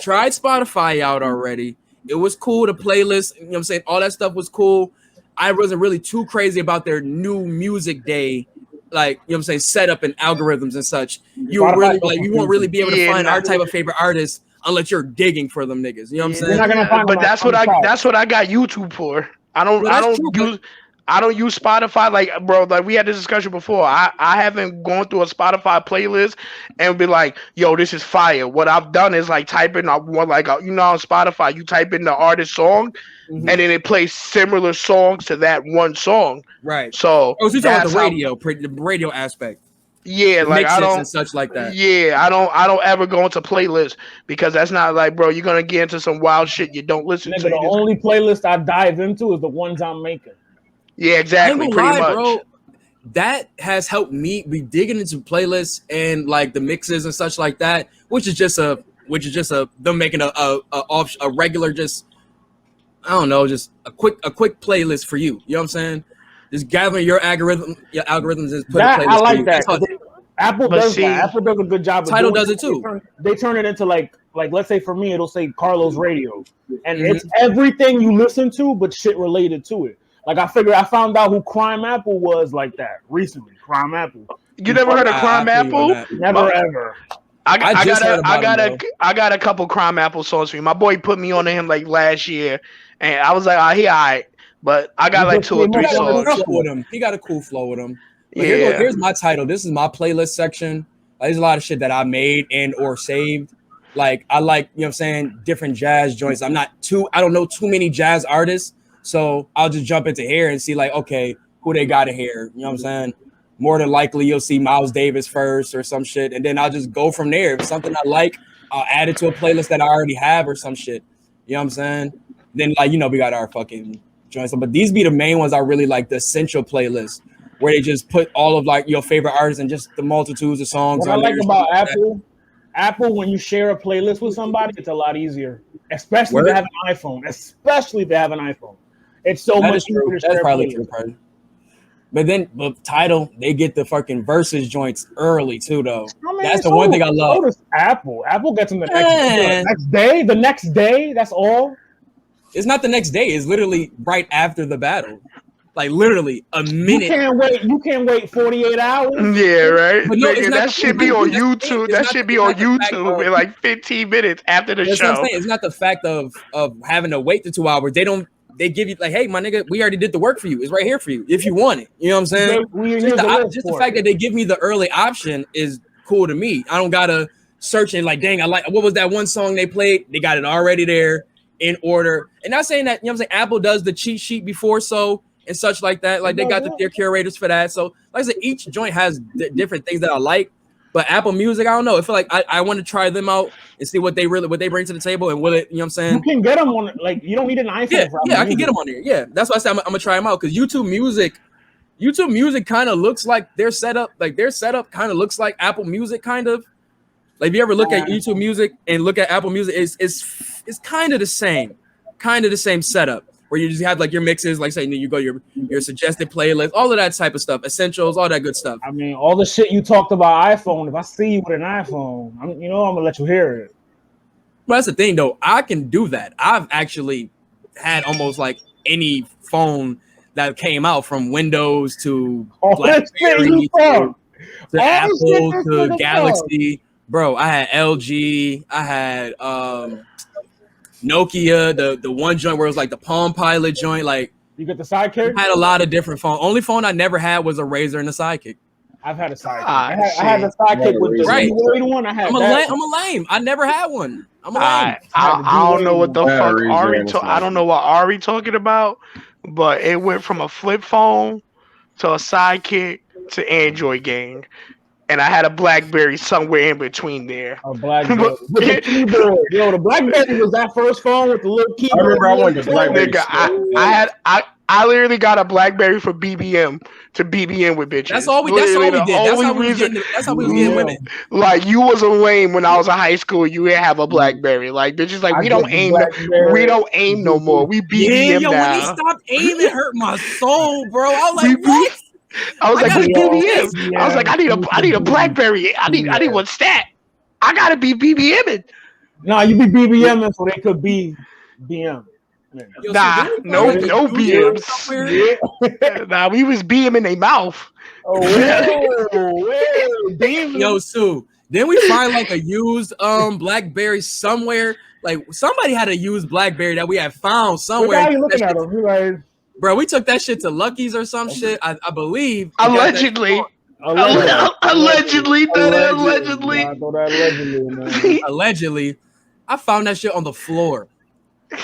tried Spotify out already. It was cool. The playlist, you know what I'm saying? All that stuff was cool. I wasn't really too crazy about their new music day, like, you know what I'm saying, setup and algorithms and such. You won't really be able to find our type of favorite artists unless you're digging for them niggas. You know what I'm saying? You're not gonna find but that's what I got YouTube for. I don't use Spotify, like, bro, like we had this discussion before. I haven't gone through a Spotify playlist and be like, yo, this is fire. What I've done is like type in one, like, you know, on Spotify you type in the artist song, and then it plays similar songs to that one song. Right. So you're talking about the radio aspect. Yeah, the like I don't and such like that. Yeah, I don't ever go into playlists because that's not like, bro, you're gonna get into some wild shit you don't listen to. The only playlist I dive into is the ones I'm making. Yeah, exactly. Pretty much. Bro, that has helped me be digging into playlists and like the mixes and such like that, which is just them making a regular, just I don't know, just a quick playlist for you. You know what I'm saying? Just gathering your algorithms and put a playlist. I like that. Apple does that. Apple does a good job. Tidal does it too. They turn it into like let's say for me, it'll say Carlos Radio, and it's everything you listen to, but shit related to it. Like I found out who Crime Apple was like that recently. Crime Apple. You never heard of Crime Apple? Never ever. I got a couple Crime Apple songs for you. My boy put me on to him like last year, and I was like, he all right. But I got like 2 or 3 songs with him. He got a cool flow with him. But here's my title. This is my playlist section. Like, there's a lot of shit that I made and or saved. Like I like, you know what I'm saying, different jazz joints. I don't know too many jazz artists, so I'll just jump into here and see like, okay, who they got in here. You know what I'm saying? More than likely you'll see Miles Davis first or some shit, and then I'll just go from there. If it's something I like, I'll add it to a playlist that I already have or some shit. You know what I'm saying? Then like, you know, we got our fucking joints, but these be the main ones I really like, the essential playlist where they just put all of like your favorite artists and just the multitudes of songs. What I like about Apple, when you share a playlist with somebody, it's a lot easier, especially if they have an iPhone. It's so much easier to share. That's probably true. But Tidal, they get the fucking versus joints early too, though. That's the one thing I love. So does Apple. Apple gets them the next day. The next day. That's all. It's not the next day. It's literally right after the battle. Like literally a minute. You can't wait 48 hours. Yeah, right. But no, that should be on YouTube. That should be on YouTube in like 15 minutes after the show. What I'm saying. It's not the fact of having to wait the 2 hours. They give you like, hey, my nigga, we already did the work for you. It's right here for you if you want it. You know what I'm saying? Just the fact that they give me the early option is cool to me. I don't gotta search and like, dang, I like, what was that one song they played? They got it already there in order. And not saying that, you know what I'm saying, Apple does the cheat sheet before so and such like that. Like they got their curators for that. So like I said, each joint has different things that I like. But Apple Music, I don't know. I feel like I want to try them out and see what they bring to the table and will it, you know what I'm saying? You can get them on, like, you don't need an iPhone. Yeah, I can get them on there. Yeah, that's why I said I'm gonna try them out, because YouTube Music kind of looks like their setup kind of looks like Apple Music kind of. Like if you ever look at YouTube Music and look at Apple Music, it's kind of the same setup. Where you just have like your mixes, like say you go your suggested playlist, all of that type of stuff, essentials, all that good stuff. I mean, all the shit you talked about iPhone. If I see you with an iPhone, I'm gonna let you hear it. But that's the thing, though. I can do that. I've actually had almost like any phone that came out, from Windows to BlackBerry to Apple to Galaxy. Bro, I had LG. I had Nokia, the one joint where it was like the Palm Pilot joint. Like, you get the Sidekick? I had a lot of different phones. Only phone I never had was a Razr and a Sidekick. I've had a Sidekick. I had a Sidekick with the one. I'm a lame. I never had one. I'm a lame. I don't know what the fuck I don't know what Ari talking about, but it went from a flip phone to a Sidekick to Android gang. And I had a BlackBerry somewhere in between there. A BlackBerry with the keyboard. Yo, the BlackBerry was that first phone with the little keyboard. I remember I wanted the BlackBerry. I literally got a BlackBerry for BBM to BBM with bitches. That's all we did. That's how we was getting women. Like, you was a lame when I was in high school. You didn't have a BlackBerry. Like, bitches, like, we don't aim no more. We BBM now. When they stopped aiming, it hurt my soul, bro. I was like, what? I was like, BBM. I was like, I need a BlackBerry. I need one stat. I gotta be BBMing. Nah, you be BBM so they could be BM. Yo, Nah, so no BMs. BMs. Nah, we was BM in their mouth. Oh, BM. Yo, Sue. Then we find like a used BlackBerry somewhere. Like somebody had a used BlackBerry that we had found somewhere. How you looking at him? Like, bro, we took that shit to Lucky's or some shit. I believe. Allegedly. Allegedly. Allegedly. I found that shit on the floor.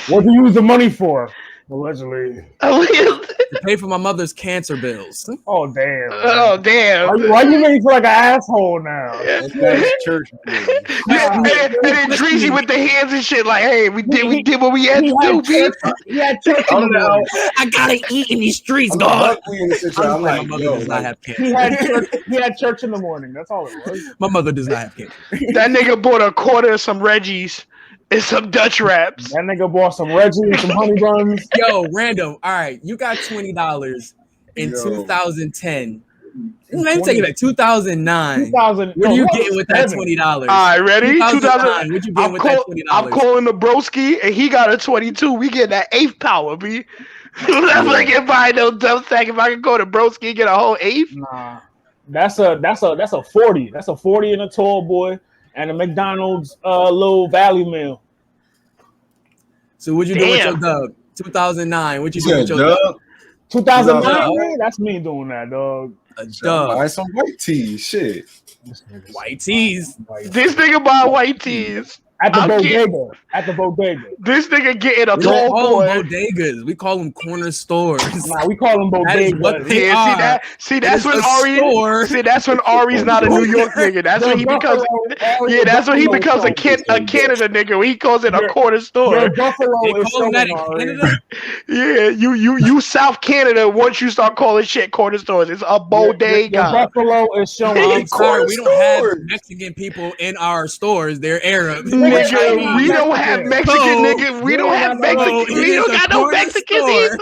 What do you use the money for? Allegedly. To pay for my mother's cancer bills. Oh damn. Oh damn. Why you make me feel like an asshole now? That's church. And then Dreezy with the hands and shit, like, hey, we did what we had to do, bitch. He had church in the mouth. I gotta eat in these streets, God. I'm like, my mother does not have cancer. He had church in the morning. That's all it was. My mother does not have cancer. That nigga bought a quarter of some Reggies and some Dutch wraps. That nigga bought some Reggie and some honey buns. Yo, random. All right, you got $20 in 2010. Maybe take it back. 2009. 2000. What are you getting with that $20? All right, ready? 2009. What you getting with that $20? I'm calling the broski, and he got a 22. We get that 8th power, B. I'm like, if I no dumb sack, if I can go to broski and get a whole 8th. Nah, that's a 40. That's a 40 and a tall boy. And a McDonald's little value meal. So what'd you do with your dub? 2009. What'd you do with your dub? 2009? That's me doing that, dog. A dub. Buy some white tees. Shit. White tees. This nigga buy white tees. At the bodega. This nigga getting a We tall call boy. them bodegas. We call them corner stores. Nah, we call them bodegas. What they Yeah, see that's when Ari. See, that's when Ari's not a New York nigga. That's when he becomes. Yeah, that's when he becomes a Canada nigga. When he calls it a corner store. Buffalo They is call them that in showing, Canada? Yeah, you South Canada. Once you start calling shit corner stores, it's a bodega. Buffalo is showing. I'm sorry, we don't have Mexican people in our stores. They're Arab. Nigga, we don't have Mexican nigga. We don't have Mexican. We don't got no Mexicans either.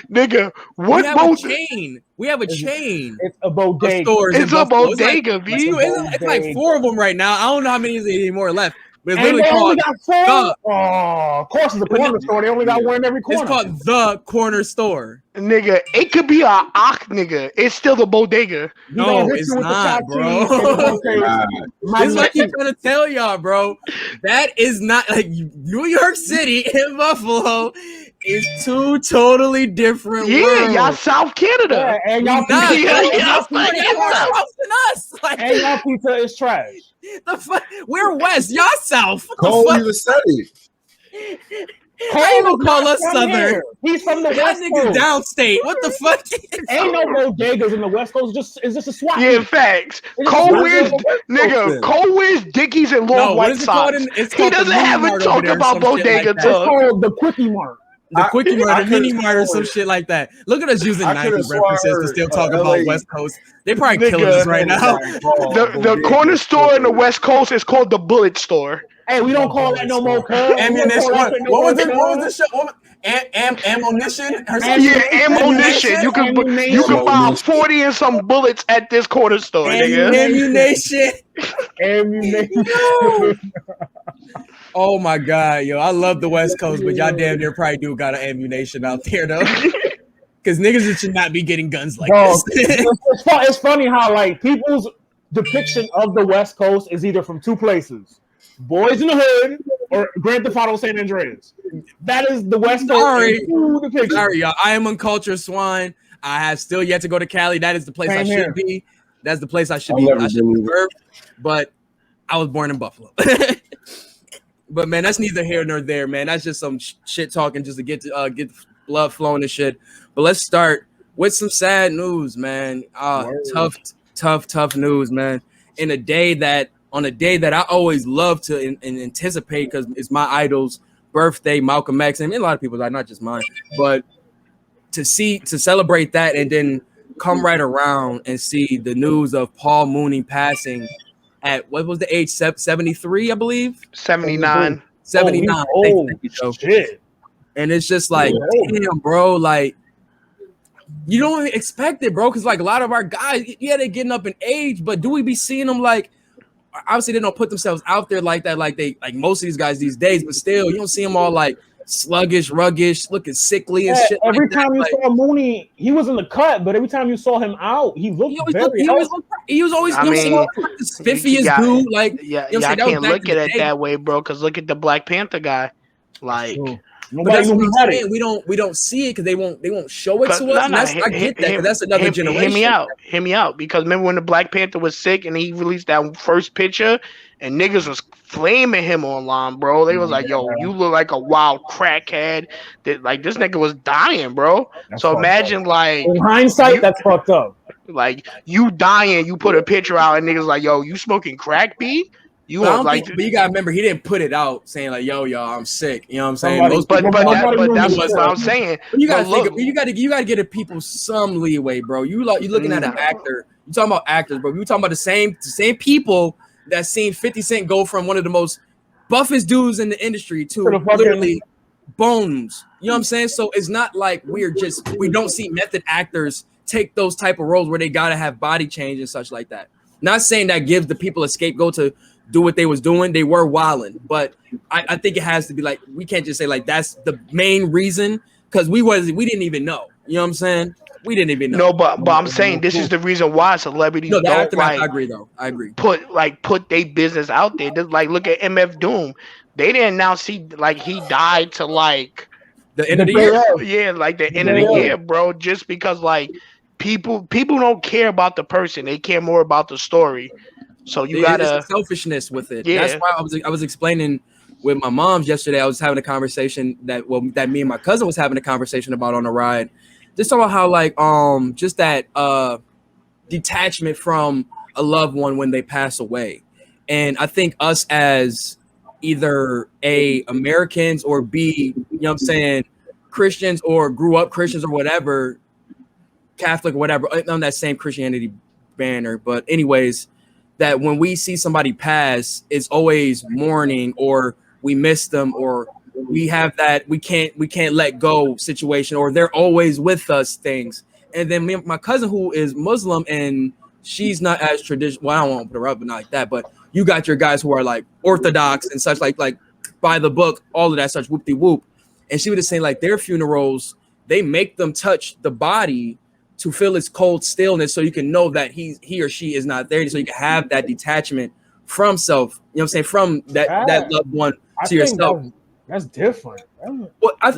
Nigga, what chain? We have a chain. It's a bodega. It's a bodega, B. It's like 4 of them right now. I don't know how many is anymore left. But it's And literally they only called got 4? Oh, of course it's a corner store. They only got one in every corner. It's called the corner store. Nigga, it could be a Ak nigga. It's still the bodega. No, it's not, bro. This is what I keep trying to tell y'all, bro. That is not like New York City and Buffalo is 2 totally different worlds. Y'all South Canada. Yeah, and y'all Not, y'all and y'all pizza is trash. The fuck? We're West, y'all South. What Cole the fuck? even said it. How you gonna call us Southern? Here. He's from the West nigga Coast. Downstate. What the fuck? Ain't no bodegas in the West Coast. It's just a swap. Yeah, facts. Cole wears Dickies and long white socks. He doesn't have a talk about bodega It's called the Quickie Mart. The Quickie Mart, the Mini Mart, or some shit like that. Look at us using Nike references to still talk about West Coast. They probably killing us right now. The corner store in the West Coast is called the Bullet Store. Hey, we don't call that no more. Ammunition. What was the show? Ammunition? Yeah, ammunition. You can buy 40 and some bullets at this corner store, nigga. Ammunition. Oh my god, yo! I love the West Coast, but y'all damn near probably do got an ammunition out there though, because niggas should not be getting guns like this. It's funny how like people's depiction of the West Coast is either from 2 places: Boys in the Hood or Grand Theft Auto San Andreas. That is the West Coast. Sorry, y'all. I am Uncultured Swine. I have still yet to go to Cali. That is the place I should be. That's the place I should be. I should be birthed, but I was born in Buffalo. But man, that's neither here nor there, man. That's just some shit talking just to get blood flowing and shit. But let's start with some sad news, man. Tough news, man. On a day that I always love to anticipate because it's my idol's birthday, Malcolm X, and a lot of people are not just mine, but to celebrate that and then come right around and see the news of Paul Mooney passing at what was the age? 73, I believe. 79. 79. Thank you, shit. And it's just like, damn, bro, like you don't even expect it, bro, because like a lot of our guys, yeah, they're getting up in age, but do we be seeing them like? obviously they don't put themselves out there like that, like most of these guys these days. But still, you don't see them all like sluggish, ruggish, looking sickly and shit. Every like time that. you saw Mooney, he was in the cut, but every time you saw him out, he looked he was always I mean, the spiffiest dude. Like, yeah, you know, I can't look at it day. that way, bro. Because look at the Black Panther guy. Like, but that's what I'm saying. We don't see it because they won't show it to us. And that's, I get that because that's another generation. Hear me out. Because remember when the Black Panther was sick and he released that first picture and niggas was flaming him online, bro. They was like, "Yo, you look like a wild crackhead." That like this nigga was dying, bro. So imagine like in hindsight, that's fucked up. Like you dying, you put a picture out and niggas like, "Yo, you smoking crack, B?" You but, like, but you gotta remember, he didn't put it out saying like, "Yo, y'all, I'm sick." You know what I'm saying? But that's what I'm saying. But you gotta you gotta give people some leeway, bro. You're looking at an actor. You talking about actors, bro. You talking about the same people that seen 50 Cent go from one of the most buffest dudes in the industry to literally bones. You know what I'm saying? So it's not like we don't see method actors take those type of roles where they gotta have body change and such like that. Not saying that gives the people a scapegoat to do what they was doing. They were wilding, but I think it has to be like, we can't just say like that's the main reason, because we didn't even know. You know what I'm saying? We didn't even know. No, but I'm saying this is the reason why celebrities don't like. I agree though. I agree. Put their business out there. Just like look at MF Doom. They didn't announce he died to like the end of the year. Yeah, like the end of the year, bro. Just because like people don't care about the person. They care more about the story. So you gotta selfishness with it. Yeah. That's why I was explaining with my mom's yesterday. I was having a conversation that me and my cousin was having a conversation about on the ride. Just talking about how like just that detachment from a loved one when they pass away. And I think us as either A, Americans, or B, you know what I'm saying, Christians or grew up Christians or whatever, Catholic or whatever, on that same Christianity banner. But anyways, that when we see somebody pass, it's always mourning, or we miss them, or we have that we can't let go situation, or they're always with us things. And then my cousin, who is Muslim, and she's not as traditional. Well, I don't want to put her up, but not like that. But you got your guys who are like Orthodox and such, like by the book, all of that such, whoop de whoop. And she was just saying like their funerals, they make them touch the body to feel its cold stillness, so you can know that he or she is not there, so you can have that detachment from self. You know what I'm saying? From that loved one to yourself. That's different. Well, that's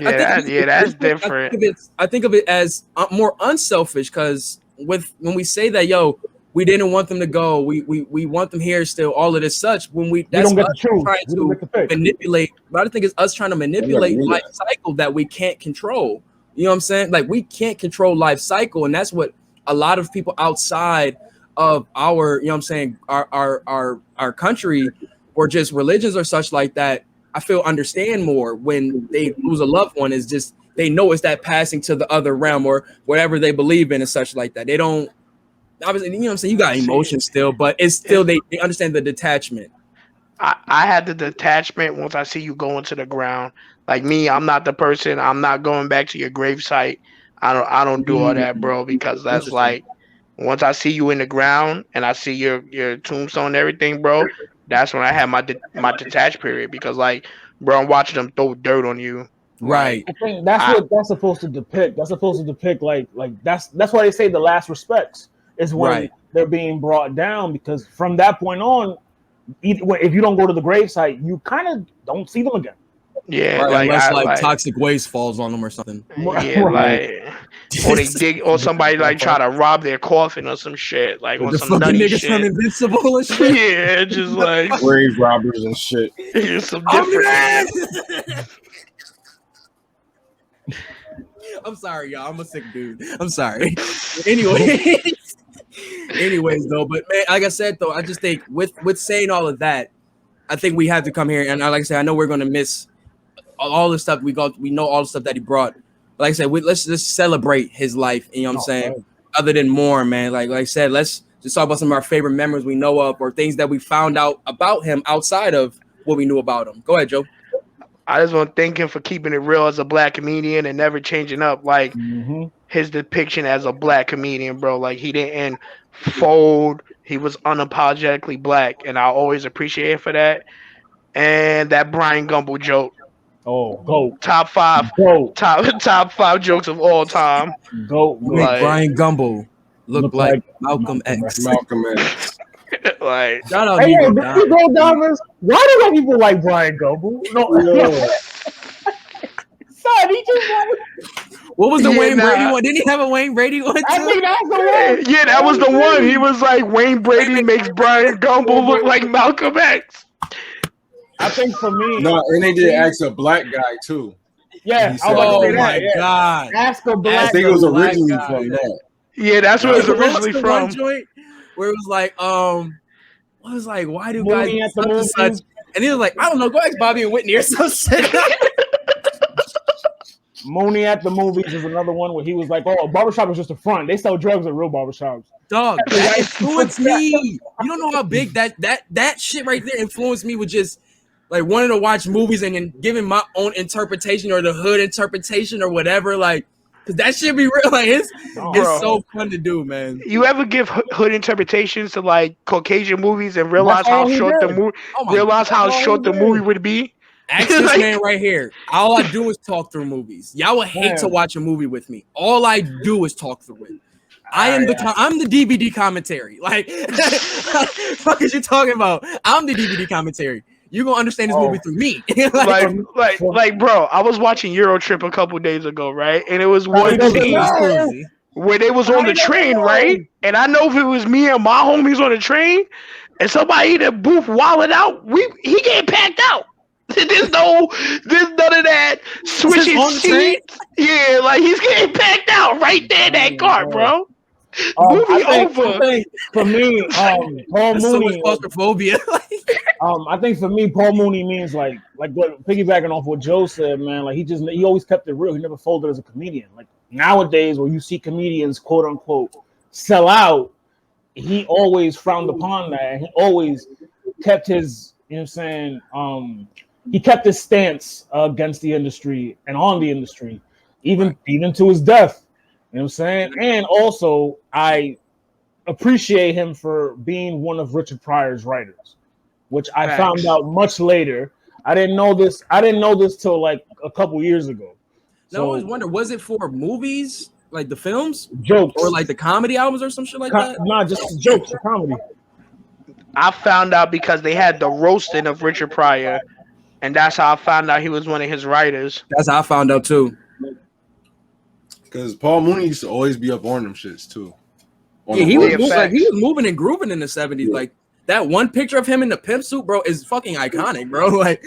different. I think of it as more unselfish, because when we say that, yo, we didn't want them to go, we want them here still, all of this such, when that's us trying to manipulate. But I think it's us trying to manipulate life cycle that we can't control. You know what I'm saying? Like, we can't control life cycle, and that's what a lot of people outside of our, you know what I'm saying, our country, or just religions or such like that, I feel understand more when they lose a loved one, is just they know it's that passing to the other realm or whatever they believe in and such like that. They don't, obviously, you know what I'm saying, you got emotions still, but it's still they understand the detachment. I had the detachment once I see you going to the ground. Like me, I'm not the person. I'm not going back to your gravesite. I don't do all that, bro, because that's like, once I see you in the ground and I see your tombstone and everything, bro, that's when I have my detached period, because like, bro, I'm watching them throw dirt on you. Right. I think that's what that's supposed to depict. That's supposed to depict like that's why they say the last respects is when they're being brought down, because from that point on, if you don't go to the gravesite, you kind of don't see them again. Yeah, unless toxic waste falls on them or something. Yeah, like or they dig, or somebody like try to rob their coffin or some shit, like on some nutty niggas shit. From Invincible and shit. Yeah, just like grave robbers and shit. Yeah, some different. I'm sorry, y'all. I'm a sick dude. I'm sorry. Anyways, though, but man, like I said, though, I just think with saying all of that, I think we have to come here, and like I said, I know we're gonna miss all the stuff we know all the stuff that he brought. But like I said, let's just celebrate his life. You know what I'm saying? Right. Other than more, man. Like I said, let's just talk about some of our favorite memories we know of, or things that we found out about him outside of what we knew about him. Go ahead, Joe. I just want to thank him for keeping it real as a black comedian and never changing up. Like his depiction as a black comedian, bro. Like he didn't fold. He was unapologetically black, and I always appreciate it for that. And that Brian Gumble joke, Oh, GOAT. top five, GOAT. top five jokes of all time. GOAT. Make Like- Brian Gumble look like Malcolm Malcolm X. Malcolm X. Like, Shout out Hey, Negro yo, Don. Negro Dominus. Why do white people like Brian Gumble? No, son, he just like. What was the Yeah, Wayne nah. Brady one? Didn't he have a Wayne Brady one I too? think that's the one. yeah, that was the one. He was like, Wayne Brady makes Brian Gumble look like Malcolm X. I think for me, No, and they did ask a black guy too. yeah, He I was about Oh to say my that. Yeah. god. Ask a I black. think it was black originally guy. from that. Yeah, that's where it was What was originally the one from. joint where it was like, what was like, why do Mooney guys at the such and movies. such? And he was like, I don't know, go ask Bobby and Whitney or some shit. Mooney at the movies is another one where he was like, "Oh, a barbershop is just a front. They sell drugs at real barbershops." Dog, that influenced me. You don't know how big that shit right there influenced me with just like wanting to watch movies and then giving my own interpretation or the hood interpretation or whatever. Like, cause that shit be real. Like, it's Bro. so fun to do, man. You ever give hood interpretations to like Caucasian movies and realize That's all how he short the did. movie Oh my realize how That's all short he the did. movie would be? Ask this Like- man right here. All I do is talk through movies. Y'all would hate to Man. watch a movie with me. All I do is talk through it. I'm the DVD commentary. Like, fuck is you talking about? I'm the DVD commentary. You gonna understand this movie through me. like, bro, I was watching Euro Trip a couple days ago, right? And it was he one doesn't scene know. where they was on the train, right? And I know if it was me and my homies on the train, and somebody in the booth wilding out, he getting packed out. There's none of that switching on the train? seats. Yeah, like he's getting packed out right there in that car, bro. Movie I over. think for me, Paul That's so much Mooney. claustrophobia. I think for me, Paul Mooney means like what, piggybacking off what Joe said, man. Like he always kept it real. He never folded as a comedian. Like nowadays, where you see comedians quote unquote sell out, he always frowned upon that. And he always kept his, you know what I'm saying, he kept his stance against the industry and on the industry, even to his death. You know what I'm saying? And also, I appreciate him for being one of Richard Pryor's writers, which I Facts. found out much later. I didn't know this till like a couple years ago. Now, I always wonder, was it for movies, like the films, Jokes or like the comedy albums or some shit like that? Nah, just jokes, comedy. I found out because they had the roasting of Richard Pryor, and that's how I found out he was one of his writers. That's how I found out too. Because Paul Mooney used to always be up on them shits too. Yeah, he was, facts. he was moving and grooving in the 70s. Yeah. Like that one picture of him in the pimp suit, bro, is fucking iconic, bro. Like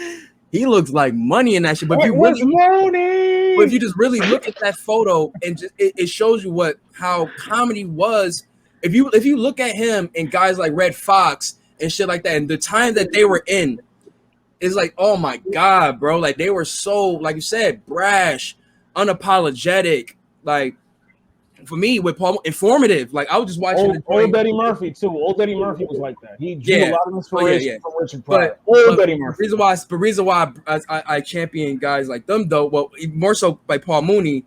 he looks like money in that shit. But if you just really look at that photo and just it shows you how comedy was. If you look at him and guys like Red Fox and shit like that, and the time that they were in, it's like, oh my god, bro. Like they were so, like you said, brash, unapologetic. Like for me, with Paul, informative. Like I was just watching old Eddie Murphy too. Old Eddie Murphy was like that. He drew a lot of inspiration from Richard Pryor. Old Eddie Murphy. The reason why I champion guys like them though, well, more so like Paul Mooney,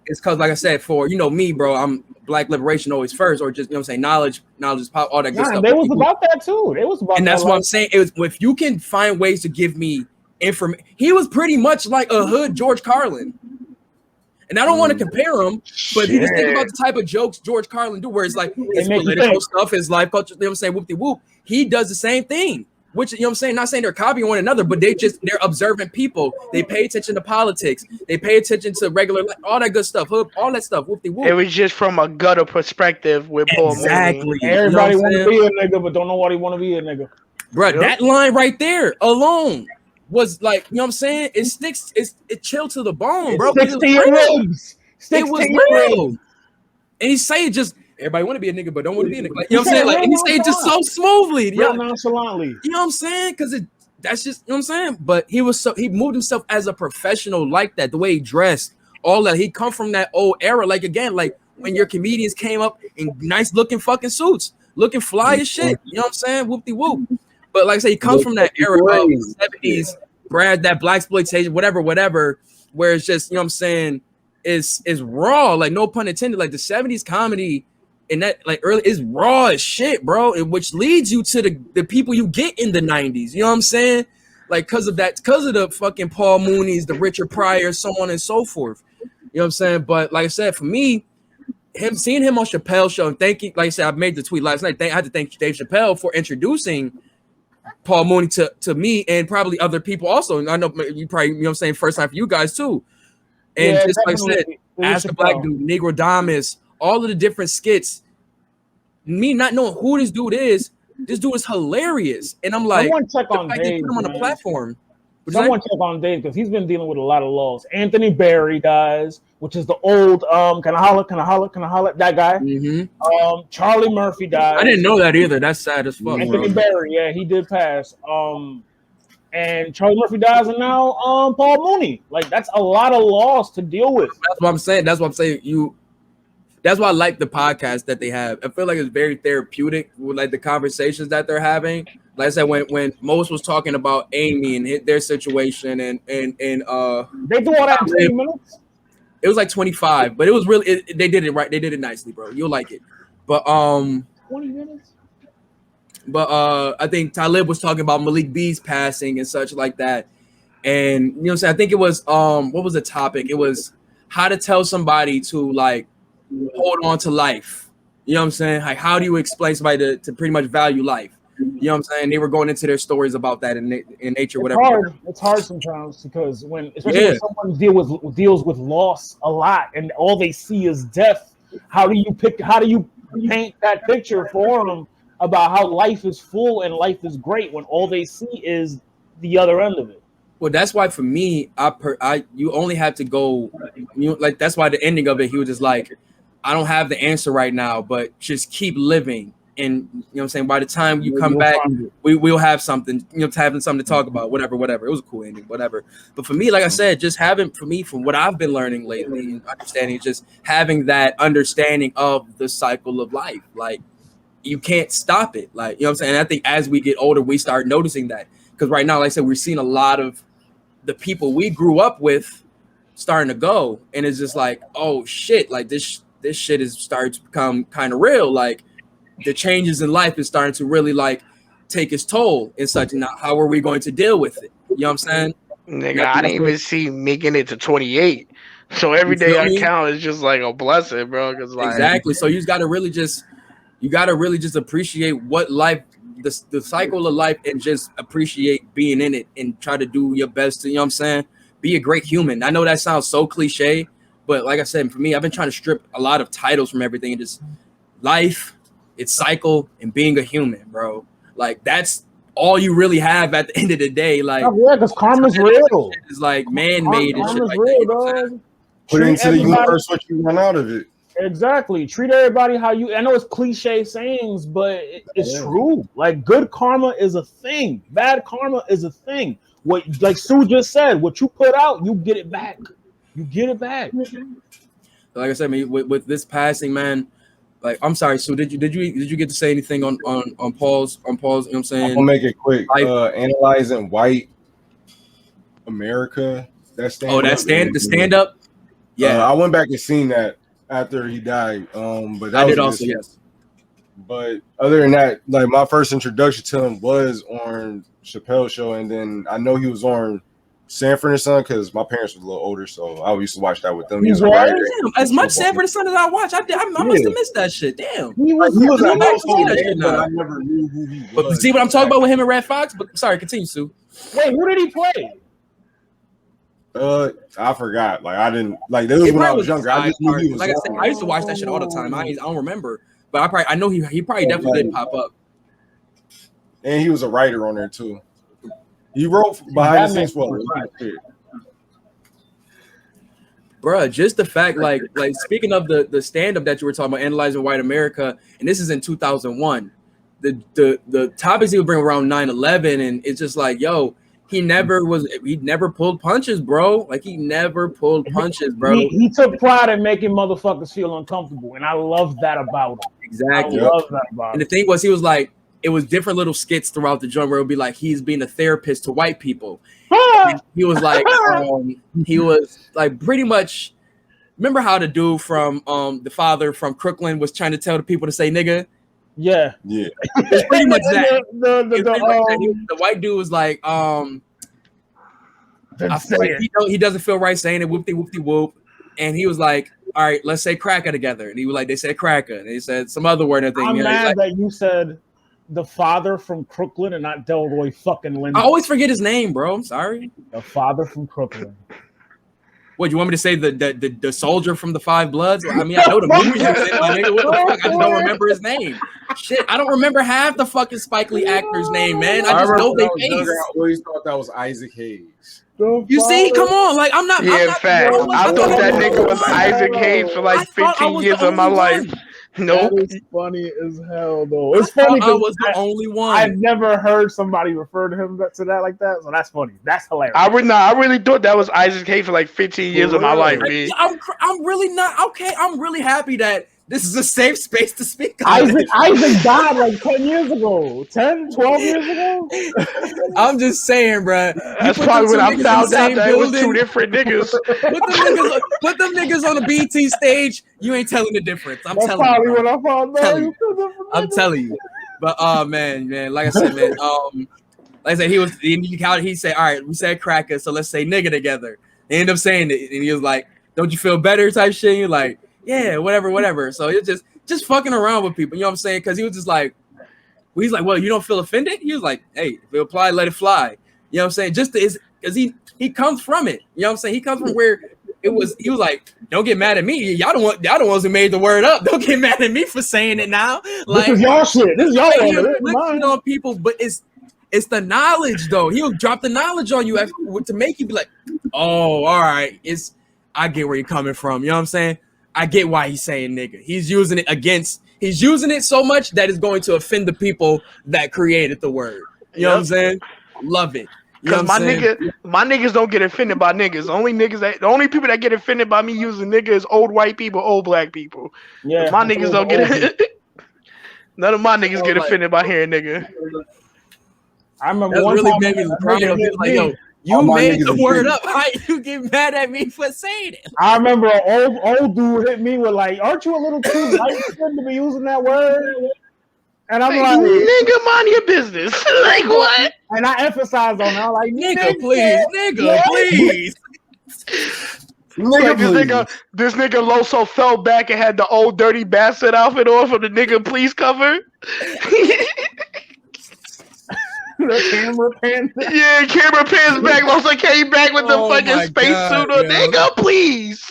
is because like I said, for me, bro, I'm Black liberation always first, or just knowledge is pop, all that good stuff. They was about that too. They was about, and that's what I'm saying. It was, if you can find ways to give me information, he was pretty much like a hood George Carlin. And I don't want to compare him, but if you just think about the type of jokes George Carlin do, where it's like his political stuff, his life culture, what I'm saying, whoop de whoop. He does the same thing, which what I'm saying, not saying they're copying one another, but they're observant people. They pay attention to politics, they pay attention to regular, all that good stuff, all that stuff, whoop de whoop. It was just from a gutter perspective with Paul Mooney. Exactly. Everybody want to be a nigga, but don't know what he want to be a nigga. Bro, that line right there alone was like, what I'm saying? It sticks, it chill to the bone, bro. It sticks to your ribs. It was real. And he say it just, everybody want to be a nigga, but don't want to be a nigga. Like, you know what I'm saying? Like, and he say it just so smoothly. Real nonchalantly. You know what I'm saying? Because that's just, you know what I'm saying? But he moved himself as a professional like that, the way he dressed, all that. He come from that old era. Like, again, like when your comedians came up in nice looking fucking suits, looking fly as shit. You know what I'm saying? Whoop-de-whoop. But like I say, he comes from that era of 70s, Brad, that black exploitation, whatever, where it's just, you know what I'm saying, is raw, like no pun intended. Like the 70s comedy and that like early is raw as shit, bro. Which leads you to the people you get in the 90s. You know what I'm saying? Like because of the fucking Paul Mooney's, the Richard Pryors, so on and so forth. You know what I'm saying? But like I said, for me, seeing him on Chappelle's show and thanking, like I said, I made the tweet last night. I had to thank Dave Chappelle for introducing Paul Mooney to me and probably other people also. And I know you probably, you know what I'm saying, first time for you guys too. And just like I said, Ask the Black Dude, Negro Damas, all of the different skits, me not knowing who this dude is hilarious. And I'm like, someone check on Dave, put him on the platform. Someone check on Dave because he's been dealing with a lot of loss. Anthony Berry dies, which is the old can I holla, that guy. Mm-hmm. Charlie Murphy dies. I didn't know that either. That's sad as fuck. Anthony Berry, yeah, he did pass. And Charlie Murphy dies, and now Paul Mooney. Like that's a lot of loss to deal with. That's what I'm saying. That's why I like the podcast that they have. I feel like it's very therapeutic with like the conversations that they're having. Like I said, when Mose was talking about Amy and their situation and they do all that in 20 minutes. It was like 25, but it was really they did it right. They did it nicely, bro. You'll like it. But 20 minutes. But I think Talib was talking about Malik B's passing and such like that. And you know what I'm saying? I think it was what was the topic? It was how to tell somebody to like hold on to life. You know what I'm saying? Like how do you explain somebody to pretty much value life? You know what I'm saying? They were going into their stories about that in nature, whatever. It's hard sometimes because especially when someone deals with loss a lot and all they see is death. How do you paint that picture for them about how life is full and life is great when all they see is the other end of it? Well, that's why for me, you only have to go. Like that's why the ending of it, he was just like, I don't have the answer right now, but just keep living. And you know what I'm saying, by the time you come back, we'll have something, having something to talk about, whatever. It was a cool ending, whatever. But for me, like I said, just having, for me, from what I've been learning lately and understanding, just having that understanding of the cycle of life. Like you can't stop it. Like, you know what I'm saying? And I think as we get older, we start noticing that. Because right now, like I said, we're seeing a lot of the people we grew up with starting to go. And it's just like, oh shit, like this shit is starting to become kind of real. Like the changes in life is starting to really like take its toll and such. And how are we going to deal with it? You know what I'm saying? Nigga, I didn't even see making it to 28. So every day I count is just like a blessing, bro. Because like exactly. So you gotta really just appreciate what life, the cycle of life, and just appreciate being in it and try to do your best to, you know what I'm saying, be a great human. I know that sounds so cliche, but like I said, for me, I've been trying to strip a lot of titles from everything and just life, its cycle, and being a human, bro. Like that's all you really have at the end of the day. Like yeah, because karma's real. It's like man-made and shit like real, that. Dog. Put it into the universe what you run out of it. Exactly. Treat everybody how you. I know it's cliche sayings, but it's true. Like good karma is a thing. Bad karma is a thing. What, like Sue just said, what you put out, you get it back. You get it back. Like I said, man, with this passing, man. Like I'm sorry, Sue. Did you get to say anything on Paul's? You know what I'm saying? I'll make it quick. Analyzing white America. The stand up. Yeah, I went back and seen that after he died. But that I did also, yes. But other than that, like my first introduction to him was on Chappelle's show, and then I know he was on Sanford and Son because my parents were a little older, so I used to watch that with them. He was a writer. As much Sanford and Son as I watch, I must have missed that shit. Damn, he was a household name, but I never knew who he was. But see what I'm talking about with him and Red Fox? But sorry, continue, Sue. Wait, who did he play? I forgot. Like I didn't like. This was when I was younger. I just knew he was. Like I said, I used to watch that shit all the time. I don't remember, but I know he probably definitely did pop up. And he was a writer on there too. He wrote behind the scenes for Bruh, just the fact, like speaking of the stand-up that you were talking about, analyzing white America, and this is in 2001. The topics he would bring around 9/11, and it's just like, yo, he never pulled punches, bro. Like he never pulled punches, bro. He took pride in making motherfuckers feel uncomfortable, and I love that about him. Exactly. I love that about him. And the thing was, he was like, it was different little skits throughout the joint where it would be like he's being a therapist to white people. He was like, he was like pretty much remember how the dude from the father from Crooklyn was trying to tell the people to say nigga? Yeah. It's pretty much that. The The white dude was like, I feel like he doesn't feel right saying it, whoopty whoopty whoop. And he was like, all right, let's say cracker together. And he was like, they said cracker. And he said some other word and thing. I'm mad like, that you said the father from Crooklyn and not Delroy fucking Lindo. I always forget his name, bro. I'm sorry. The father from Crooklyn. What, you want me to say the soldier from the Five Bloods? I mean, I know the movies you said, my nigga. What the fuck? I just don't remember his name. Shit, I don't remember half the fucking Spike Lee actor's name, man. I just know they face. I always thought that was Isaac Hayes. You see, come on, like I'm not. Yeah, I'm not, fact. bro, like, I thought that nigga was Isaac Hayes for like 15 years of my life. Nope. That is funny as hell, though. It's funny I was the only one. I've never heard somebody refer to him to that like that, so that's funny. That's hilarious. I really thought that was Isaac Hayes for like 15 years of my life, man. I'm really not okay. I'm really happy that this is a safe space to speak. Isaac died like 10 years ago, 10, 12 years ago. I'm just saying, bro. That's probably when I found out that it was two different niggas. Put them niggas on the BT stage. You ain't telling the difference. That's probably when I found out. I'm telling you. But man, like I said, man, like I said, he said, all right, we said cracker, so let's say nigga together. They end up saying it, and he was like, don't you feel better type shit? And you're like, yeah, whatever. So it's just fucking around with people. You know what I'm saying? Because he was just like, he's like, well, you don't feel offended? He was like, hey, if it apply, let it fly. You know what I'm saying? Just because he comes from it. You know what I'm saying? He comes from where he was like, don't get mad at me. Y'all the ones who made the word up. Don't get mad at me for saying it now. Like, this is y'all shit. This is y'all on people, but it's the knowledge though. He'll drop the knowledge on you to make you be like, oh, all right. I get where you're coming from. You know what I'm saying? I get why he's saying nigga. He's using it so much that it's going to offend the people that created the word. You know what I'm saying? Love it. Because my niggas don't get offended by niggas. The only people that get offended by me using nigga is old white people, old black people. Yeah, my niggas don't get it. None of my niggas get offended by hearing nigga. I remember that one really time made me cry. Like, yo, you made the word up. How you get mad at me for saying it? I remember an old dude hit me with like, aren't you a little too light to be using that word? And I'm like, nigga, mind your business. Like what? And I emphasized on it. I'm like, nigga, please. This nigga Loso fell back and had the old dirty bastard outfit on from the nigga please cover. The camera pans. Yeah, camera pans back. Loso came back with the fucking spacesuit on. Nigga, please.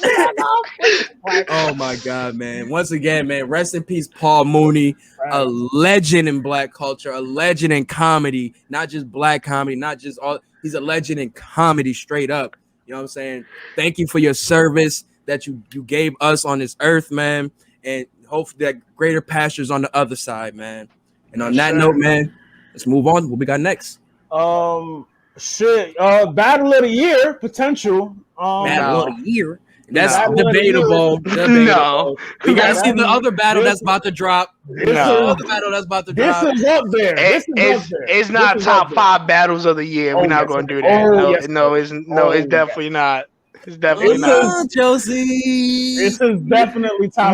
Oh my God, man. Once again, man, rest in peace, Paul Mooney, a legend in black culture, a legend in comedy, not just black comedy, not just all. He's a legend in comedy straight up. You know what I'm saying? Thank you for your service that you gave us on this earth, man. And hopefully that greater pastures on the other side, man. And on that note, man, let's move on. What we got next? Battle of the year potential. Battle of the year. That's debatable. No, we gotta see the other battle that's about to drop. This is up there. It's not top 5 battles of the year. We're not going to do that. It's definitely not. It's definitely not. Josie. This is definitely top.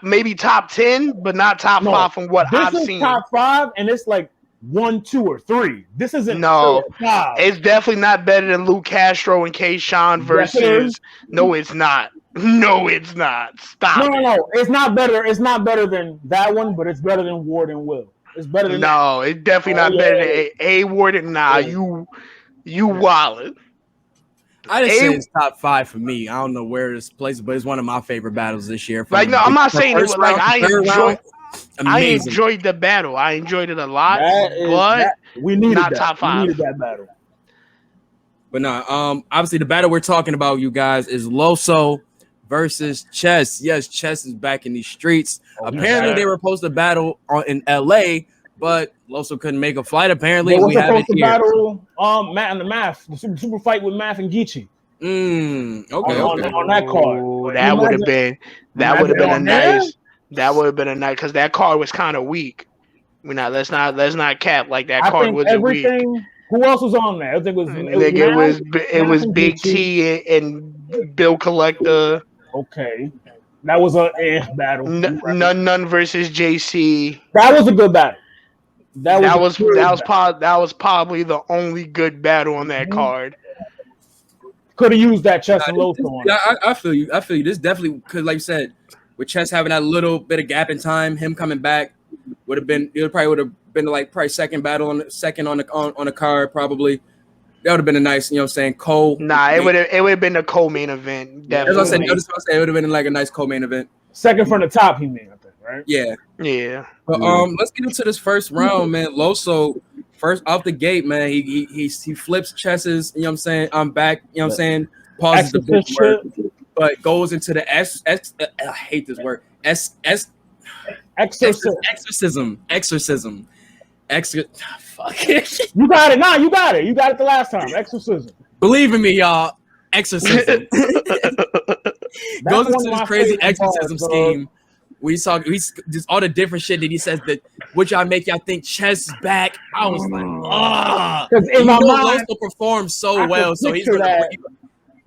Maybe top 10, but not top 5 from what I've seen. Top 5, and it's like 1, 2, or 3. This isn't. No, it's definitely not better than Luke Castro and K-Sean versus. Yes, no, it's not. No, it's not. Stop. No. It's not better. It's not better than that one, but it's better than Ward and Will. It's better than. No, it's definitely not better than A Ward and you wildin'. I just say it's top 5 for me. I don't know where this places, but it's one of my favorite battles this year. Like, no, I'm not saying it. Like, I enjoyed the battle. I enjoyed it a lot, but we needed not that. top 5. We needed that battle. But no, obviously the battle we're talking about, you guys, is Loso versus Chess. Yes, Chess is back in these streets. Apparently, they were supposed to battle in LA, but Loso couldn't make a flight. Apparently, we have it here. Battle, Matt and the Math, the super fight with Math and Geechee. Okay. On that card, that would have been a nice. That would have been a nice because that card was kind of weak. Let's not cap like that card was weak. Who else was on there? I think it was Big T and Bill Collector. Okay. That was a battle. None versus JC. That was a good battle. That was probably the only good battle on that card. Could have used that Chess and Loso on. Yeah, I feel you. I feel you. This definitely because, like you said, with Chess having that little bit of gap in time, him coming back would have been like probably second battle on the card probably. That would have been a nice, Cole. Nah, it would have been a co-main event. Definitely. As I said, it would have been like a nice co-main event. Second from the top, he made, I think, right? Yeah. Yeah. But let's get into this first round, man. Loso, first off the gate, man, he flips Chess's, I'm back, pauses the big word, but goes into the I hate this word. Exorcism. Fuck it. You got it. Nah, you got it. You got it the last time. Exorcism. Believe in me, y'all. Exorcism. Goes into this crazy exorcism scheme. We saw just all the different shit that he says that which I make y'all think Chess is back. I was like, because in my mind, Loso performed so well, so he's gonna.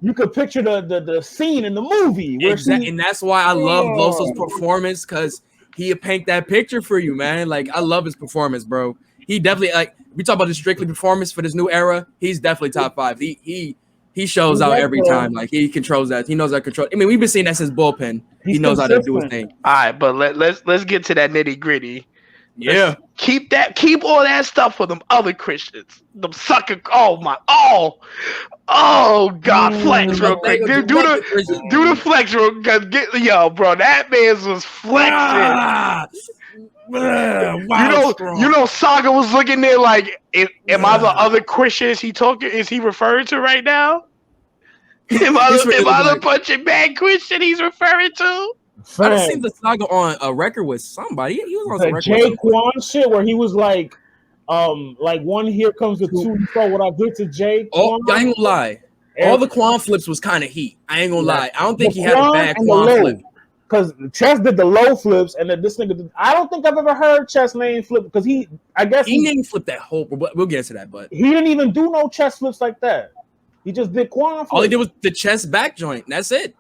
You could picture the scene in the movie. Exactly, and that's why I love Loso's performance because he'll paint that picture for you, man. Like I love his performance, bro. He definitely we talk about the strictly performance for this new era. He's definitely top 5. He shows out every time. Like he controls that. He knows how to control. I mean, we've been seeing that since bullpen. He knows how to do his thing. All right, but let's get to that nitty gritty. Yeah, keep all that stuff for them other Christians. Them sucker. Oh God, flex real quick. Do the flex real quick. Bro, that man was flexing. You know, Saga was looking there like, am I the other Christians is he referring to right now? Am I the punching bag Christian he's referring to? I just seen the Saga on a record with somebody. He was on some record. Jay Quan shit where he was like one here comes the two. You saw what I did to Jay Quan? I ain't gonna lie. All the Quan flips was kind of heat. I ain't gonna lie. I don't think he had a bad Quan flip. Because Chess did the low flips, and then this nigga I don't think I've ever heard Chess name flip because he didn't flip that whole. But we'll get to that. But he didn't even do no Chess flips like that. He just did Quan flips. All he did was the chest back joint. That's it.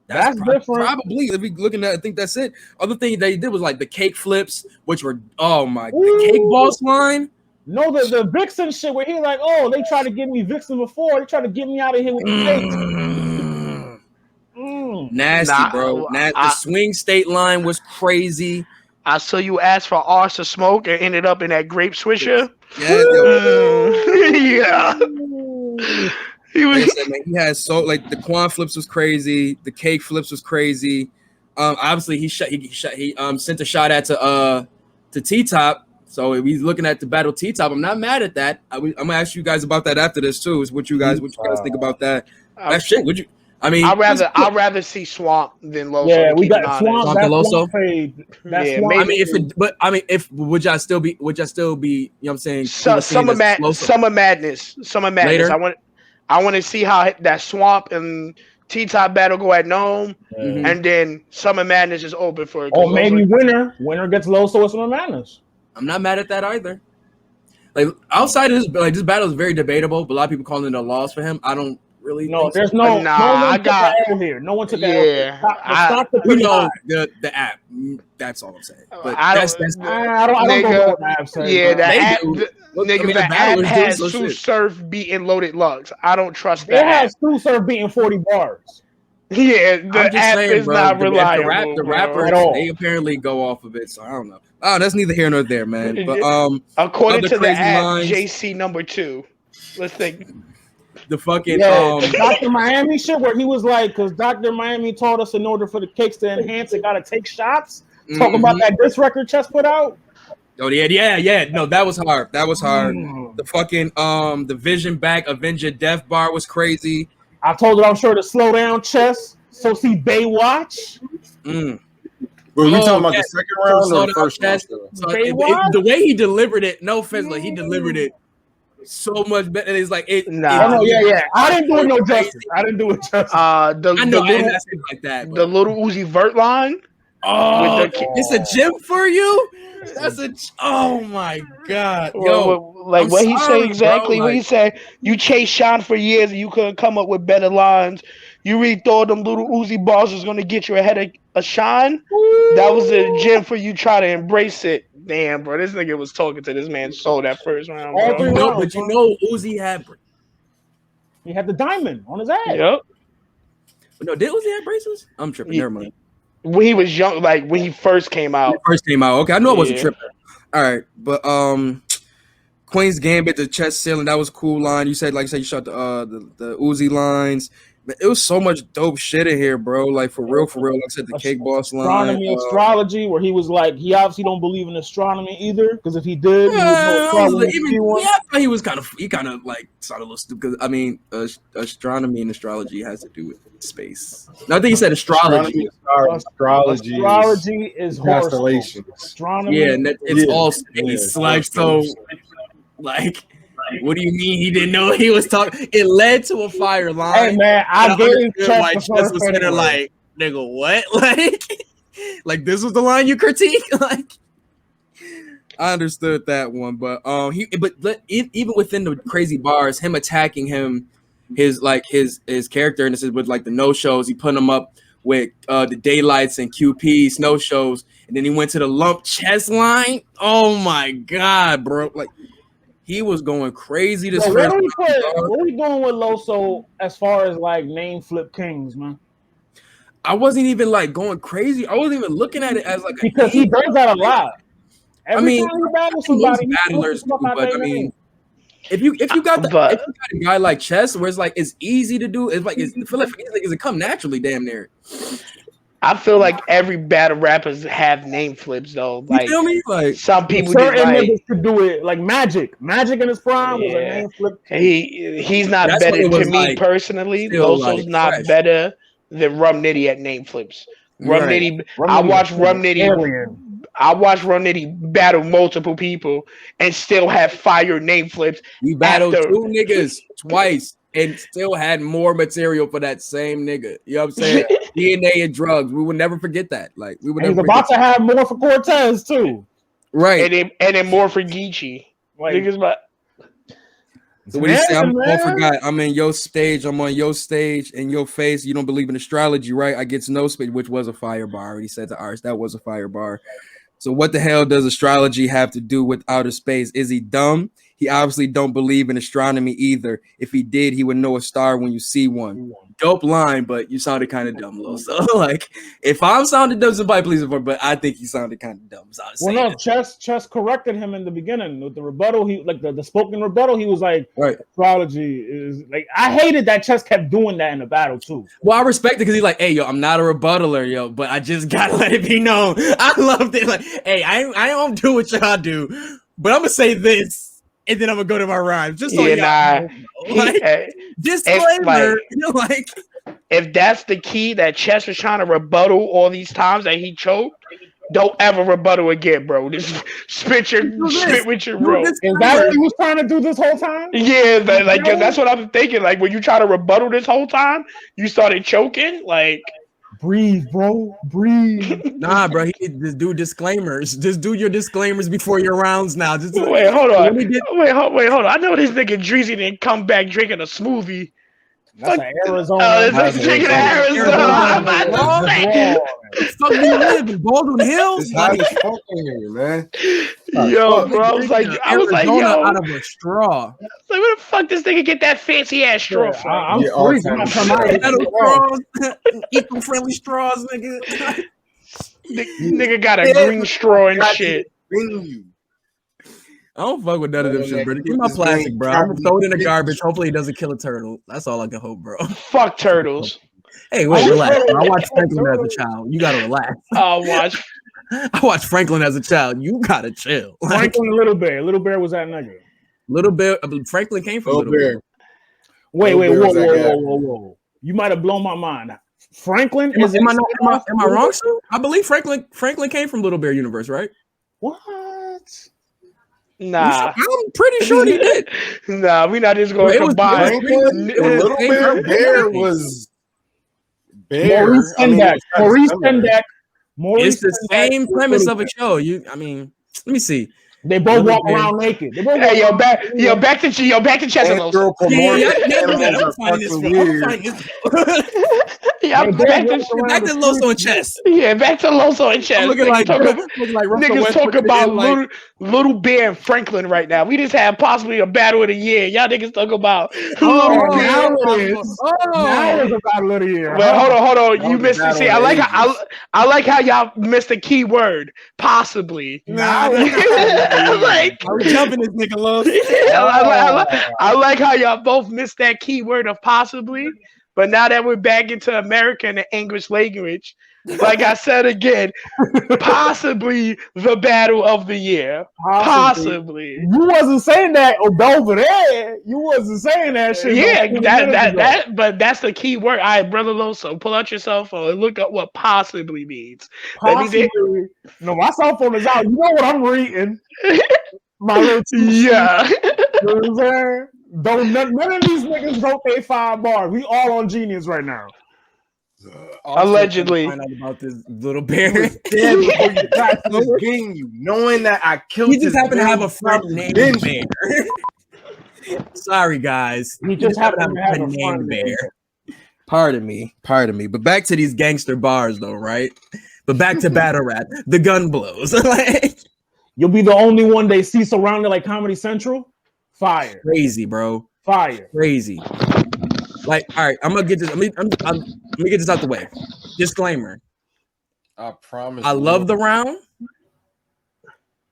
That's different. Probably if we looking at, I think that's it. Other thing they did was like the cake flips, which were the cake boss line. No, the Vixen shit where he like, they tried to give me Vixen before. They tried to get me out of here with the cake. Nasty, bro. The swing state line was crazy. I saw you ask for ours to smoke and ended up in that grape swisher. Yeah. He had the Quan flips was crazy. The cake flips was crazy. Obviously he sent a shot at to T-Top. So if he's looking at the battle T-Top, I'm not mad at that. I'm gonna ask you guys about that after this too. Is what you guys think about that? That shit. Would you? I mean, I'd rather see Swamp than Loso. Yeah, we got Swamp and Loso. Would y'all still be? You know what I'm saying? Summer Madness. Later? I want to see how that Swamp and T-Top battle go at Nome, and then Summer Madness is open for it. Or maybe winner gets Loso with Summer Madness. I'm not mad at that either. Like outside of this, this battle is very debatable, but a lot of people calling it a loss for him. I don't really. There's no. I got L here. No one took L. We know the app. That's all I'm saying. But I don't know what the app says. Yeah, the app has Sue Surf beating Loaded Lugs. I don't trust that. It has Sue Surf beating 40 bars. Yeah, the app is not reliable. The rappers, they apparently go off of it, so I don't know. Oh, that's neither here nor there, man. But according to the app, JC number 2. Let's think. The fucking Dr. Miami shit where he was like, because Dr. Miami taught us in order for the cakes to enhance, it gotta take shots. Talking about that disc record Chess put out. Oh yeah. No, that was hard. The fucking the Vision Back Avenger Death Bar was crazy. I told it I'm sure to slow down Chess. So see Baywatch. Well, you talking about the second round or the first round? The way he delivered it, no offense, like he delivered it so much better. It's like it. Yeah. I didn't do it no justice. I didn't do it justice. The little Uzi Vert line. Oh, it's a gym for you. That's a. Oh my god, yo. Like what he say exactly? Bro, what he said? You chased Sean for years and you couldn't come up with better lines. You really thought them little Uzi balls was gonna get you ahead of a Sean? That was a gym for you. Try to embrace it. Damn, bro, this nigga was talking to this man's soul that first round. All Bro. three rounds, but you know, Uzi had. He had the diamond on his ass. Yep. No, did Uzi have braces? I'm tripping. Never mind. When he was young, like when he first came out. Okay, I know I wasn't tripping. All right, but Queen's Gambit, the chest ceiling, that was a cool line. You said, like I said, you shot the Uzi lines. But it was so much dope shit in here, bro. Like for real. Like I said, the Cake Boss line. Astrology, where he was like, he obviously don't believe in astronomy either, because if he did, I thought he was kind of like sounded a little stupid. I mean, astronomy and astrology has to do with space. No, I think he said astrology. Astrology is constellations. Astronomy, it's all space. Like so, like. What do you mean he didn't know he was talking? It led to a fire line. Hey man, I gave why Chess was sitting there like, nigga, what? Like this was the line you critique? Like, I understood that one, but even within the crazy bars, him attacking his character, and this is with like the no shows, he put him up with the daylights and QPs, no shows, and then he went to the lump chest line. Oh my god, bro! Like. He was going crazy this what are we doing with Loso as far as like name flip kings, man? I wasn't even like going crazy. I wasn't even looking at it as like because he does that a lot. Every time he battles somebody, battlers do, but I mean, if you got a guy like Chess, where it's like it's easy to do, it's like I feel like it come naturally, damn near. I feel like every battle rappers have name flips though. Like, you feel me? Like some people niggas could do it. Like Magic in his prime was a name flip. He's not better to me personally. Loso's not better than Rum Nitty at name flips. Rum Nitty. I watched Rum Nitty battle multiple people and still have fire name flips. You battled two niggas twice and still had more material for that same nigga. You know what I'm saying? DNA and drugs. We would never forget that. Like we would. He's about to have more for Cortez too, right? And then more for Geechee. Like, niggas, but. So what do you say? I forgot. I'm in your stage. I'm on your stage. In your face. You don't believe in astrology, right? I get no space, which was a fire bar. I already said to Ars that was a fire bar. So what the hell does astrology have to do with outer space? Is he dumb? He obviously don't believe in astronomy either. If he did, he would know a star when you see one. Dope line, but you sounded kind of dumb, Lo. So like, if I'm sounding dumb, somebody please avoid. But I think he sounded kind of dumb. So Chess corrected him in the beginning with the rebuttal. He like the spoken rebuttal. He was like, astrology is like. I hated that Chess kept doing that in the battle too. Well, I respect it because he's like, hey, yo, I'm not a rebuttaler, yo, but I just gotta let it be known. I loved it. Like, hey, I don't do what y'all do, but I'm gonna say this. And then I'm gonna go to my rhymes. Just so disclaimer. Like, if that's the key that Chess was trying to rebuttal all these times that he choked, don't ever rebuttal again, bro. Just spit with your bro. Is that what he was trying to do this whole time? Yeah, that's what I'm thinking. Like when you try to rebuttal this whole time, you started choking. Like, breathe, bro. Breathe. Nah, bro. Just do disclaimers. Just do your disclaimers before your rounds now. Just wait, hold on. Wait, hold on. I know this nigga Dreezy didn't come back drinking a smoothie. That's Arizona. Drinking Arizona. Fuck you live in Baldwin Hills? It's hot as fuck in here, man. Yo, bro. I was like, yo, out of a straw. Like, where the fuck this nigga get that fancy ass straw from? I'm freezing. Eco-friendly straws, nigga. Nigga got a green straw and shit. I don't fuck with none of them shit, bro. Give me my plastic, bro. I'm gonna throw it in the garbage. Hopefully, it doesn't kill a turtle. That's all I can hope, bro. Fuck turtles. Hey, wait, relax. I watched Franklin as a child. You gotta relax. I watched Franklin as a child. You gotta chill. Franklin and Little Bear. Little Bear was that nigga. Little Bear. Franklin came from Little Bear. Wait, whoa. You might have blown my mind. Franklin is. Am I wrong, sir? I believe Franklin came from Little Bear universe, right? What? Nah, I'm pretty sure he did. Nah, we not just going to combine. Little Bear was Bear. Maurice It's the same premise of a show. I mean, let me see. They both walk around naked. Hey, back to Chester Loso. Yeah, back to Loso and Chess. Yeah, back to Loso and Chess. Niggas talking about Little Bear and Franklin right now. We just had possibly a battle of the year. Y'all niggas talk about Little Bear. Now it's a battle of the year. Well, hold on. You missed it. See, I like how y'all missed the key word. Possibly. Like, I'm jumping this nigga Loso. I like how y'all both missed that key word of possibly. But now that we're back into America and the English language, like I said again, possibly the battle of the year. Possibly. You wasn't saying that over there. You wasn't saying that shit. Yeah, but that's the key word. All right, brother Loso, pull out your cell phone and look up what possibly means. Possibly. No, my cell phone is out. You know what I'm reading? My little yeah. You know what I'm saying? None of these niggas wrote their 5 bars. We all on Genius right now. Allegedly. Find out about this Little Bear. Knowing that I killed. He just happened to have a friend named Bear. Sorry, guys. He just happened to have a friend named Bear. Pardon me. But back to these gangster bars, though, right? But back to battle rap. The gun blows. You'll be the only one they see surrounded like Comedy Central. Fire. Crazy, bro. Fire. Crazy. Like, all right, I'm gonna get this. Let me get this out the way. Disclaimer. I promise. I love the round.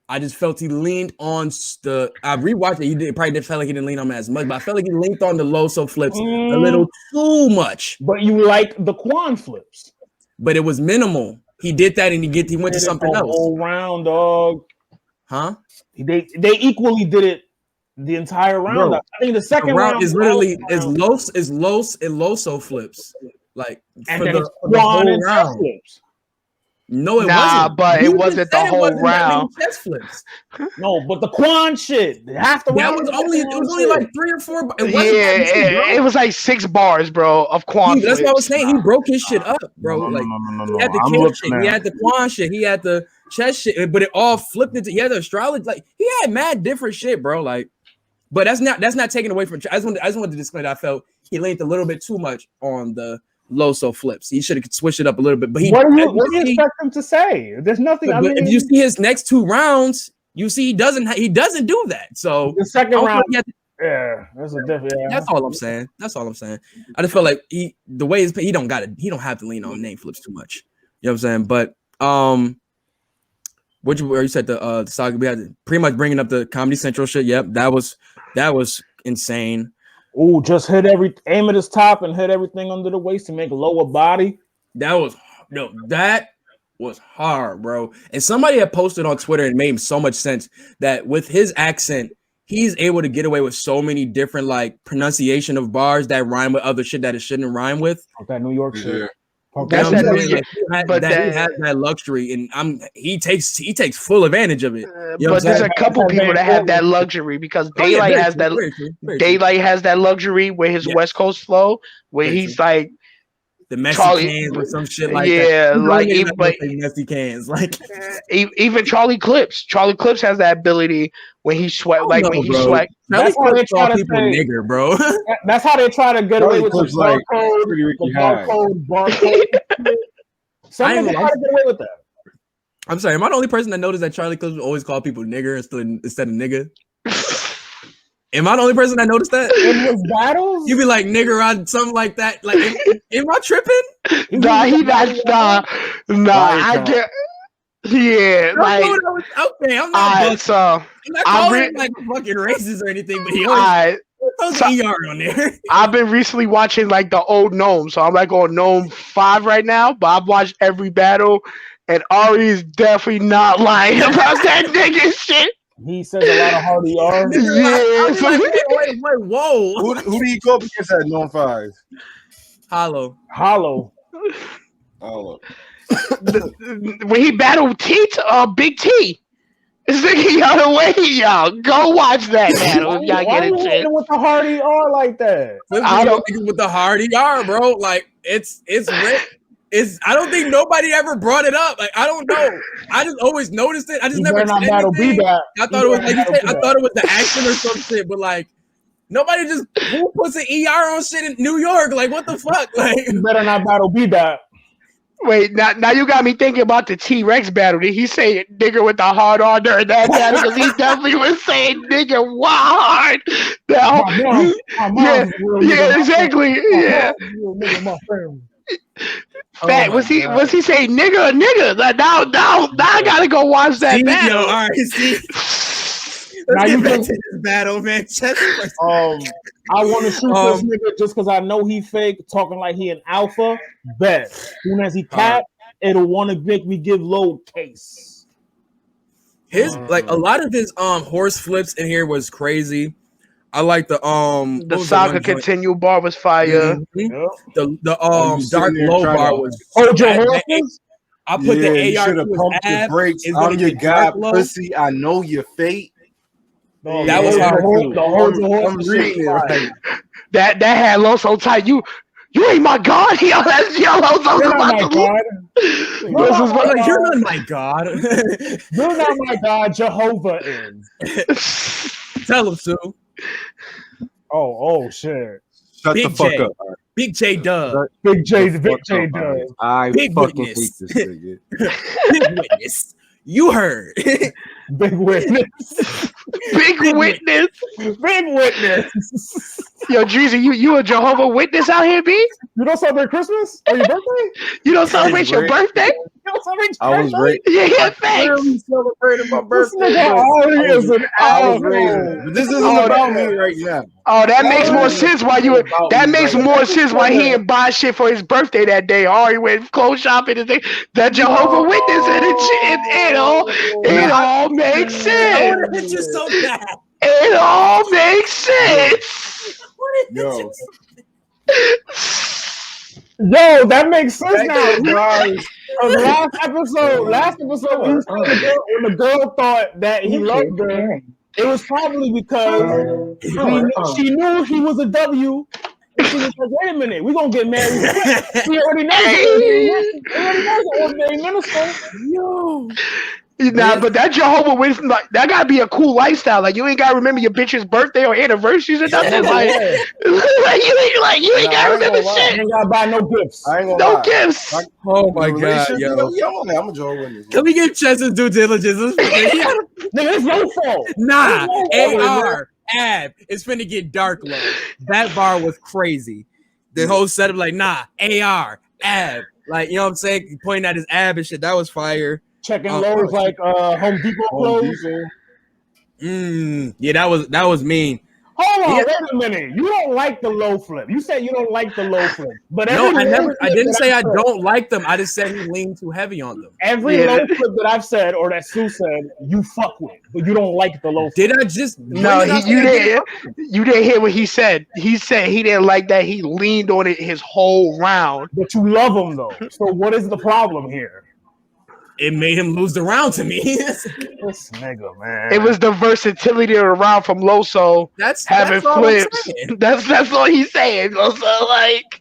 I just felt he leaned on the. I rewatched it. He probably didn't feel like he didn't lean on him as much, but I felt like he leaned on the Loso flips a little too much. But you like the Quan flips. But it was minimal. He did that and he went to something else. Whole round, dog. Huh? They equally did it the entire round. Bro, I think the second round is literally Loso flips. Like and then the whole round. Flips. No, it wasn't. But it wasn't the whole round. Chest flips. No, but the Quan shit. Half the round. It was only like 3 or 4. It was like 6 bars, bro, of Quan. That's what I was saying. He broke his shit up, bro. He had the King shit. He had the Quan shit. He had the chest shit. But it all flipped into. He had the astrology. Like he had mad different shit, bro. Like, but that's not taken away from. I just wanted to display that I felt he leaned a little bit too much on the Loso flips. He should have switched it up a little bit. But what do you expect him to say? There's nothing. But if you see his next 2 rounds, you see he doesn't do that. So the second round, that's a different. Yeah. That's all I'm saying. I just feel like he don't have to lean on name flips too much. You know what I'm saying? But where you said the saga, we had pretty much bringing up the Comedy Central shit. Yep, that was insane. Ooh, just aim at his top and hit everything under the waist to make lower body. That was hard, bro. And somebody had posted on Twitter and made so much sense that with his accent, he's able to get away with so many different like pronunciation of bars that rhyme with other shit that it shouldn't rhyme with. That New York shit. Yeah. That's that New York, but he has that luxury, and he takes full advantage of it. But there's a couple people that have that luxury because Daylight has that. Daylight has that luxury with his West Coast flow, where he's like the messy cans or some shit like that. Yeah, like messy cans, like even Charlie Clips. Charlie Clips has that ability when he sweat, when he sweat. That's how they try to say nigger, bro. That's how they try to get away with the barcode. Somebody try to get away with that. I'm sorry, am I the only person that noticed that Charlie Clips always call people nigger instead of nigga? Am I the only person that noticed that? In his battles? You be like nigger on something like that. Like, am I tripping? Nah, I get. Yeah, like okay, I'm not. I'm not calling him like fucking racist or anything, but he always ER on there. I've been recently watching like the old Gnome, so I'm like on Gnome 5 right now. But I've watched every battle, and Ari is definitely not lying about that nigga shit. He says a lot of hard ER. Yeah. Wait, whoa. Who do you go up against at Gnome 5? Hollow. When he battled Big T. This nigga got away, y'all. Go watch that battle. Y'all get it. Why with the hard ER like that? I don't think with the hard ER, bro. Like it's rich. I don't think nobody ever brought it up. Like I don't know. I just always noticed it. I just never said anything. I thought it was like you said. I thought it was the accent or some shit. But like nobody just who puts an ER on shit in New York. Like what the fuck? Like you better not battle B-Dot. Wait, now you got me thinking about the T-Rex battle. Did he say nigga with the hard on during that battle? Because he definitely was saying nigga hard. Yeah, exactly. Yeah. Fat, was he saying nigga? Like, now I gotta go watch that battle. All right, see. Let's get back to this battle, man. I want to shoot this nigga just because I know he fake, talking like he an alpha. Bet. As soon as he cap, it'll want to make me give low case. His like a lot of his horse flips in here was crazy. I like the Saga Continue bar was fire. Mm-hmm. The Dark Low bar was. I put the AR to pump your brakes. I'm your guy, pussy. I know your fate. That was hard too. I'm reading it right. That had Loso tight. You ain't my god. That's Loso's about to You're not my god. You're not my god. Jehovah is. Tell him, Sue. Oh shit. Shut the fuck up. Big J Dub. Big J Dub. I Big fucking witness. hate this nigga. Big witness. You heard. Big witness. Big witness. Big witness. Yo, Dreezy, you a Jehovah Witness out here, B? You don't celebrate Christmas or your birthday? You don't celebrate your birthday? You don't celebrate your I was birthday? great. Yeah, thanks. Celebrating my birthday. But this isn't about me right now. Oh, that makes more sense why he didn't buy shit for his birthday that day. Ari went clothes shopping and that Jehovah Witness and it all makes sense. It all makes sense. Yo, that makes sense now. Last episode, when the girl thought that he loved her, it was probably because she knew he was a W. And she was like, wait a minute, we're going to get married. He already knows the ordinary minister. Yo. Nah, but that Jehovah Witness, like, that gotta be a cool lifestyle. Like, you ain't gotta remember your bitch's birthday or anniversaries or nothing. Like you ain't gotta remember shit. You ain't gotta buy no gifts. No gifts. Oh my god, yo. I'm a Jehovah Witness. Can we give Chess's due diligence? Nigga, it's your fault. Nah, AR, Ab, it's finna get dark low. That bar was crazy. The whole setup, like, nah, AR, Ab. Like, you know what I'm saying? Pointing at his ab and shit. That was fire. Checking lows like Home Depot clothes. Yeah, that was mean. Hold on, wait a minute. You don't like the low flip. You said you don't like the low flip. But no, I didn't say I don't like them. I just said he leaned too heavy on them. Every low flip that I've said or that Sue said, you fuck with, but you don't like the low flip. Did I just you didn't hear what he said. He said he didn't like that he leaned on it his whole round. But you love him though. So what is the problem here? It made him lose the round to me. This nigga, man. It was the versatility of the round from Loso. That's flips. That's all he's saying. Loso, like,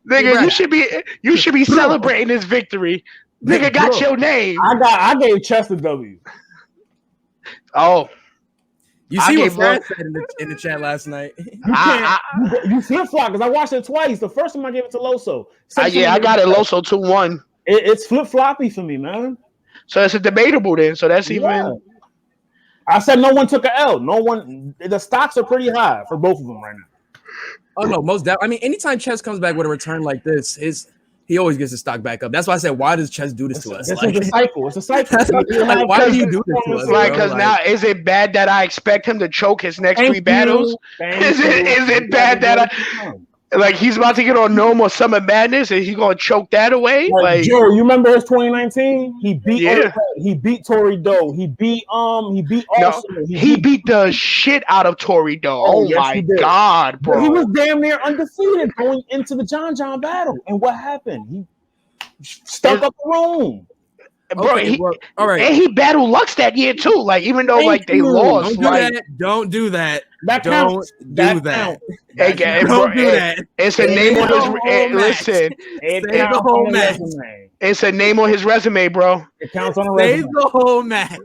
nigga, you should be celebrating this victory. Nigga got your name. I gave Chess a W. Oh. You see what Brad said in the chat last night? You flip flop because I watched it twice. The first time I gave it to Loso. I got it Loso 2-1. It's flip floppy for me, man. So it's a debatable then. So that's even. I said no one took an L. No one. The stocks are pretty high for both of them right now. Oh no, most definitely. I mean, anytime Chess comes back with a return like this, he always gets his stock back up. That's why I said, why does Chess do this to us? It's a cycle. It's a cycle. Like, why do you do this to us? Like, because now is it bad that I expect him to choke his next 3 battles? Is it bad that like he's about to get on No More Summer Madness and he's gonna choke that away? Like Joe, you remember his 2019? He beat Tory Doe. He beat Austin. He beat the shit out of Tory Doe. Oh yes, my god, bro. He was damn near undefeated going into the John battle. And what happened? He stuck up the room. bro. Okay, all right. And he battled Lux that year too. Like even though they lost, don't do that. That counts. Don't do that. Don't do that. It's a name on his. Listen, it counts the whole match. It's a name on his resume, bro. It counts on a resume. Save the whole match.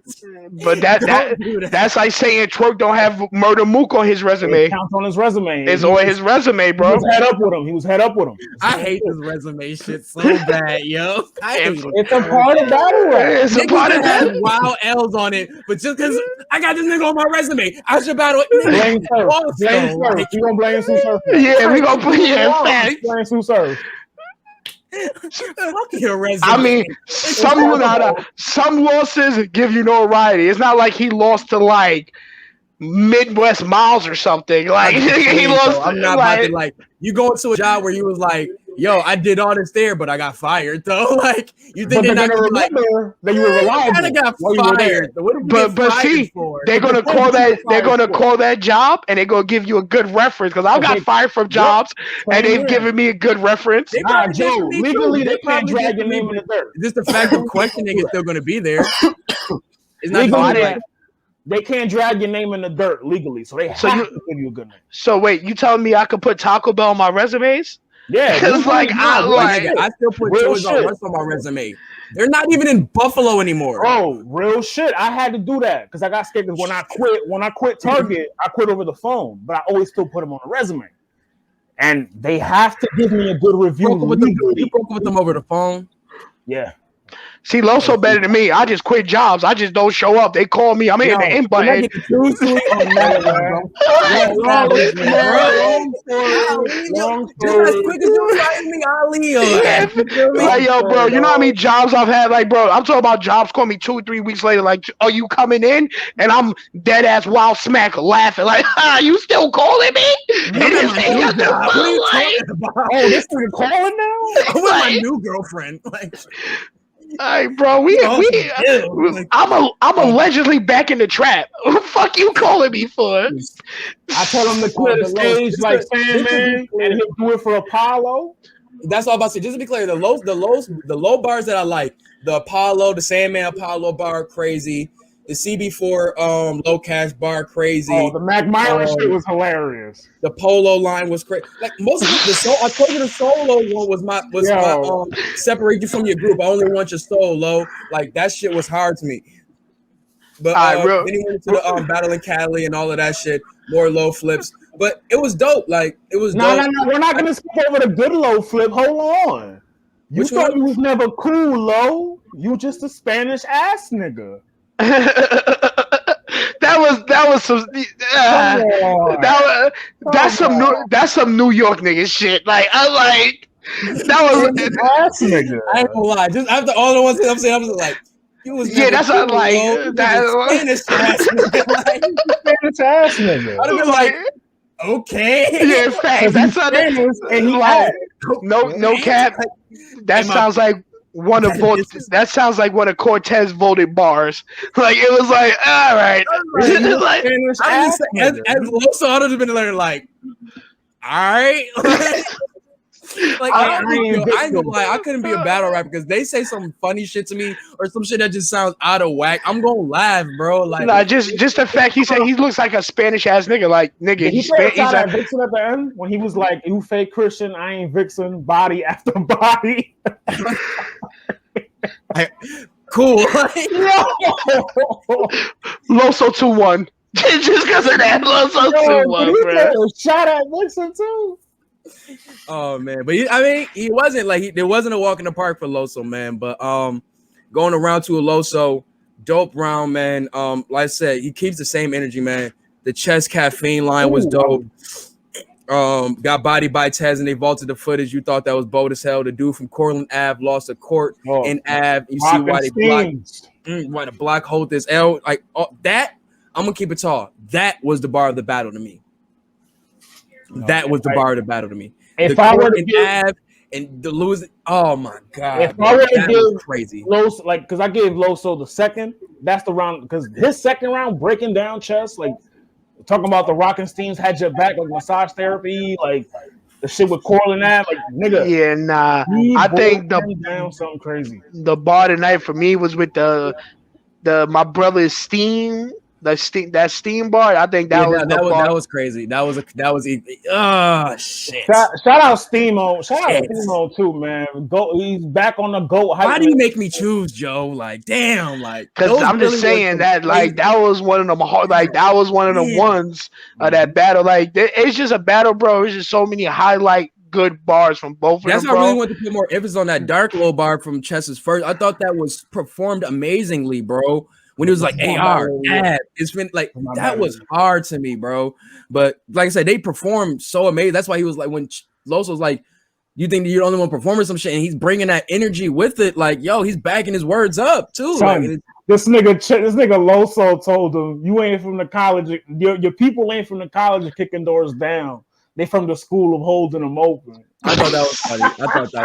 But that's like saying Twerk don't have Murder Mook on his resume. It counts on his resume. It's on his resume, bro. He was head up with him. I hate this resume shit so bad, yo. It's a part of battle rap. It's a part of that. Wild L's on it, but just because I got this nigga on my resume, I should battle. Blame Surf. You gonna blame Sue Surf? Yeah, we gonna put facts. Blame Sue Surf. Fuck your resume. I mean, some losses give you notoriety. It's not like he lost to like Midwest Miles or something. Like he lost. I'm not about to like you go into a job where you was like, yo, I did all this there, but I got fired though. Like you think they're not gonna remember that you were reliable? I got fired. But see, they're gonna call that job and they're gonna give you a good reference because I got fired from jobs and they've given me a good reference. Nah, Joe, legally they can't drag your name in the dirt. Just the fact of questioning is still gonna be there. It's not they can't drag your name in the dirt legally, so they have to give you a good name. So wait, you telling me I could put Taco Bell on my resumes? Yeah, it's like I still put Joey's on my resume. They're not even in Buffalo anymore. Oh, real shit. I had to do that because I got scared. Because when I quit Target, I quit over the phone, but I always still put them on a resume. And they have to give me a good review. You broke with them over the phone? Yeah. See, Loso better than me. I just quit jobs. I just don't show up. They call me. I'm in the in button. Long story. As quick as you writing me, I'll leave. Like, yo, bro, you know how many jobs I've had? Like, bro, I'm talking about jobs call me 2 or 3 weeks later. Like, are you coming in? And I'm dead ass wild smack laughing. Like, you still calling me? What are you talking about? Oh, this nigga calling now? I'm with my new girlfriend. Like. All right, bro. I'm allegedly back in the trap. What the fuck you calling me for? I told him to clear the stage like Sandman, and he'll do it for Apollo. That's all I'm about to say. Just to be clear, the low bars that I like, the Apollo, the Sandman Apollo bar, crazy. The CB4 low cash bar, crazy. Oh, the Mac Myron shit was hilarious. The Polo line was crazy. Like most of I told you the solo one was my separate you from your group. I only want your solo. Like that shit was hard to me. But then he went to the Battle in Cali and all of that shit. More low flips, but it was dope. Like it was. No. We're not gonna skip over the good low flip. Hold on. You thought you was never cool, low. You just a Spanish ass nigga. That's some New York nigga shit. Like I'm like that was ass nigga. I ain't gonna lie. Just after all the ones I'm saying, I'm just like, you was that's what like that Spanish ass nigga. Like, Spanish ass nigga. I'd have been like, okay, yeah, facts. That's what and he like no cap. That sounds like. That sounds like one of Cortez voted bars. Like it was like, all right. Like, as Loso, I'd have been like, all right. Like I ain't gonna lie, I couldn't be a battle rapper because they say some funny shit to me or some shit that just sounds out of whack. I'm gonna laugh, bro. Like, nah, just the fact he said he looks like a Spanish ass nigga. Like, nigga, he's like Vixen at the end when he was like, "You fake Christian, I ain't Vixen." Body after body. Cool. Loso 2-1. Just because of that, Loso 2-1, bro. Shot at Vixen too. Oh man, but he wasn't like there wasn't a walk in the park for Loso, man. But going around to a Loso, dope round, man. Like I said, he keeps the same energy, man. The chest caffeine line was dope. Got bodied by Tez and they vaulted the footage. You thought that was bold as hell. The dude from Cortland Ave lost a court in Ave. You see why they blocked why the block hold this L like that. I'm gonna keep it tall. That was the bar of the battle to me. That was the bar of the battle to me. If I were to give Ave and the losing, oh my god! If I were to give crazy, Loso, like because I gave Loso the second. That's the round because his second round breaking down chest, like talking about the Rockensteins had your back, like massage therapy, like The shit with Coral and that, like nigga. Yeah, nah. I think down something crazy. The bar tonight for me was with the my brother's Steam. That Steam bar. I think that was the bar. That was crazy. That was oh shit. Shout out Steamo. Shout out Steamo too, man. He's back on the GOAT. Why do you make me choose, Joe? Like, damn, like because I'm just saying that like that was one of them hard, like that was one of the ones of that battle. Like it's just a battle, bro. It's just so many highlight good bars from both of them. That's why I really want to put more emphasis on that Dark Low bar from Chess's first. I thought that was performed amazingly, bro. When it was like AR, it's been like that was hard to me, bro. But like I said, they performed so amazing. That's why he was like, when Loso was like, "You think you're the only one performing some shit?" and he's bringing that energy with it. Like, yo, he's backing his words up too. Son, like, this nigga Loso told him, "You ain't from the college. Your people ain't from the college of kicking doors down. They from the school of holding them open." I thought that was funny.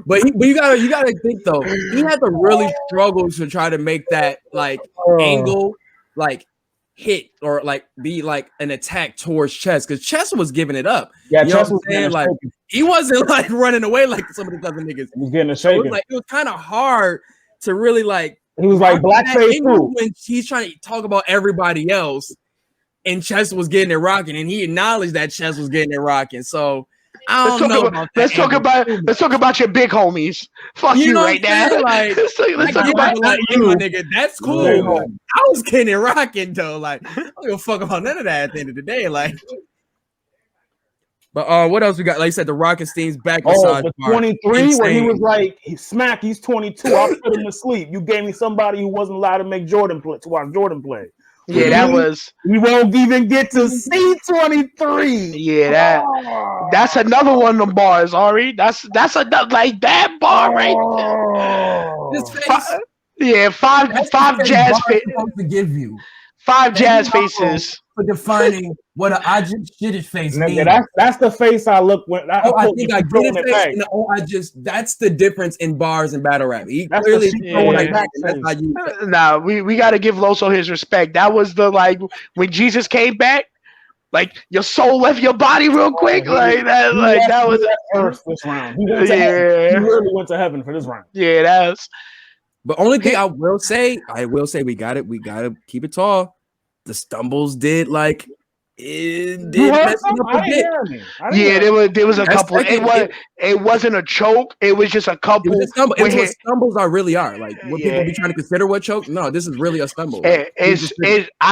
But you gotta think though, he had to really struggle to try to make that like angle like hit or like be like an attack towards Chess, because Chess was giving it up. Yeah, you Chess know was saying? Like he wasn't like running away like some of the other niggas. He was getting a shaking. It was kind of hard to really like. He was like blackface too when he's trying to talk about everybody else, and Chess was getting it rocking, and he acknowledged that Chess was getting it rocking. So. Let's talk about your big homies. Fuck you right now. Like, let's talk about you, my nigga. That's cool. Like, I was getting it rocking though. Like, I don't give a fuck about none of that at the end of the day. Like, but what else we got? Like I said, the Rockenstein's back. The 23 where he was like, he's 22. I'll put him to sleep. You gave me somebody who wasn't allowed to make Jordan play to watch Jordan play. Yeah, that was. We won't even get to see 23. Yeah, that's another one of them bars, Ari. That's another like that bar right there. Five jazz faces to give you. Five jazz faces for defining what an I just shit his face means. That's the face I look when. I think I get it face. That's the difference in bars and battle rap. He clearly we got to give Loso his respect. That was the like when Jesus came back. Like your soul left your body real quick, that was first this round. He really went to heaven for this round. Yeah, that's. But only thing I will say we got to keep it tall. The stumbles did like it did mess up a bit. Yeah, there was a couple. It wasn't a choke. It was just a couple. It was what stumbles really are. Like what people be trying to consider what choke. No, this is really a stumble. I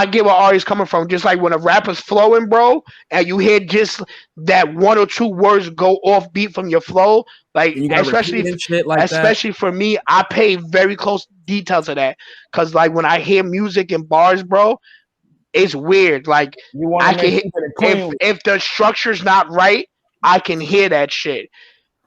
get where Ari's coming from. Just like when a rapper's flowing, bro, and you hear just that one or two words go off beat from your flow. Like especially for me, I pay very close detail to that because like when I hear music and bars, bro, it's weird. Like I can if the structure's not right, I can hear that shit.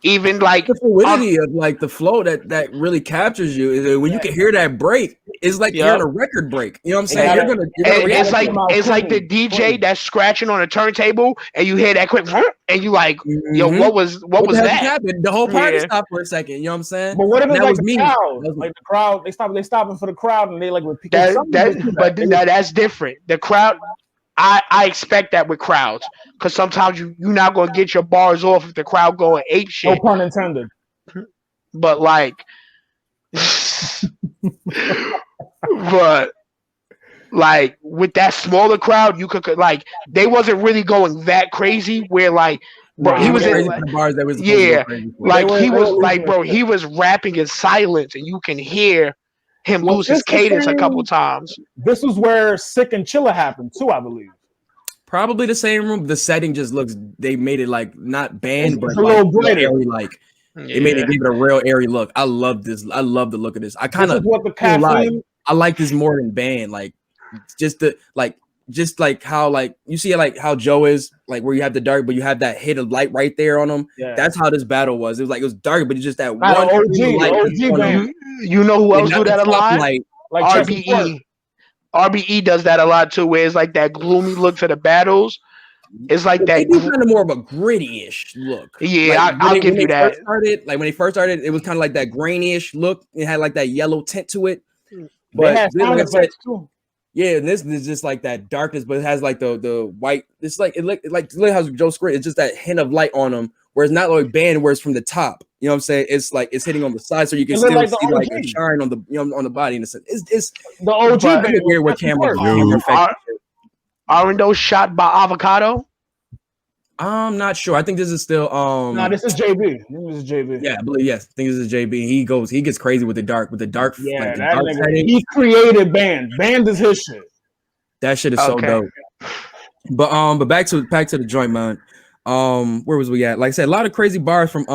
Even like the fluidity of like the flow that really captures you is when you can hear that break. It's like you're in a record break. You know what I'm saying? It's like the DJ that's scratching on a turntable, and you hear that quick, and you like, yo, what was that? Happened? The whole party stopped for a second. You know what I'm saying? But what if it's like the crowd? Like the crowd, they stopping for the crowd, and they like repeat. But that's different. The crowd. I expect that with crowds because sometimes you're not gonna get your bars off if the crowd going ape shit. No pun intended. But like, with that smaller crowd, you could like they wasn't really going that crazy. Where like, bro, he was in the bars that was he was rapping in silence, and you can hear him lose his cadence a couple times. This is where Sick and Chiller happened too, I believe. Probably the same room. The setting just looks. They made it like not band, but a little brighter. Airy, like they made it give it a real airy look. I love this. I love the look of this. I kind of I like this more than band. Like just like how like you see like how Joe is like where you have the dark, but you have that hit of light right there on him. Yeah. That's how this battle was. It was dark, but it's just that one OG. You know who else do that a lot? Like RBE. RBE does that a lot too, where it's like that gloomy look to the battles. It's like that. It's kind of more of a gritty-ish look. Yeah, like, I'll give you that. When they first started, it was kind of like that grainy-ish look. It had like that yellow tint to it. But they had sound effects too. Yeah, and this is just like that darkness, but it has like the white. It's like it like how Joe Square. It's just that hint of light on them, where it's not like band, where it's from the top. You know what I'm saying? It's like it's hitting on the side, so you can still see like a shine on the on the body. And it's the OG band weird with camera effect. Aren't those shot by Avocado? I'm not sure. I think this is still No, this is JB. This is JB. Yeah, I believe yes. I think this is JB. He gets crazy with the dark. Yeah, like, that nigga, he created band. Band is his shit. That shit is so dope. But back to the joint, man. Where was we at? Like I said, a lot of crazy bars from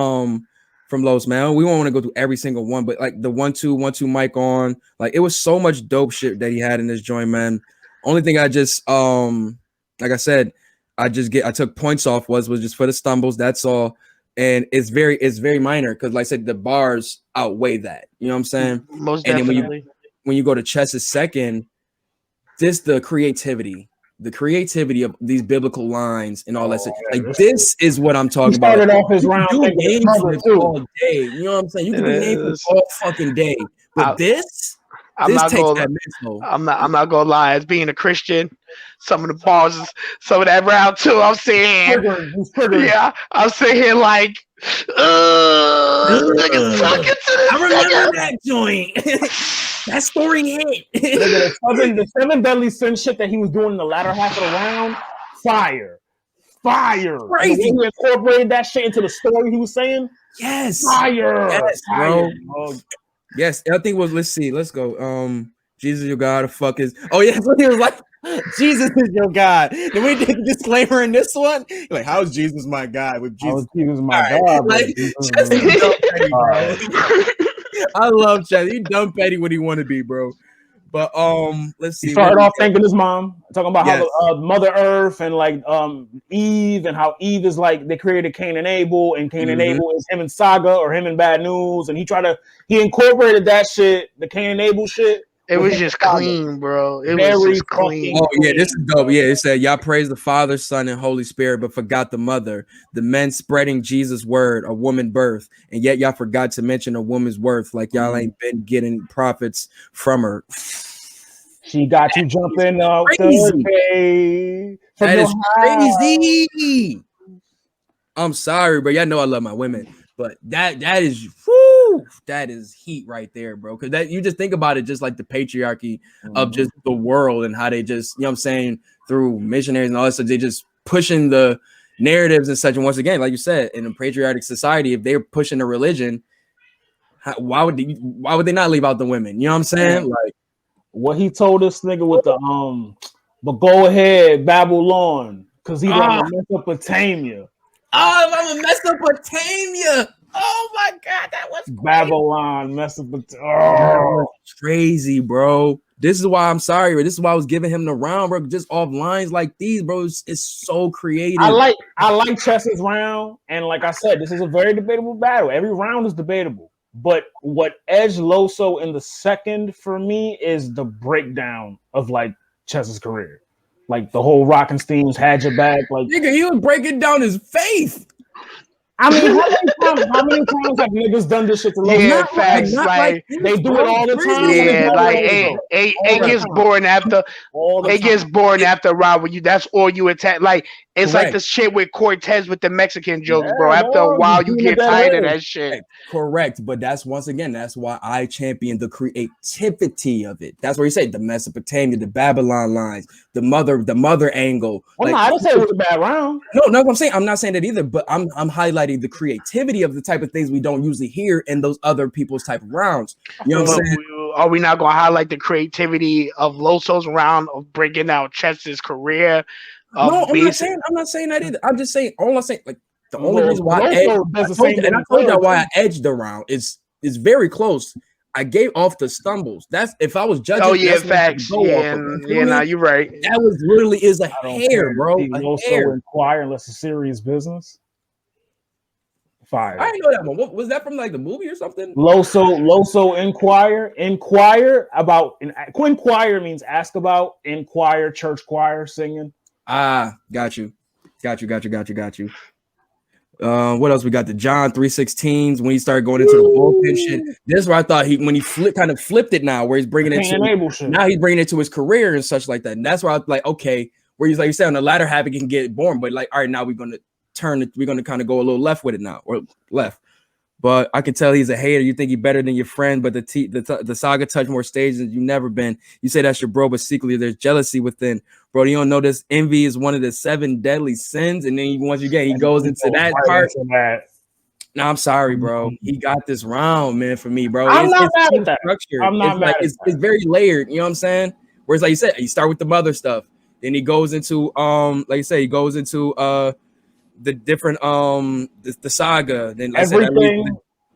Los, man. We won't want to go through every single one, but like the 1-2 mic on, like it was so much dope shit that he had in this joint, man. Only thing I just like I said, I took points off was just for the stumbles. That's all. And it's very minor because, like I said, the bars outweigh that. You know what I'm saying? Most definitely. And then when you go to Chess's second, the creativity of these biblical lines and all that shit. Like this is what I'm talking about. He started off his round all day. You know what I'm saying? You can do games all fucking day, but I'm not gonna lie. As being a Christian, some of the bars, some of that round two, I'm saying, yeah, I'm sitting here like, I remember that joint. That scoring hit. The seven deadly sin shit that he was doing in the latter half of the round, fire, crazy. He incorporated that shit into the story he was saying. Yes, fire, yes, bro. Yes, I think let's go. Jesus your God, fuck is. Oh yeah, so he was like, Jesus is your God. Then we did a disclaimer in this one. Like, how is Jesus my God? With Jesus, Jesus my God. Like, petty, bro. I love Chess. He dumb petty what he want to be, bro. But let's see. He started off thanking his mom, talking about how Mother Earth and like Eve, and how Eve is like they created Cain and Abel, and Cain and Abel is him and Saga or him and Bad News, and he incorporated that shit, the Cain and Abel shit. It was just clean, bro. It was just clean. Oh yeah, this is dope. Yeah, it said y'all praise the Father, Son, and Holy Spirit, but forgot the mother. The men spreading Jesus' word, a woman birth, and yet y'all forgot to mention a woman's worth. Like y'all ain't been getting profits from her. She got you jumping out Thursday. That is crazy. I'm sorry, bro. Y'all know I love my women, but that is that is heat right there, bro. Because that you just think about it, just like the patriarchy of just the world and how they just, you know what I'm saying, through missionaries and all that stuff, they just pushing the narratives and such. And once again, like you said, in a patriotic society, if they're pushing a religion, why would they not leave out the women? You know what I'm saying? Like what he told this nigga with the but go ahead, Babylon, because he from Mesopotamia. Oh, I'm a Mesopotamia. Oh my God, that was Babylon, Mesopotamia. Oh, crazy, bro. This is why I'm sorry, bro. This is why I was giving him the round, bro. Just off lines like these, bro. It's so creative. I like Chess's round, and like I said, this is a very debatable battle. Every round is debatable. But what edged Loso in the second for me is the breakdown of like Chess's career. Like the whole Rockenstein's had your back. Like nigga, he was breaking down his faith. I mean, how many times have niggas done this shit to Loso? Yeah, facts. Like they do it all the time. Yeah, like it gets boring after. It gets boring after a round when that's all you attack. Like it's like the shit with Cortez with the Mexican jokes, bro. After a while, you get tired of that shit. Correct, but that's why I champion the creativity of it. That's where you say the Mesopotamia, the Babylon lines, the mother angle. Well, no, I didn't say it was a bad round. No, I'm saying I'm not saying that either. But I'm highlighting the creativity of the type of things we don't usually hear in those other people's type of rounds. You know what I'm saying? Are we not going to highlight the creativity of Loso's round of breaking out Chess's career? No, I'm not saying that either. I'm just saying like the only reason why I told you why I edged the round is very close. I gave off the stumbles. That's if I was judging. Oh yeah, facts. Nah, you're right. That was literally is a hair, bro. Loso inquire unless it's serious business. Fire. I didn't know that one. What was that from? Like the movie or something? Loso inquire about. Inquire means ask about. Inquire, church choir singing. Ah, got you. What else we got? The John 3:16s when he started going into the bullpen shit. This is where I thought when he flipped it now, where he's bringing it to now he's bringing it to his career and such like that. And that's where I was like, okay, where he's like you said on the latter half it can get boring, but like all right, now we're gonna turn it, we're gonna kind of go a little left with it now or left. But I can tell he's a hater. You think he's better than your friend, but the saga touched more stages than you've never been. You say that's your bro, but secretly there's jealousy within. Bro, you don't know this. Envy is one of the 7 deadly sins. And then once again, he goes into that part. No, I'm sorry, bro. He got this round, man, for me, bro. I'm not mad at that. I'm not mad at that. It's very layered. You know what I'm saying? Whereas, like you said, you start with the mother stuff. Then he goes into, like you say, he goes into the different the saga. Then everything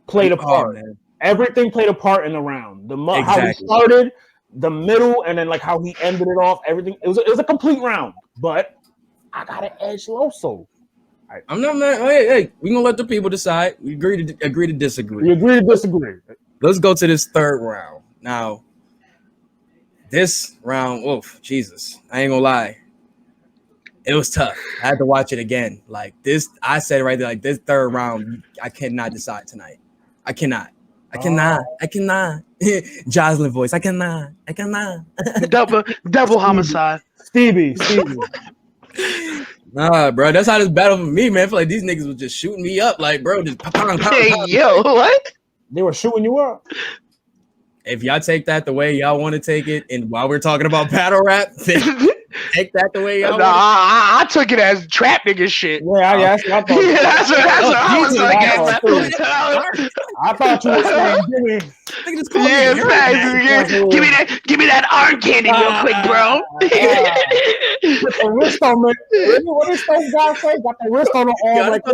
played a part. Everything played a part in the round. How he started, the middle, and then like how he ended it off. Everything it was a complete round. But I gotta edge Loso. Right. I'm not mad. Hey, we gonna let the people decide. We agree to disagree. We agree to disagree. Let's go to this third round now. This round, oof, Jesus, I ain't gonna lie. It was tough. I had to watch it again. Like this, I said right there, like this third round, I cannot decide tonight. I cannot. Jocelyn voice. I cannot. Double homicide. Stevie. Nah, bro. That's how this battle for me, man. I feel like these niggas was just shooting me up. Like, bro, just pow. Hey, yo, what? They were shooting you up. If y'all take that the way y'all want to take it, and while we're talking about battle rap, take that the way y'all want. I took it as trap nigga shit. Yeah, that's what I thought. I thought you were saying, give me that arm candy real quick, bro. Put the wrist on me. What does those guys say? Got the wrist on the arm like bro.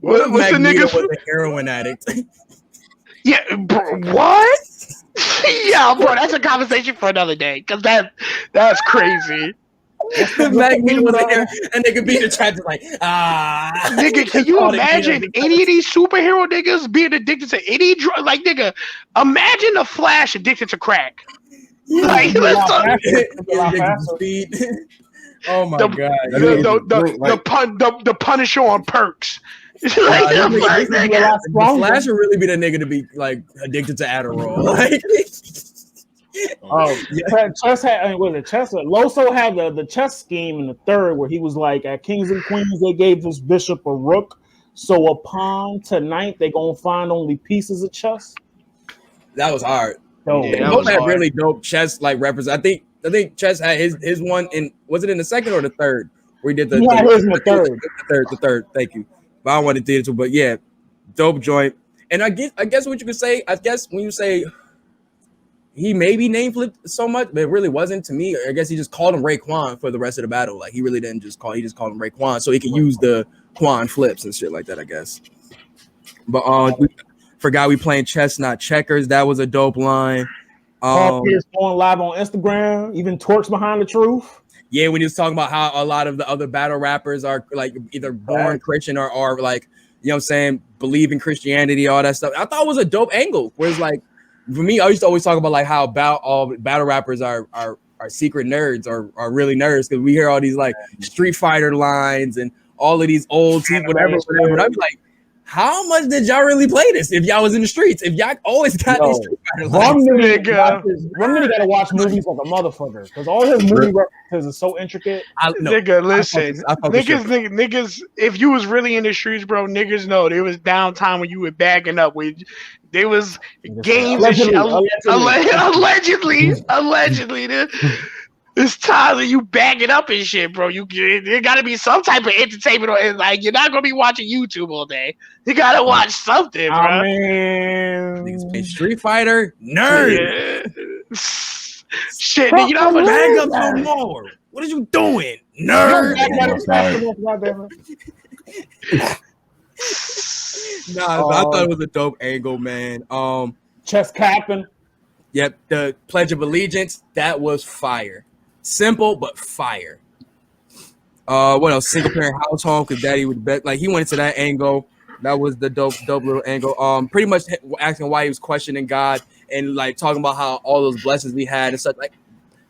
What's the nigga was a heroin addict? Yeah, bro, what? Yeah, bro, that's a conversation for another day, because that's crazy. And they could be the trap like, nigga, can you imagine any of these superhero niggas being addicted to any drug? Like, nigga, imagine the Flash addicted to crack. Yeah, like, oh my god, the Punisher on perks. The Flash would really be the nigga to be like addicted to Adderall. Like, Loso had the chess scheme in the third where he was like, at Kings and Queens they gave this bishop a rook, so a pawn tonight they gonna find only pieces of chess. That was hard. That had really dope chess like represent. I think chess had his one in, was it in the second or the third? Where he did the third. Thank you. But I don't want to do it too, but yeah, dope joint. And I guess what you could say, I guess when you say he maybe name flipped so much, but it really wasn't to me. I guess he just called him Raekwon for the rest of the battle. Like he really didn't just call him Raekwon so he could use the Quan flips and shit like that, I guess. But we forgot we playing chess, not checkers. That was a dope line. Paul Pierce going live on Instagram, even Torch behind the truth. Yeah, when he was talking about how a lot of the other battle rappers are like either born Christian or like, you know what I'm saying, believe in Christianity, all that stuff. I thought it was a dope angle. Whereas like for me, I used to always talk about like how all battle rappers are secret nerds or are really nerds because we hear all these like Street Fighter lines and all of these old teams, whatever. And I'd be like, how much did y'all really play this if y'all was in the streets? If y'all always got these Street Fighter lines? One minute gotta watch movies like a motherfucker because all his movie references are so intricate. Nigga, listen, niggas. If you was really in the streets, bro, niggas know there was downtime when you were bagging up. There was games and shit. Allegedly, it's times of you bagging up and shit, bro. There gotta be some type of entertainment, or like you're not gonna be watching YouTube all day. You gotta watch something, bro. I mean, Street Fighter nerd. Yeah. Shit, nigga, you know what? Bag up some more. What are you doing, nerd? I thought it was a dope angle, man. Chest capping. Yep, the Pledge of Allegiance, that was fire. Simple but fire. What else? Single parent household because daddy would bet. Like he went into that angle. That was the dope little angle. Pretty much asking why he was questioning God and like talking about how all those blessings we had and stuff. Like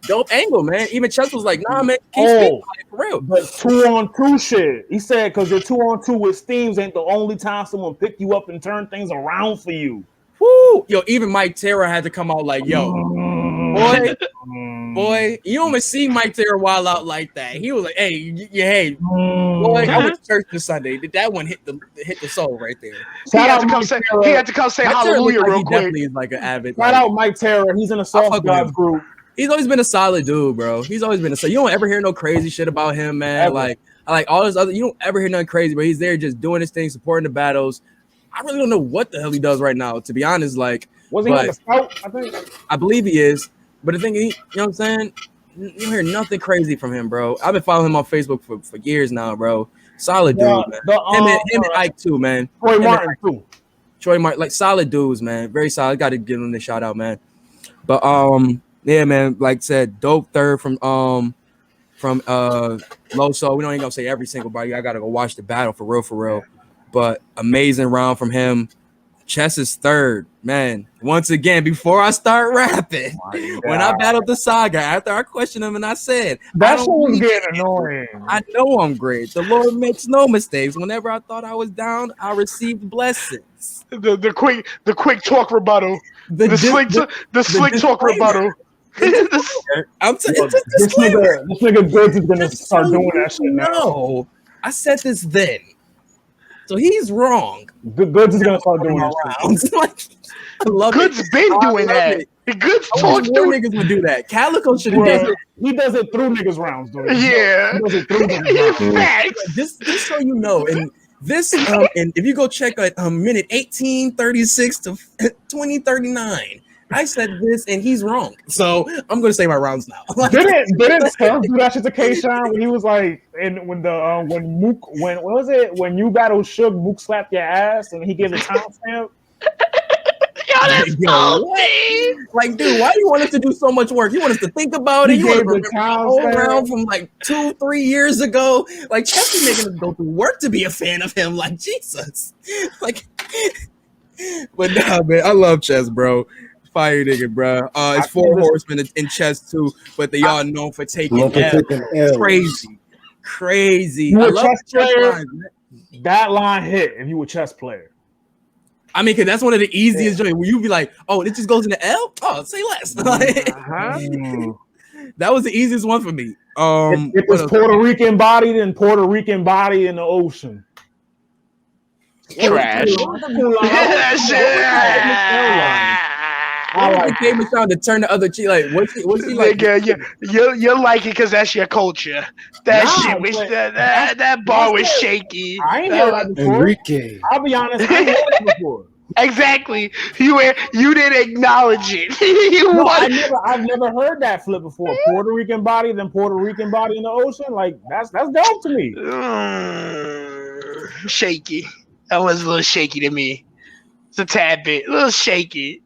dope angle, man. Even Chess was like, nah, man, keep speaking for real. But 2-on-2 shit. He said, because your 2-on-2 with Steves ain't the only time someone pick you up and turn things around for you. Woo! Yo, even Mike Terra had to come out like, yo, boy, you don't even see Mike Terra wild out like that. He was like, hey, boy, I went to church this Sunday. That one hit the soul right there. He had to come say hallelujah real he quick. Definitely is like an avid. Shout out Mike Terra. He's in a soft gods group. He's always been a solid dude, bro. He's always been you don't ever hear no crazy shit about him, man. Ever. Like all this other, you don't ever hear nothing crazy, but he's there just doing his thing, supporting the battles. I really don't know what the hell he does right now, to be honest. Like, wasn't he like a scout? I think. I believe he is, but the thing, you know what I'm saying? You don't hear nothing crazy from him, bro. I've been following him on Facebook for years now, bro. Solid dude, man. Him and Ike too, man. Troy Martin too. Troy Martin, like solid dudes, man. Very solid. Got to give him the shout out, man. But yeah, man. Like I said, dope third from Loso. We don't even gonna say every single body. I gotta go watch the battle for real. But amazing round from him. Chess is third, man. Once again, before I start rapping, when I battled the Saga, after I questioned him and I said, that shit was getting annoying. I know I'm great. The Lord makes no mistakes. Whenever I thought I was down, I received blessings. The quick talk rebuttal. The slick talk rebuttal. I'm telling this nigga Goods is gonna start doing that shit now. No, I said this then. So he's wrong. Goods is gonna start doing that. Like, I love Goods it. been doing that. The Goods talk through niggas would do that. Calico should have done it. He does it through niggas rounds, though. Yeah. He does it through niggas rounds. Just so you know, and this and if you go check minute 1836 to 2039. I said this and he's wrong, so I'm gonna say my rounds now. Didn't Steph do that shit to K-Shine when he was like, and when what was it when you battled Suge, Mook slapped your ass and he gave a timestamp? Like, dude, why do you want us to do so much work? You want us to think about it? You want to remember the whole round from like 2-3 years ago? Like, Chesty making us go through work to be a fan of him. Like, Jesus. Like, but nah, man, I love Chess, bro. Fire nigga, bro. It's 4 horsemen in chess too, but they all known for taking L. Crazy. You a chess player? That line hit if you a chess player. I mean, because that's one of the easiest joints where you be like, oh, it just goes into L? Oh, say less. That was the easiest one for me. It was Puerto Rican body, then Puerto Rican body in the ocean. Trash. I like K Michelle to turn the other cheek. Like, what's she like? You like it because that's your culture. That shit was that bar was shaky. I ain't heard that before. Enrique. I'll be honest, I ain't heard that before. Exactly. You didn't acknowledge it. I've never heard that flip before. Puerto Rican body, then Puerto Rican body in the ocean. Like that's dope to me. Shaky. That was a little shaky to me. It's a tad bit, a little shaky.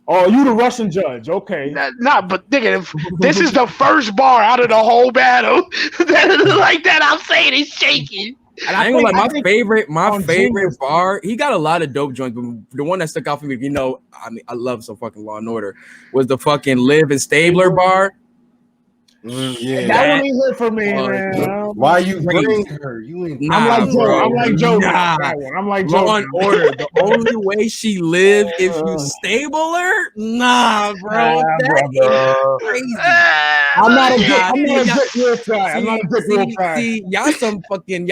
Oh, you the Russian judge, okay? Nah, but nigga, this is the first bar out of the whole battle like that. I'm saying it's shaky. And I ain't gonna lie, my favorite bar. He got a lot of dope joints, but the one that stuck out for me, I mean, I love some fucking Law and Order, was the fucking Liv and Stabler bar. Yeah, that one ain't good for me, man. Why you bring her? You ain't. I'm like Joe. I'm like Joe. Law and Order. The only way she live if you stable her, nah, bro. That is crazy. I'm not a good real guy. I'm not a good real guy. See, y'all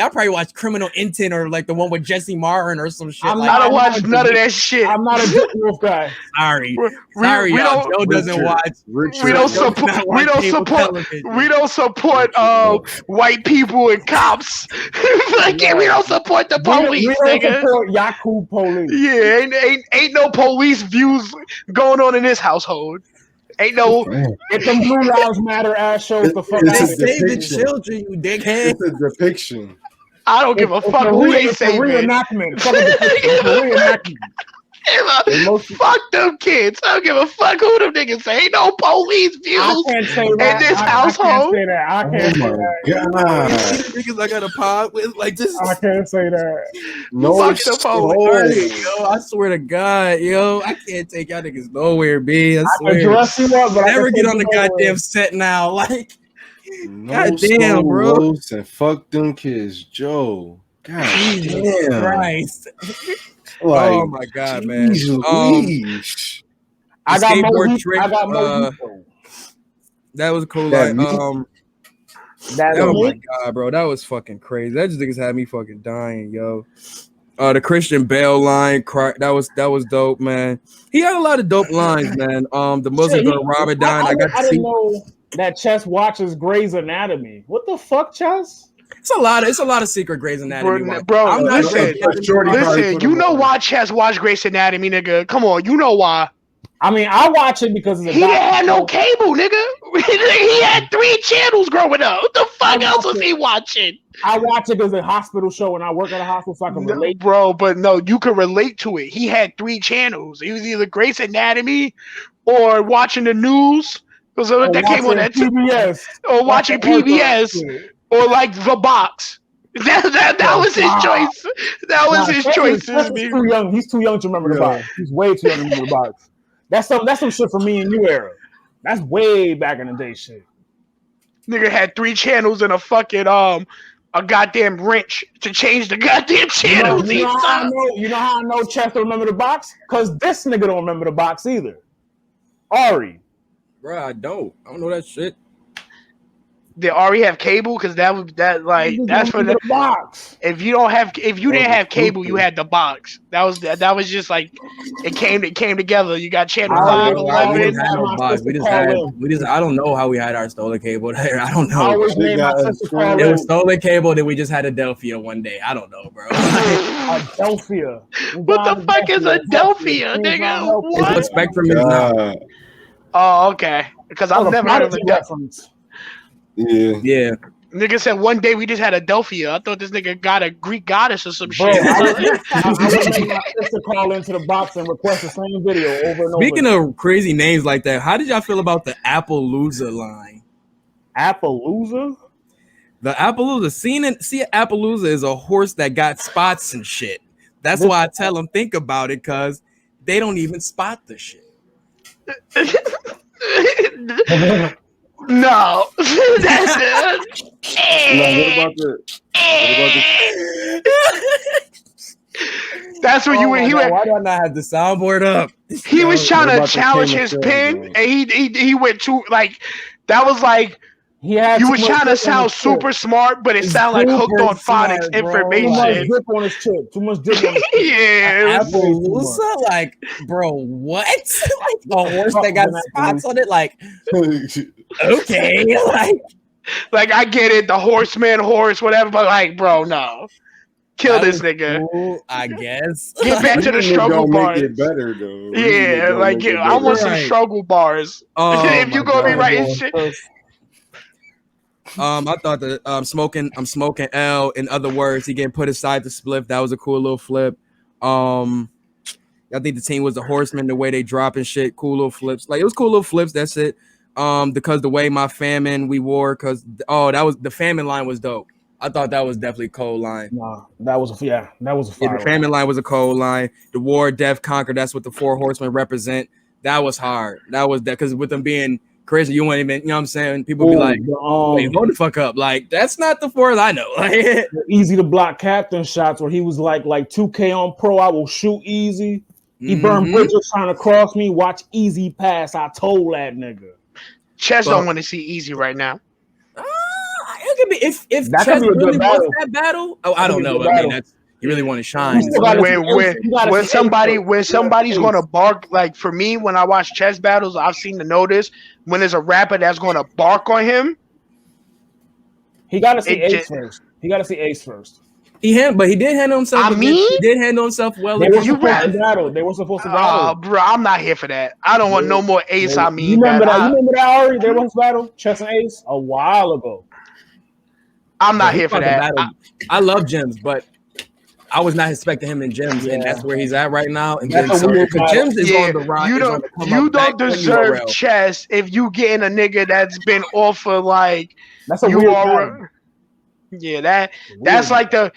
probably watch Criminal Intent or like the one with Jesse Martin or some shit. I don't watch none of that shit. I'm not a good wolf guy. Sorry, Joe doesn't watch. We don't support white people and cops. We don't support the police. We don't support Yaku police. Yeah, ain't no police views going on in this household. Ain't no. Get them Blue Lives Matter ass shows the fuck out. They save the children, you dickhead. It's a depiction. I don't give a fuck who they saving. Reenactment. Reenactment. Fuck them kids. I don't give a fuck who them niggas say. Ain't no police views in this household. I can't say that. Niggas I got a pod with like this. I can't say that. No, Fuck the police. Yo, I swear to God, yo, I can't take y'all niggas nowhere, B. I swear. Dress you up, but never get on the goddamn set now. Like, no, goddamn, bro. And fuck them kids, Joe. God Jesus damn. Christ. Like, oh my God, man. I got skateboard trick. I got more. That was cool. That Like, oh my God, bro, that was fucking crazy. That just niggas had me fucking dying, yo. The Christian Bale line, that was dope, man. He had a lot of dope lines, man. The Muslim girl Ramadan. I didn't know that Chess watches Grey's Anatomy. What the fuck, Chess? It's a lot of secret Grey's Anatomy. Bro, I'm not listen, you know why Chess watch Grey's Anatomy, nigga. Come on, you know why. I mean, I watch it because he didn't have no cable, nigga. He had 3 channels growing up. What the fuck else was he watching? I watch it because it's a hospital show and I work at a hospital, so I can relate. Bro, but no, you can relate to it. He had 3 channels. He was either Grey's Anatomy or watching the news. Because that came on that PBS. Or watching PBS. Or like The Box. That was his choice. That was his choice. He's too young to remember The Box. He's way too young to remember The Box. That's some shit from me and you era. That's way back in the day shit. Nigga had 3 channels and a fucking a goddamn wrench to change the goddamn channels. You know how I know Chester remember The Box? Because this nigga don't remember The Box either. Ari. Bro, I don't know that shit. Did Ari have cable? Because that's for the box. If you didn't have cable, you had the box. That was just like it came together. You got channel 5, 11. We didn't have no box. We just I don't know how we had our stolen cable there. I don't know. It was stolen cable that we just had Adelphia one day. I don't know, bro. Adelphia. What the fuck is Adelphia, nigga? What Spectrum is now? Oh, okay. Because I've never heard of reference. Yeah. Nigga said one day we just had Adelphia. I thought this nigga got a Greek goddess or some shit. I want my sister call into the box and request the same video over and over. Speaking of crazy names like that, how did y'all feel about the Appaloosa line? Appaloosa? The Appaloosa. See, Appaloosa is a horse that got spots and shit. That's why I tell them think about it, because they don't even spot the shit. No, that's that's what he went. Why do I not have the soundboard up? He was trying to challenge his pen, and he went too like that was like. You was trying to sound super smart, but it sounded like hooked on phonics information. Too much dip on his chip. Yeah. Appaloosa? Like, bro, what? Like a horse that got spots on it? Like, okay. Like I get it, the horse, whatever, but like, bro, no. Kill this nigga. Cool, I guess. Get back to the struggle bars. Make it better, though. Yeah, like I want some struggle bars. If you gonna be writing shit. I thought that I'm smoking L. In other words, he getting put aside to spliff. That was a cool little flip. I think the team was the Horsemen, the way they dropping shit, cool little flips. Like it was cool little flips. That's it. Because the way my famine we wore, that was the famine line was dope. I thought that was definitely a cold line. Nah, that was a fire. The famine line was a cold line. The war, death, conquer. That's what the 4 horsemen represent. That was hard. That was that because with them being crazy, you won't even, you know what I'm saying? People be like, wait, hold the fuck up. Like, that's not the 4 I know. Easy to block captain shots where he was like 2K on pro, I will shoot easy. He burned bridges trying to cross me. Watch easy pass. I told that nigga. Chess don't want to see easy right now. It could be if Chess really wants that battle. Oh, I don't know. I mean, that's you really want to shine. When somebody's gonna bark, like for me, when I watch chess battles, I've seen the notice when there's a rapper that's gonna bark on him. He gotta see Ace first. He did handle himself. He did handle himself well. They were supposed to battle. Bro, I'm not here for that. I don't want no more Ace. You remember that? You remember that Ari? There was battle Chess and Ace a while ago. I'm not here for that. I love gems, but I was not expecting him in gyms, and that's where he's at right now. And That's then so weird gyms is on the rise. You don't deserve chess if you getting a nigga that's been off for like that's a weird yeah, that's like the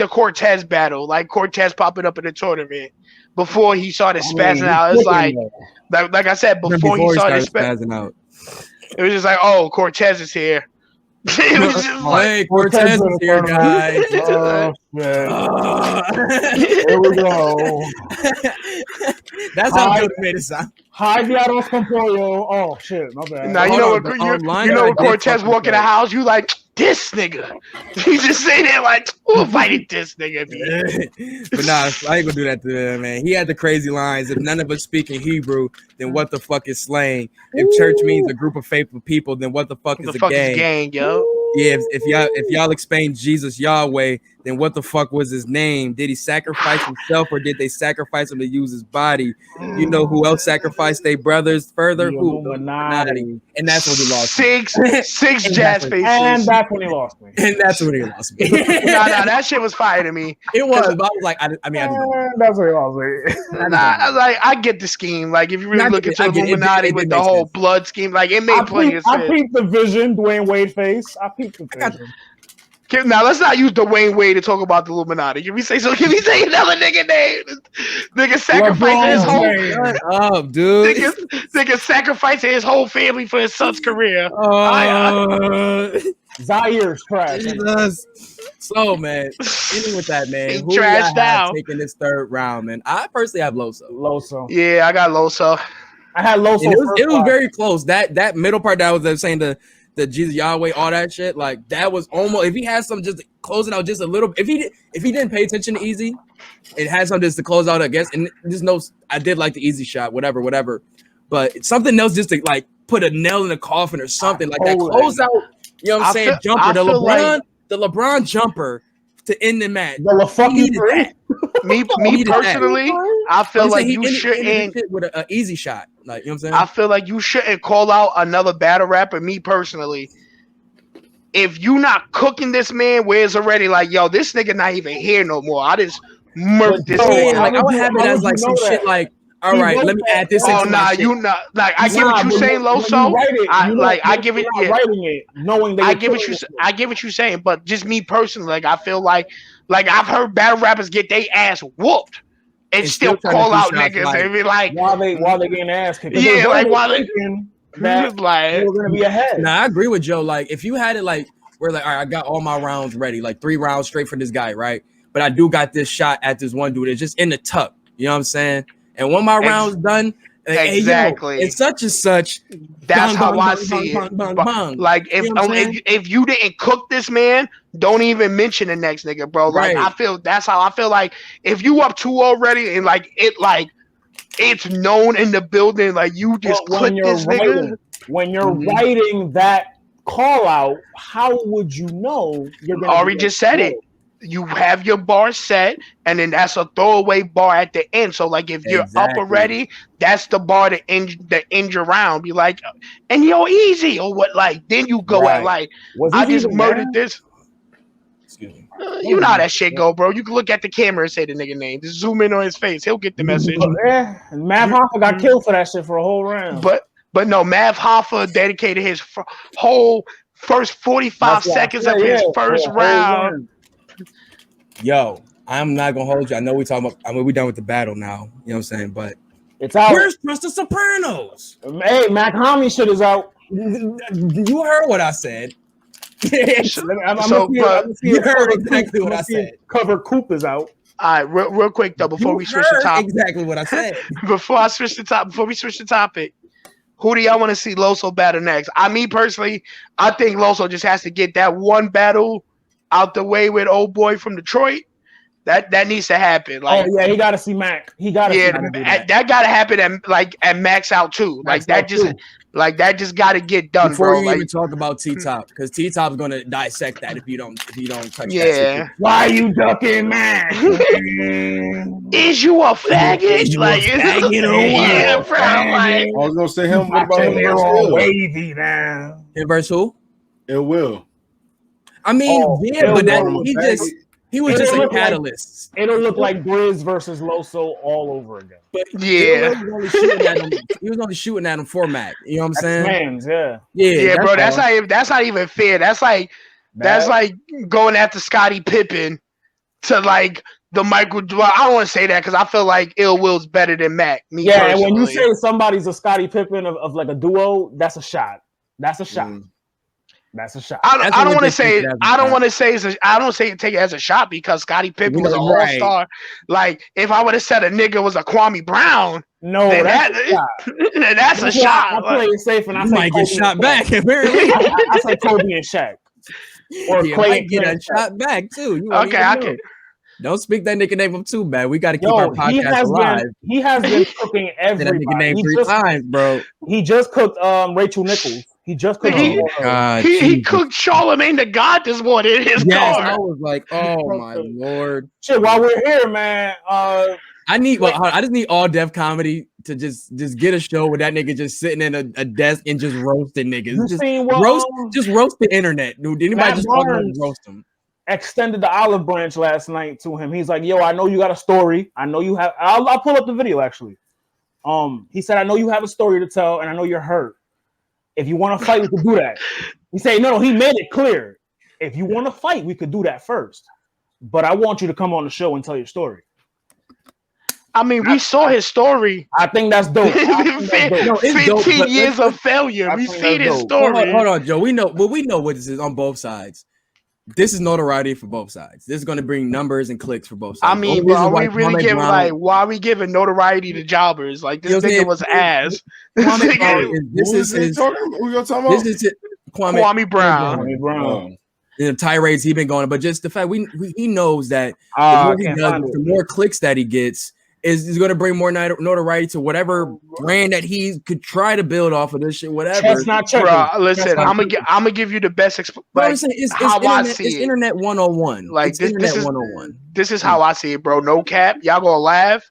Cortez battle, like Cortez popping up in the tournament before he started spazzing out. It's like I said before he started spazzing out. It was just like, oh, Cortez is here. It was just like, hey, Cortez is here, guys. Oh, here we go. That's how good it made it sound. Hi, Diaros Campoyo. Oh shit, my bad. Now you know what Cortez walk in the house, you like this nigga. You just say that like, we'll fight this nigga. But nah, I ain't gonna do that to him, man. He had the crazy lines. If none of us speak in Hebrew, then what the fuck is slang? If church means a group of faithful people, then what the fuck is a gang? Is gang, yo? Yeah, if y'all explain Jesus Yahweh, then what the fuck was his name? Did he sacrifice himself or did they sacrifice him to use his body? You know who else sacrificed their brothers further? Who? Illuminati. And that's when he lost six jazz faces. And that's when he lost me. And that's when he lost me. Nah, that shit was fire to me. It was, but I was like, I don't know. That's what he lost me. I get the scheme. Like, if you really look into Illuminati with the whole blood scheme, like, it made plenty of sense. I peeped the vision, Dwayne Wade face. I peeped the vision. Now let's not use Dwayne Wade to talk about the Illuminati. Can we say another nigga name? Nigga sacrificing his whole dude. Nigga sacrificing his whole family for his son's career. Zaire's trash. So man, even with that, man, who trashed out taking this third round, man. I personally have Loso. Yeah, I got Loso. I had Loso. It was very close. That middle part that was saying the Jesus Yahweh, all that shit, like that was almost, if he had some just closing out just a little, if he didn't pay attention to Easy, it had something just to close out, I guess. And just knows I did like the Easy shot, whatever. But something else just to like put a nail in the coffin or something like that. Close out, you know what I'm saying? Jumper, the LeBron jumper to end the match. Me personally, I feel like you shouldn't with an easy shot. Like, you know what I'm saying? I feel like you shouldn't call out another battle rapper. Me personally, if you not cooking this man, where it's already like, yo, this nigga not even here no more. I just murked this man. Like, I would have it as like some shit like, all right, let me add this. Oh nah, you not like I get what you saying, Loso. I give it. Writing it, knowing that I get what you're saying, but just me personally, like I feel like I've heard battle rappers get their ass whooped and still call out niggas and be like, while they getting ass kicked. Yeah, like while they that like we're gonna be ahead. Nah, I agree with Joe. Like if you had it like we're like, all right, I got all my rounds ready, like 3 rounds straight for this guy, right? But I do got this shot at this one dude. It's just in the tuck. You know what I'm saying? And when my round's done, exactly, hey, it's such and such. That's how I see it. Like if you didn't cook this man, don't even mention the next nigga, bro. Like I feel that's how I feel. Like if you up 2 already and it's known in the building, like you just click this nigga. When you're writing that call out, how would you know you're gonna already just said it? You have your bar set, and then that's a throwaway bar at the end. So, like, if you're up already, that's the bar to end your round. Be like, and you're easy, or what? Like, then you go at like, I just murdered this. Excuse me. You know how that shit go, bro. You can look at the camera and say the nigga name. Just zoom in on his face. He'll get the message. Mav Hoffa got killed for that shit for a whole round. But no, Mav Hoffa dedicated his whole first 45 seconds of his first round. Yo, I'm not gonna hold you. I know we talking about. I mean, we done with the battle now. You know what I'm saying? But it's out. Where's Trust the Sopranos? Hey, Mac Homie shit is out. You heard what I said. You heard exactly what I said. Cover Coop is out. All right, real quick though, before we switch the topic. Exactly what I said. Before we switch the topic, who do y'all want to see Loso battle next? Me personally, I think Loso just has to get that one battle out the way with old boy from Detroit. That needs to happen. Like, oh yeah, he got to see Mac. He got to. Yeah, that got to happen at Max out too. Max that just got to get done. Before bro. you even talk about T-Top, because T-Top's gonna dissect that if you don't touch that shit. Why you ducking, man? Is you a faggot? Like, faggot or what? Yeah, bro. Like, I was gonna say him. What about him? Wavy now. Him versus who? It will. I mean, but that he just. He was just a catalyst. It'll look like Briz versus Loso all over again. But yeah, he was only shooting at him for Mac. You know what I'm saying? Man's, yeah, bro. That's not even fair. That's like going after Scottie Pippen to like the Michael. Well, I don't want to say that because I feel like Ill Will's better than Mac. And when you say somebody's a Scottie Pippen of like a duo, that's a shot. That's a shot. That's a shot. I don't want to say. I don't want to say. I don't say take it as a shot because Scottie Pippen was an all-star. Like if I would have said a nigga was a Kwame Brown, that's a shot. I play it safe and I might get shot back. Apparently, I say Kobe and Shaq. Or Clay might get a shot back too. Okay, I can. Don't speak that nigga name up too bad. We got to keep our podcast alive. He has been cooking everybody. That nigga name 3 times, bro. He just cooked Rachel Nichols. He just cooked. He cooked Charlamagne the God this morning in his car. I was like, oh my lord. Shit, while we're here, man. I just need all deaf comedy to just get a show with that nigga just sitting in a desk and just roasting niggas. Just roast the internet, dude. Anybody just roast them. Extended the olive branch last night to him. He's like, yo, I know you got a story. I know you have. I'll pull up the video actually. He said, I know you have a story to tell, and I know you're hurt. If you want to fight, we could do that. He said, no, he made it clear. If you want to fight, we could do that first. But I want you to come on the show and tell your story. I mean, we saw his story. I think that's dope. 15 years of failure. We've seen his story. Hold on, Joe. We know what this is on both sides. This is notoriety for both sides. This is going to bring numbers and clicks for both sides. I mean, why are we giving notoriety to jobbers? Like this nigga was ass. This is Kwame Brown. The tirades he been going, but just the fact he knows that the more clicks that he gets is going to bring more notoriety to whatever brand that he could try to build off of this shit, whatever. That's not true. Listen, I'm gonna give you the best it's internet 101. Like this is 101. This is how I see it, bro. No cap. Y'all gonna laugh.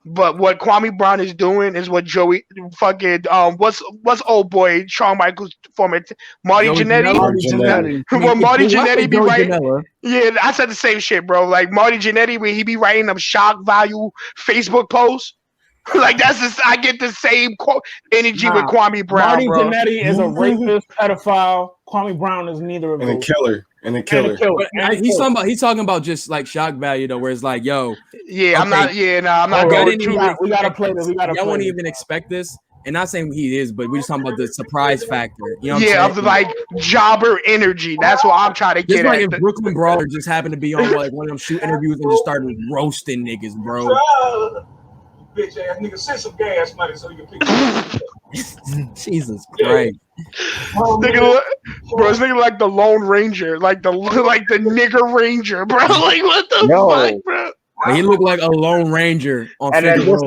But what Kwame Brown is doing is what Joey fucking what's old boy Shawn Michaels former Marty Jannetty. When Marty Jannetty be writing, yeah, I said the same shit, bro. Like Marty Jannetty when he be writing them shock value Facebook posts. Like I get the same energy with Kwame Brown. Marty bro. Jannetty is a rapist, pedophile. Kwame Brown is neither of them. And a killer. He's talking about just like shock value though, where it's like, yo, I'm not going to. We gotta play this. Y'all won't even expect this. And not saying he is, but we're just talking about the surprise factor. You know what I'm saying? Like jobber energy. That's what I'm trying to get at. If Brooklyn Brawler just happened to be on like one of them shoot interviews and just started roasting niggas, bro. Bitch ass nigga, send some gas money so you can pick Jesus Christ. This nigga like the Lone Ranger, like the nigger ranger, bro. Like what the fuck, bro? He looked like a Lone Ranger on and then this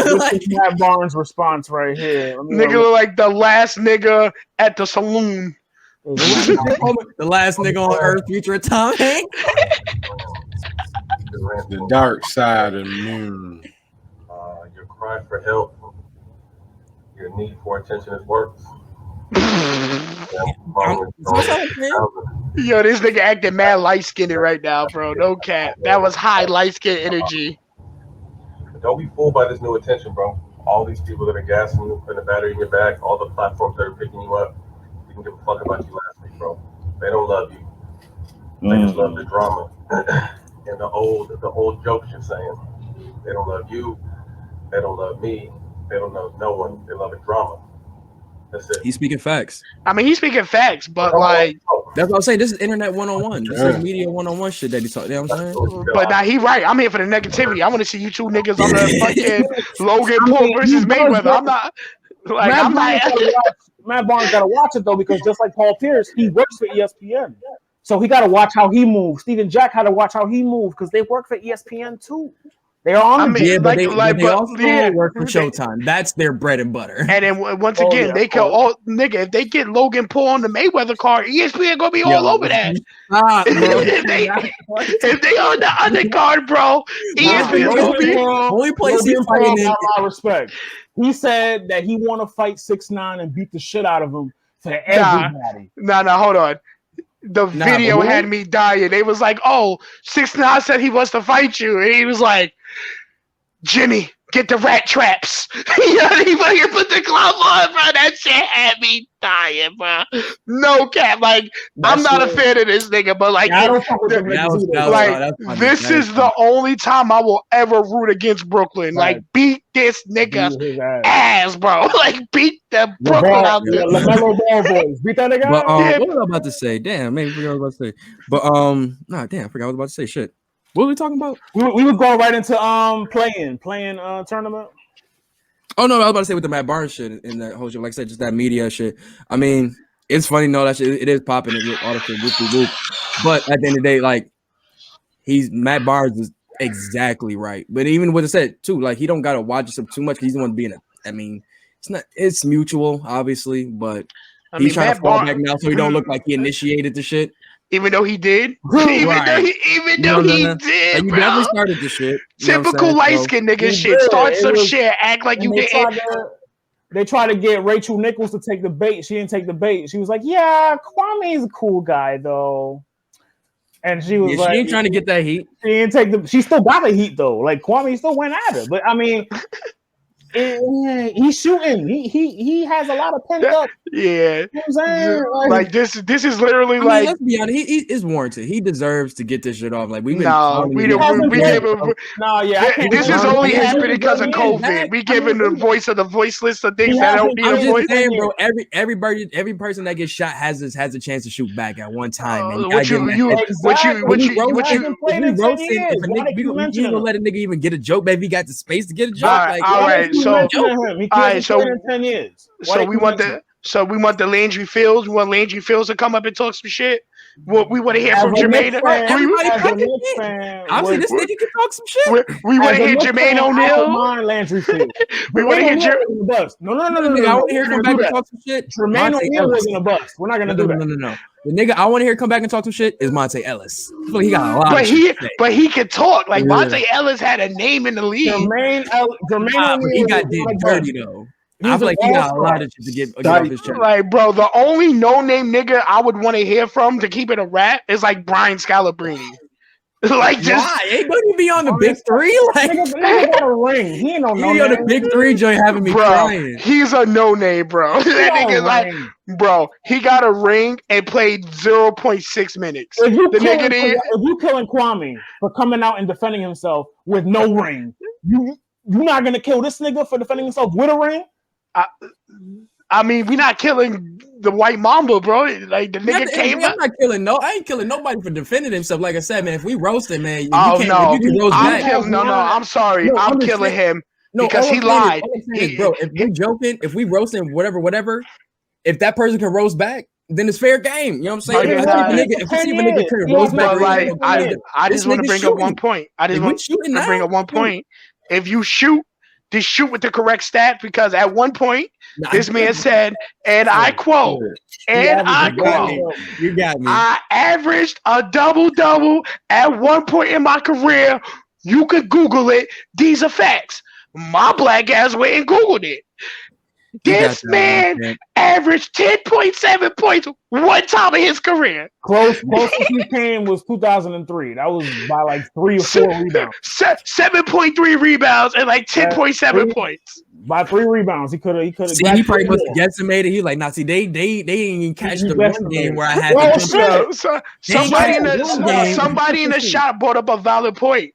is Matt Barnes' response right here. Nigga look like the last nigga at the saloon. The last nigga on Earth featuring Tom Hanks. The dark side of the moon. Your cry for help, your need for attention is worse. Yo, this nigga acting mad light-skinned right now, bro. No cap. That was high light-skin energy. Don't be fooled by this new attention, bro. All these people that are gassing you, putting a battery in your back, all the platforms that are picking you up, they can give a fuck about you last week, bro. They don't love you. They just love the drama and the old jokes you're saying. They don't love you. They don't love me. They don't love no one. They love the drama. That's it. He's speaking facts. I mean, he's speaking facts, but like that's what I'm saying. This is internet 101. This is media 101 shit that he's talking. You know what I'm saying? But now he right. I'm here for the negativity. I want to see you two niggas on the fucking Logan Paul versus Mayweather. I'm not like Matt Barnes gotta watch it though, because just like Paul Pierce, he works for ESPN. So he gotta watch how he moves. Steven Jack had to watch how he moved because they work for ESPN too. They are on they also work for Showtime. That's their bread and butter. And then once again, they can if they get Logan Paul on the Mayweather card, ESPN gonna be all over that. If they on the undercard, bro, ESPN gonna be only place he's fighting in. My respect. He said that he want to fight 6ix9ine and beat the shit out of him for everybody. Nah, hold on. The video had me dying. They was like, "Oh, 6ix9ine said he wants to fight you," and he was like, "Jimmy, get the rat traps." He fucking put the glove on, bro. That shit had me dying, bro. No cap. Like, I'm not a fan of this nigga, but like, this is the only time I will ever root against Brooklyn. Like, beat this nigga's ass, bro. Like, beat the Brooklyn out there. LaMelo Ball boys. Beat that nigga out. What was I about to say? Damn, maybe I forgot what I was about to say. But I forgot what I was about to say. Shit. What were we talking about? We were going right into playing tournament. Oh no, I was about to say with the Matt Barnes shit and that whole shit. Like I said, just that media shit. I mean, it's funny, no, that shit it is popping and all the shit, whoop. But at the end of the day, like Matt Barnes is exactly right. But even with it said too, like he don't gotta watch himself too much because he's the one being it's mutual, obviously, but he's trying to fall back now so he don't look like he initiated the shit. Even though he did, even though he did, like, you definitely started the shit. Typical light skinned nigga shit. Start some shit, act like you didn't. They tried to get Rachel Nichols to take the bait. She didn't take the bait. She was like, "Yeah, Kwame's a cool guy, though." And she was like, "She ain't trying to get that heat. She didn't take the. She still got the heat though. Like Kwame still went at her, but I mean." He's shooting. He has a lot of pent up. Yeah, you know what I'm saying? Like this is literally like. Let's be honest. He is warranted. He deserves to get this shit off. Like this is only happening because of COVID. We giving the voice of the voiceless the things that don't need a voice. Saying, bro, every person that gets shot has a chance to shoot back at one time. And what you roasting? If a nigga, you don't let a nigga even get a joke, baby. He got the space to get a joke. All right. So we want the Landry Fields. We want Landry Fields to come up and talk some shit. We want to hear from Jermaine. Obviously, this nigga can talk some shit. We want to hear Jermaine O'Neal. Landry Fields. We want to hear Jermaine. No. I want to hear him come back and talk some shit. Jermaine O'Neal wasn't a bust. We're not gonna do that. No. The nigga I want to hear come back and talk some shit is Monte Ellis. He got a lot. But he can talk. Like Monte Ellis had a name in the league. Jermaine O'Neal. He got did dirty though. I feel like he got a lot of shit to get off his chest. Like, bro, the only no-name nigga I would want to hear from to keep it a rap is like Brian Scalabrine. Like, just why? Ain't gonna be on the big three. Like, nigga got a ring. He ain't no name. He on the big three joint having me crying. He's a no name, bro. That nigga like, bro, he got a ring and played 0.6 minutes. If you killing Kwame for coming out and defending himself with no ring, you're not gonna kill this nigga for defending himself with a ring. I mean, we not killing the white mamba, bro. Like the nigga came up. I ain't killing nobody for defending himself. Like I said, man, if we roast him, man, I'm sorry. I'm killing him because he lied. Bro, if we joking, if we roasting whatever, if that person can roast back, then it's fair game. You know what I'm saying? If we see a nigga can roast back, I just want to bring up one point. If you shoot, just shoot with the correct stat, because at one point this man said, and I quote, you got me. I averaged a double-double at one point in my career. You could Google it. These are facts. My black ass went and Googled it. This man averaged 10.7 points one time in his career. Closest he came was 2003. That was by like 3 or 4 rebounds. 7.3 rebounds and like 10.7 points. By 3 rebounds, he could have. See, he probably must have guesstimated. He like, nah, see, they didn't even catch the one game where I had somebody in the shop brought up a valid point.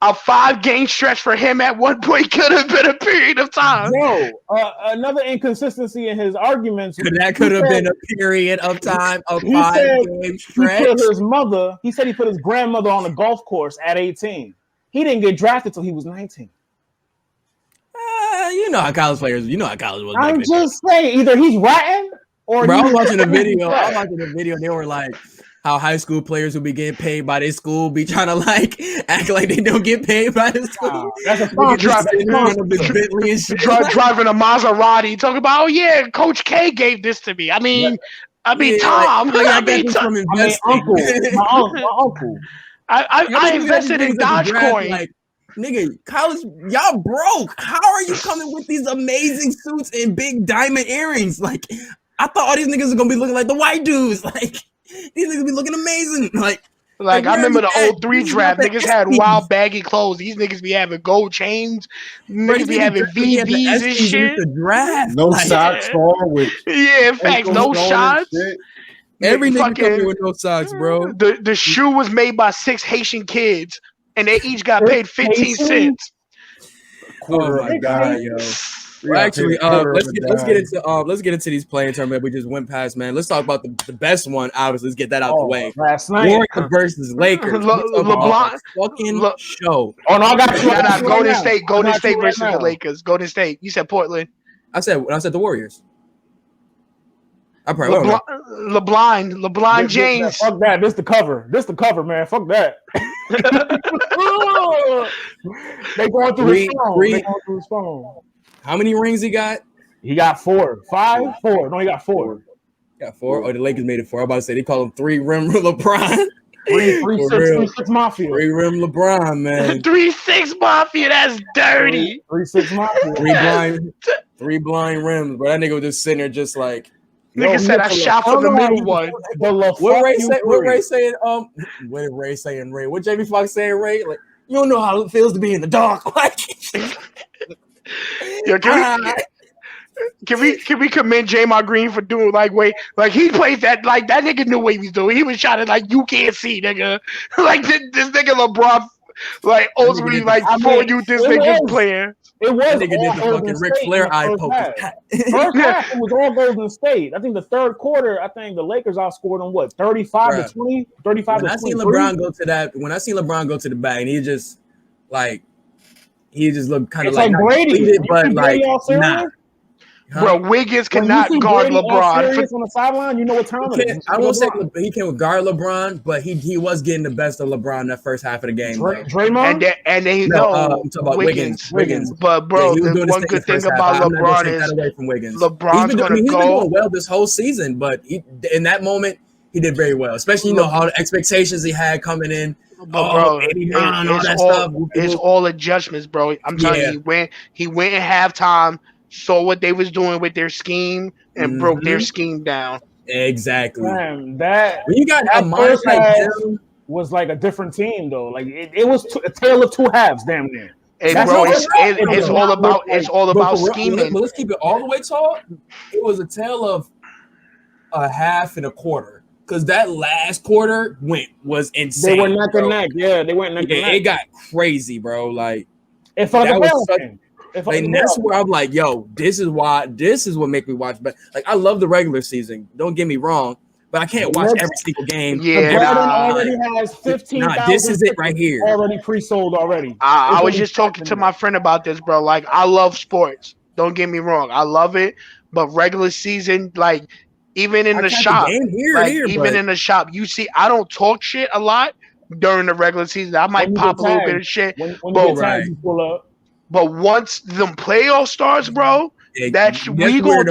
A 5-game stretch for him at one point could have been a period of time. No, another inconsistency in his arguments. That could have been a period of time. A 5-game stretch. He said he put his grandmother on the golf course at 18. He didn't get drafted till he was 19. You know how college players. You know how college was. I'm just saying, either he's ratting or. Bro, I was watching a video. And they were like, how high school players who be getting paid by their school be trying to like act like they don't get paid by the school. That's a driving a Maserati, talking about, oh yeah, Coach K gave this to me. I mean Tom. My uncle. I invested in Dogecoin. Like, nigga, college, y'all broke. How are you coming with these amazing suits and big diamond earrings? Like, I thought all these niggas are gonna be looking like the white dudes. Like, These niggas be looking amazing. Like I remember the 03 These draft. nothing Niggas had Estes. wild baggy clothes. These niggas be having gold chains. Bro, Niggas be having he had the VBs and Estes shit. with the draft. No Like, socks on with Yeah, in fact, ankles no on and shots. shit. every nigga come Fucking- here with no socks, bro. The shoe was made by 6 Haitian kids, and they each got paid 15 Haitian? cents. Quarter Oh of my a god, dime. yo. We Well, got actually, paid a quarter let's of a get into these playing tournament we just went past, man. Let's talk about the best one. Obviously, let's get that out the way. Last night. Warriors versus Lakers. LeBron fucking show. Oh no, I got you. Nah, Golden State right versus now. the Lakers. Golden State. You said Portland. I said the Warriors. I probably don't know. LeBron James. Fuck that. This the cover, man. Fuck that. They going through his phone. They going through his phone. How many rings he got? He got 4. 5? 4. No, he got 4. Got 4. Oh, the Lakers made it 4. I'm about to say they call him 3 rim LeBron. 3-6 Mafia. 3 rim LeBron, man. 3-6 Mafia. That's dirty. 3-6 Mafia. 3 blind rims, bro. That nigga was just sitting there, just like. Nigga said I shot for the middle one. What Ray say? What Ray saying? What did Ray say? And Ray, what Jamie Foxx saying? Ray, like, you don't know how it feels to be in the dark. Like, yo, can we commend J-Mar Green for doing he plays that that nigga knew what he was doing. He was shot at you can't see, nigga. Like this nigga LeBron, ultimately for you this nigga's playing. It was nigga did the fucking Ric Flair eye poke. First half, it was all Golden State. I think the third quarter, I think the Lakers outscored them 35 to 20, 35 when to 20. When I seen LeBron go to the bag, and he just looked kind of like Brady, but like nah. Bro, Wiggins cannot guard LeBron. On the sideline, you know what time it is. I won't say he can guard LeBron, but he was getting the best of LeBron that first half of the game. Draymond? And then I'm talking about Wiggins. But bro, the one good thing about LeBron is away from Wiggins. LeBron's he's been doing well this whole season, but in that moment he did very well. Especially how the expectations he had coming in. But bro, 89, all that stuff. It's all adjustments, bro. I'm telling you, he went in halftime, saw what they was doing with their scheme, and broke their scheme down. Exactly. Man, that when you got a mind like him, was like a different team though. Like it was a tale of 2 halves, damn near. Bro, it's all about scheming. But let's keep it all the way tall. It was a tale of a half and a quarter. Because that last quarter was insane. They were neck and neck. Yeah, they went neck and neck. It got crazy, bro. Like it felt and that's where I'm like, yo, this is what make me watch. But like, I love the regular season. Don't get me wrong, but I can't watch every single game. Yeah, already has 15,000. This is it right here. Already pre-sold already. I was just talking to my friend about this, bro. Like, I love sports. Don't get me wrong, I love it. But regular season, even in the shop, in the shop, you see, I don't talk shit a lot during the regular season. I might pop a little bit of shit, but once the playoff starts, bro, we gonna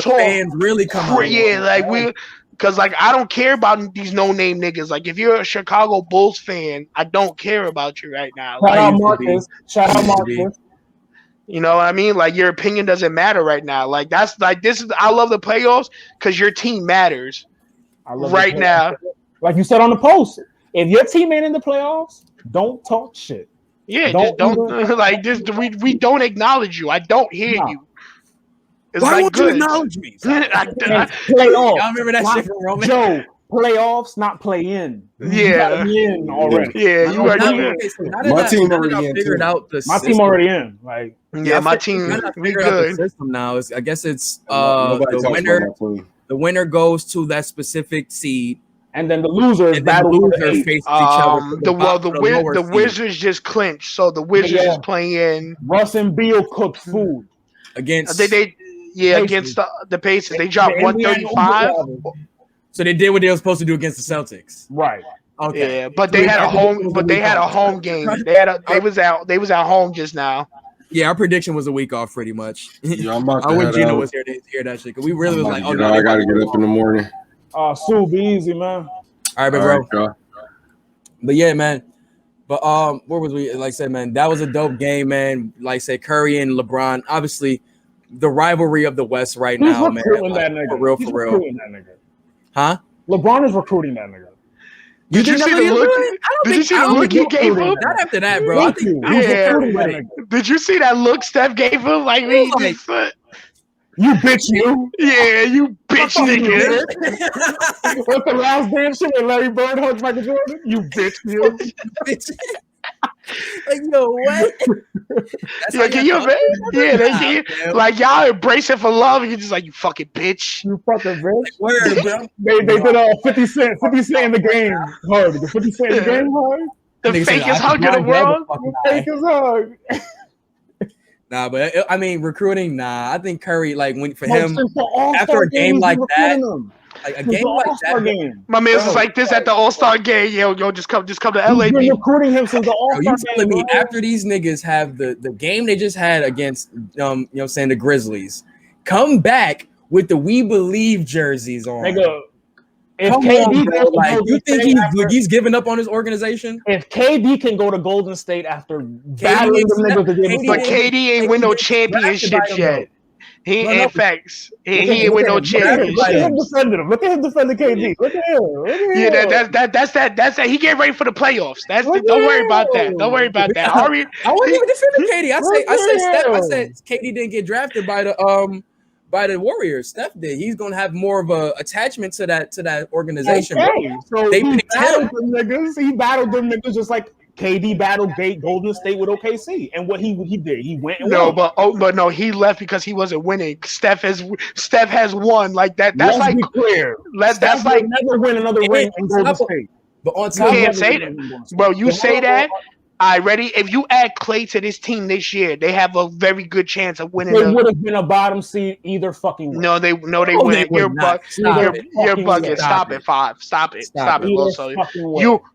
talk. Fans really come out. Because I don't care about these no-name niggas. Like, if you're a Chicago Bulls fan, I don't care about you right now. Shout out Marcus. You know what I mean? Like, your opinion doesn't matter right now. Like, I love the playoffs because your team matters right now. Like you said on the post, if your team ain't in the playoffs, don't talk shit. Yeah, we don't acknowledge you. I don't hear you. It's why won't you acknowledge me? Playoffs. Y'all remember that shit from Roman? Joe, playoffs, not play in. Yeah. In already. Yeah, you already my team already in. Figured out the my team already in. Like, my team. We good. The system now I guess it's the winner goes to that specific seed. And then the losers face each other. The Wizards just clinched, so the Wizards is playing. Russ and Beal cooked food against against the Pacers. They dropped 135. So they did what they were supposed to do against the Celtics, right? Okay, yeah, but they had a home. But they had a home game. They was at home just now. Yeah, our prediction was a week off, pretty much. Yeah, I wish Gino was here to hear that shit because we really was like, I gotta get up in the morning. Sue, be easy, man. All right, bro. But yeah, man. But where was we? Like I said, man, that was a dope game, man. Like say Curry and LeBron, obviously the rivalry of the West right now, man. That nigga. For real. Huh? LeBron is recruiting that nigga. Did you see the look? Did you see the look he gave him? Not after that, bro. I think Did you see that look Steph gave him? Like, you bitch, you. Yeah, you bitch, nigga. What's the last damn shit when Larry Bird hugged Michael Jordan? You bitch, you. bitch. Like, yo, what? Yeah, can you imagine? Yeah, they can. Like, y'all embrace it for love, and you're just like, you fucking bitch. You fucking bitch. Like, word, bro. They did 50 Cent in the game hard. The 50 Cent in the game hard. The fakest hug in the world. The fakest hug. Nah, but I mean, recruiting. Nah, I think Curry, like, when for him after a game like that, like a game like that, my man's was like this at the All-Star game. Yo, just come to LA. You've been recruiting him since the All-Star game. You telling me after these niggas have the game they just had against you know what I'm saying, the Grizzlies, come back with the We Believe jerseys on. Nigga, if come KD on, bro. Like, you think he's giving up on his organization? If KD can go to Golden State after battling them niggas to give but KD ain't win no championships yet. He ain't facts. He ain't win no championships. Look at him defending him. Look at him defending KD. Look at him. Yeah, that's that. He getting ready for the playoffs. Don't worry about that. Don't worry about that. I wasn't even defending KD. I said KD didn't get drafted by the Warriors. Steph did. He's gonna have more of a attachment to that organization. Okay. So they he battled them niggas. He battled them niggas just like KD battled Golden State with OKC. And what he did, he went and won. But no, he left because he wasn't winning. Steph has won like that. That's Let's like be clear. That's like never win another ring in Golden State. But on top, you can't say that, bro. You say that. All right, ready? If you add Clay to this team this year, they have a very good chance of winning. They would have been a bottom seed either fucking way. No, they wouldn't. You're bugging. Stop it, Five. Stop it, Loso.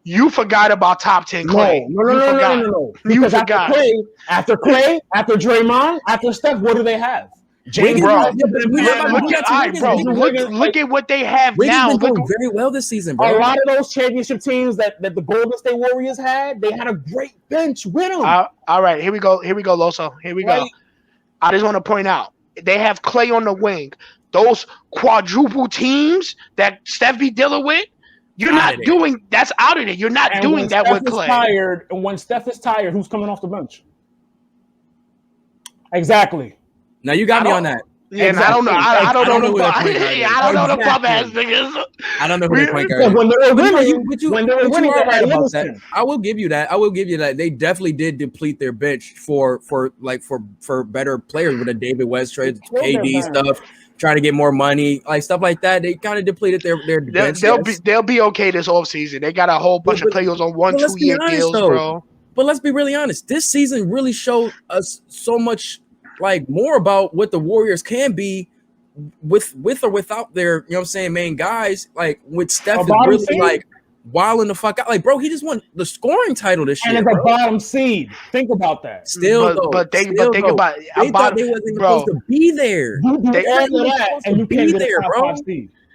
You forgot about top 10 Clay. No. Because after Clay, after Draymond, after Steph, what do they have? Look at what they have now. Been doing very well this season, bro. A lot of those championship teams that the Golden State Warriors had, they had a great bench with them. All right, here we go, Loso. Here we go. I just want to point out, they have Clay on the wing. Those quadruple teams that Steph be dealing with, you're not doing. That's out of it. You're not doing that with Clay. And when Steph is tired, who's coming off the bench? Exactly. Now you got me on that. Yeah, exactly. I don't know the pub ass niggas. I don't know who the point guard is. When they're winning, I will give you that. They definitely did deplete their bench for better players with a David West trade, KD stuff, trying to get more money, like stuff like that. They kind of depleted their bench. They'll be okay this offseason. They got a whole bunch of players on 1-2 year deals, bro. But let's be really honest. This season really showed us so much. Like more about what the Warriors can be with or without their, you know what I'm saying, main guys. Like with Steph is really like wilding the fuck out. Like, bro, he just won the scoring title this year. And it's a bottom seed. Think about that. But think about it. They thought they wasn't supposed to be there. You do all of that and you can't be there, bro.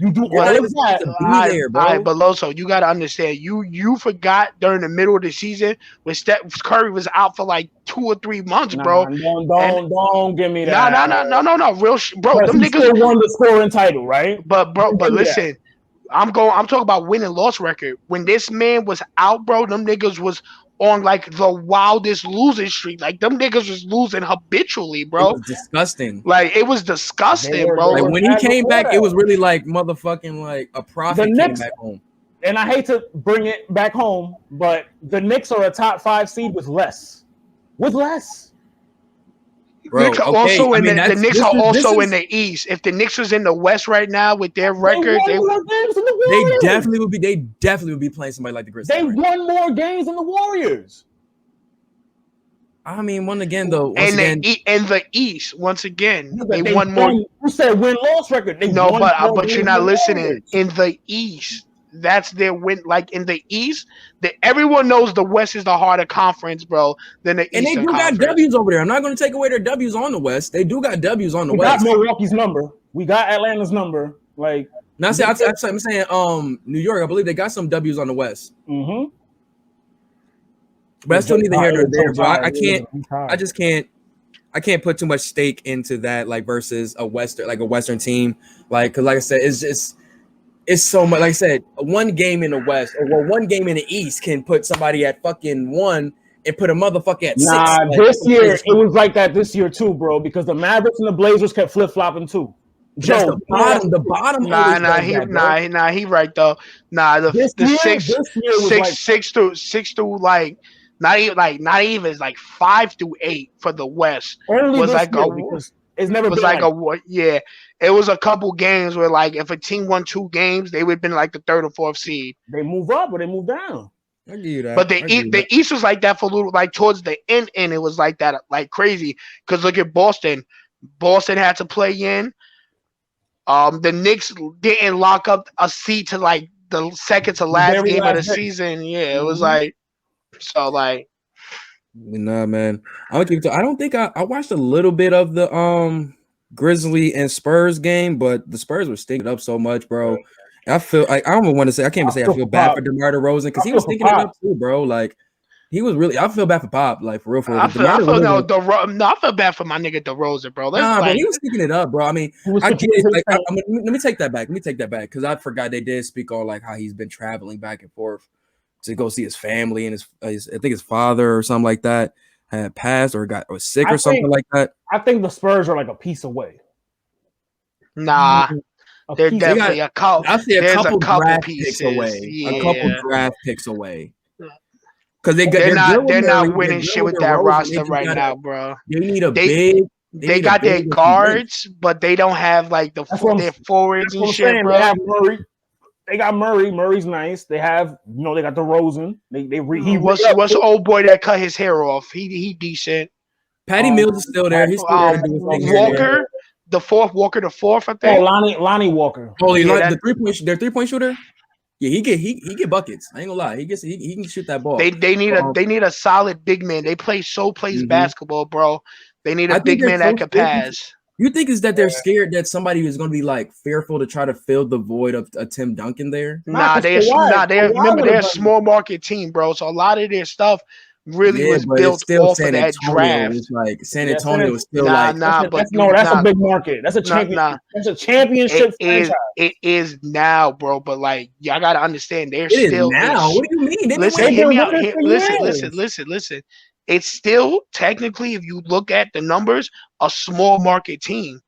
You do all of that. But Loso, you got to understand. You forgot during the middle of the season when Steph Curry was out for like 2 or 3 months, bro. Don't give me that. No. Real bro. Them niggas still won the scoring title, right? But listen, I'm talking about win and loss record. When this man was out, bro, them niggas was on like the wildest losing streak. Like them niggas was losing habitually, bro. It was disgusting. Like it was disgusting, bro. Like when he came back, it was really like motherfucking like a prophet came back home. And I hate to bring it back home, but the Knicks are a top 5 seed with less. Bro, the Knicks are also in the East. If the Knicks was in the West right now with their record, they definitely would be playing somebody like the Grizzlies. They won more games than the Warriors. I mean, one again though. In the East, once again, they won more. You said win-loss record. But you're not listening. In the East, that's their win. Like in the East, everyone knows the West is the harder conference, bro, than the Eastern Conference. And they do got W's over there. I'm not going to take away their W's on the West. They do got W's on the West. We got Milwaukee's number. We got Atlanta's number. Like now, I'm saying, New York. I believe they got some W's on the West. Mm-hmm. But I still need to hear they're there. But I can't. I just can't. I can't put too much stake into that, like versus a Western team. Like, because like I said, it's it's so much. Like I said, one game in the West or one game in the East can put somebody at fucking 1 and put a motherfucker at 6. Nah, this year it was like that this year too, bro. Because the Mavericks and the Blazers kept flip flopping too. Joe, the bottom. He right though. Nah, the six through like not even like 5 through 8 for the West only was like it's never been like a It was a couple games where like if a team won 2 games, they would have been like the 3rd or 4th seed. They move up or they move down. I give you that. But the East was like that for a little, like towards the end, it was like that, like crazy. Because look at Boston. Boston had to play in. The Knicks didn't lock up a seat to like the second to last game of the season. Yeah, it was like so like. Nah, man. I don't think I watched a little bit of the Grizzly and Spurs game, but the Spurs were stinking up so much, bro. I feel like I don't want to say I can't even say I feel bad for DeMar DeRozan because he was stinking it up too, bro. Like he was really. I feel bad for Pop, like for real. I feel bad for my nigga DeRozan, bro. But he was sticking it up, bro. I mean, I get it. Like, let me take that back. Because I forgot they did speak on like how he's been traveling back and forth to go see his family and his I think his father or something like that had passed or was sick or something like that. I think the Spurs are like a piece away. Nah. They're definitely a couple. I see a couple draft pieces picks away. Yeah. A couple draft picks away. Because they're not winning shit with that roster right now, bro. They need a big. They got their guards, but they don't have like their forwards and shit, bro. They have Murray. They got Murray. Murray's nice. They have they got DeRozan. What's the old boy that cut his hair off? He decent. Patty Mills is still there. He's still there doing things. Walker. The fourth, I think. Oh, Lonnie Walker. Oh, the 3-point shooter. Yeah, he get buckets. I ain't gonna lie. He can shoot that ball. They need a solid big man. They plays basketball, bro. They need a big man that can pass. You think is that they're scared that somebody is going to be like fearful to try to fill the void of a Tim Duncan there? They're a small market team, bro. So a lot of their stuff really was built off of that draft. Like San Antonio is still that's a big market. That's a championship. That's a championship franchise. It is now, bro. But like, y'all gotta understand, they're it still is now. What do you mean? Listen, hear me out. Listen. It's still technically, if you look at the numbers, a small market team.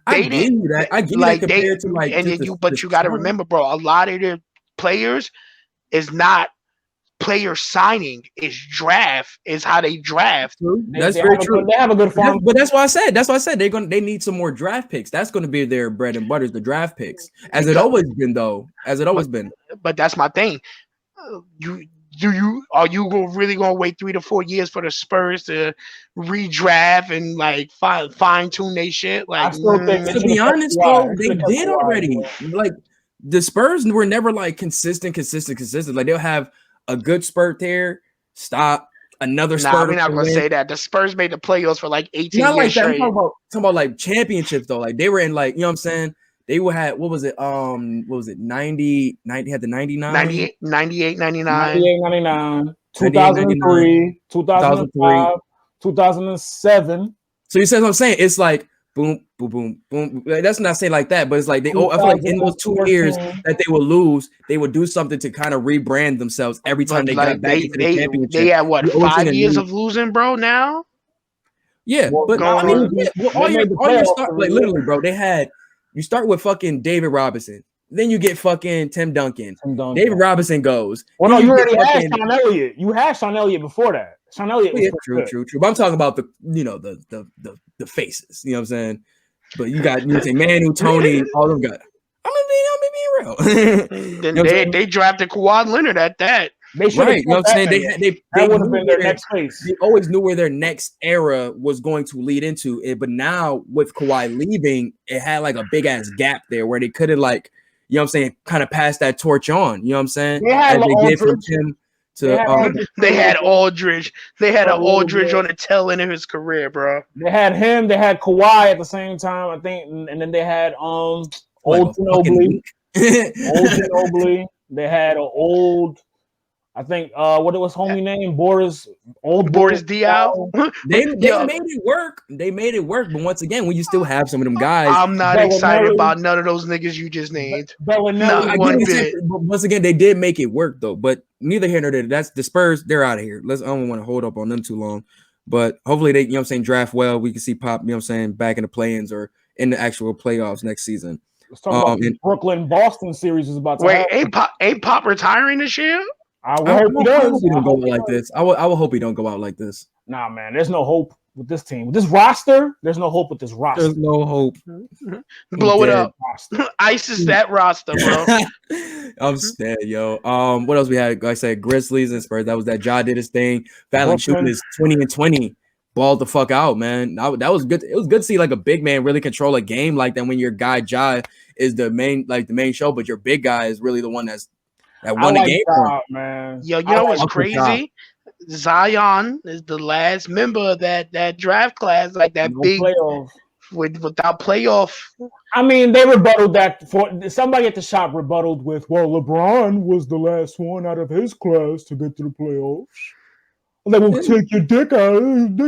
I give you that. I give you that compared to like, but you got to remember, bro. A lot of their players is not player signing, is draft, is how they draft. That's very true. They have a good farm, but that's why I said they need some more draft picks. That's going to be their bread and butter, is the draft picks, as it always been though. But that's my thing. Are you really gonna wait 3 to 4 years for the Spurs to redraft and like fine tune their shit? Like, to be honest, though, they did already. Like the Spurs were never like consistent. Like they'll have a good spurt there, stop another spurt. We're not gonna say that. The Spurs made the playoffs for like 18 not years like straight. I'm talking about like championships though. Like they were in like, you know what I'm saying? They would have, what was it? 90, had the 99? 98, 99. 99, 2003, 2005, 2007. So you see what I'm saying? It's like boom, boom, boom, boom. That's not saying like that, but it's like I feel like in those 2 years that they would lose, they would do something to kind of rebrand themselves every time they got back into the championship. They had what, 5 years of losing, bro, now? Yeah, but I mean, all your stuff, like literally, bro, you start with fucking David Robinson. Then you get fucking Tim Duncan. David Robinson goes. Well, no, you already had Sean Elliott. You had Sean Elliott before that. Sean Elliott. True. But I'm talking about the faces. You know what I'm saying? But you say Manu, Tony, all them guys. I'm gonna be real. Then they drafted Kawhi Leonard at that. They should, right? You know what I'm saying? They would have been their next phase. They always knew where their next era was going to lead into it, but now with Kawhi leaving, it had like a big ass gap there where they couldn't like, you know what I'm saying, kind of pass that torch on. You know what I'm saying? They did from Tim to they had Aldridge. They had an Aldridge on the tail end of his career, bro. They had him. They had Kawhi at the same time, I think, and then they had Old Ginobili. Old Ginobili. They had an old. I think what was homie name? Boris Diaw. They made it work. They made it work. But once again, when you still have some of them guys, I'm not excited about none of those niggas you just named. Not one bit. But once again, they did make it work though. But neither here nor there. That's the Spurs. They're out of here. I don't want to hold up on them too long. But hopefully they, draft well. We can see Pop, back in the play-ins or in the actual playoffs next season. Let's talk about the Brooklyn-Boston series is about to happen. Ain't Pop retiring this year? I hope he does. He don't go out like this. I will hope he don't go out like this. Nah, man. There's no hope with this team. With this roster, there's no hope with this roster. There's no hope. Blow it up. ISIS that roster, bro. I'm scared, yo. What else we had? Like I said, Grizzlies and Spurs. That was that Ja did his thing. Fallon shooting his 20-20. Balled the fuck out, man. That was good. It was good to see like a big man really control a game like that when your guy Ja is the main show, but your big guy is really the one that won the game. Man. Yo, you know what's crazy? Zion is the last member of that draft class, like that big playoff. Without playoff. I mean, they rebutted that for somebody at the shop rebutted with, well, LeBron was the last one out of his class to get to the playoffs. They will take your dick out of it.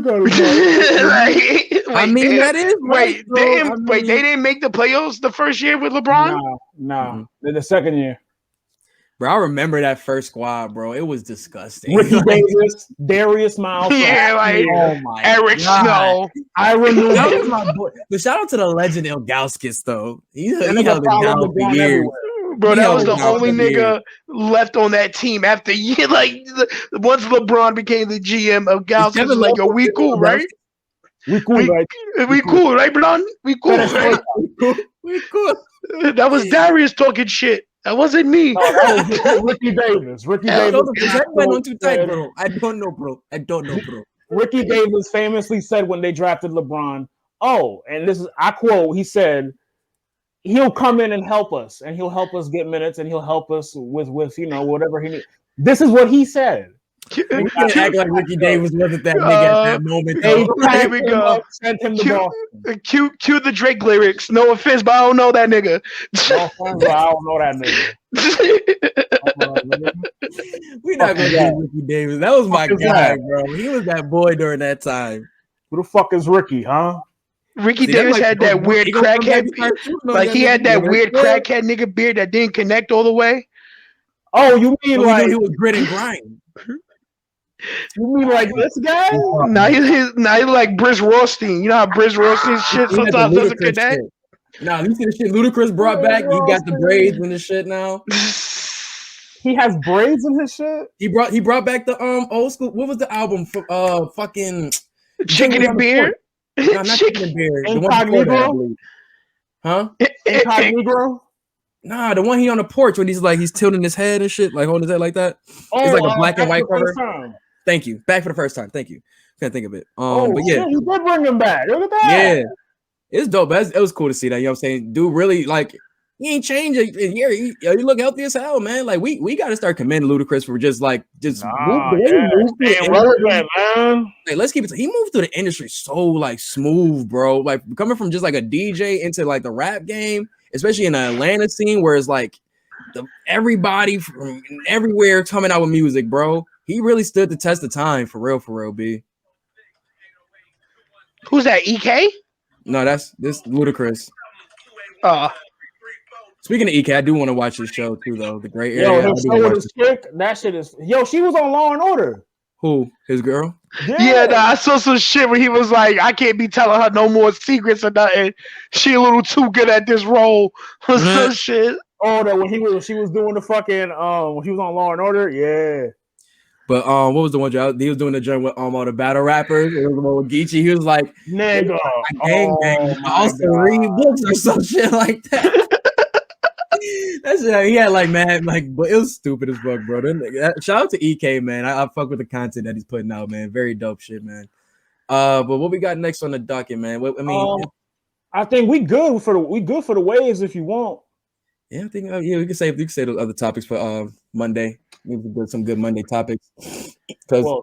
I mean, that is right. They didn't make the playoffs the first year with LeBron? No. The second year. Bro, I remember that first squad, bro. It was disgusting. Ricky Davis, Darius Miles. Yeah, like Eric Snow. I remember that was my boy. But shout out to the legend Ilgauskas, though. He held it down for years. Bro, that was the only nigga left on that team after year. Like once LeBron became the GM, Ilgauskas was like, "Yo, we cool, right? We cool, right? We cool, right, Bron? We cool, right? We cool." That was Darius talking shit. That wasn't me. No, that was Ricky Davis. That went on too tight, bro. I don't know, bro. Ricky Davis famously said when they drafted LeBron, "Oh, and this is I quote. He said." He'll come in and help us, and he'll help us get minutes, and he'll help us with whatever he needs. This is what he said. We can't act like Ricky Davis wasn't that nigga at that moment. Here we go. Sent him to Boston. Cue the Drake lyrics. No offense, but I don't know that nigga. No offense, but I don't know that nigga. We're not gonna get Ricky Davis. That was my guy, bro. He was that boy during that time. Who the fuck is Ricky, huh? Ricky Davis had that weird crackhead, like he had that weird crackhead nigga beard that didn't connect all the way. Oh, you mean like he was grit and grind? You mean like this guy? Now he's like Briz Rothstein. You know how Briz Rothstein's shit sometimes doesn't connect. Nah, you see the shit Ludacris brought back. He got the braids and the shit now. He has braids in his shit. He brought back the old school. What was the album for fucking Chicken and Beer? No, not Chicken and Beer. Incognito? Huh? Incognito? Nah, the one he on the porch when he's tilting his head and shit, like holding his head like that. It's like a black and white cover. Thank you. Back for the first time. Thank you. Can't think of it. But yeah, you did bring him back. Look at that. Yeah, it's dope. It was cool to see that. You know what I'm saying? Dude, really like he ain't changed a year. You look healthy as hell, man. Like we got to start commending Ludacris for just man. Like, let's keep it. He moved through the industry so like smooth, bro. Like coming from just like a DJ into like the rap game, especially in the Atlanta scene where it's like everybody from everywhere coming out with music, bro. He really stood the test of time for real, B. Who's that? EK? No, this Ludacris. Speaking of EK, I do want to watch this show too, though. The Great Area. His show with his chick, that shit is. Yo, she was on Law and Order. Who? His girl? Yeah, I saw some shit where he was like, I can't be telling her no more secrets or nothing. She a little too good at this role or some shit. Oh, that when she was doing the fucking when she was on Law and Order, yeah. But what was the one job? He was doing the joint with all the battle rappers. It was the one with Geechee. He was like, nigga, gang. I also read books or some shit like that. That's he had like man, like, but it was stupid as fuck, bro. Shout out to EK, man. I fuck with the content that he's putting out, man. Very dope shit, man. But what we got next on the docket, man? I think we good for the waves if you want. Yeah, I think we can say those other topics for Monday. We can do some good Monday topics. Because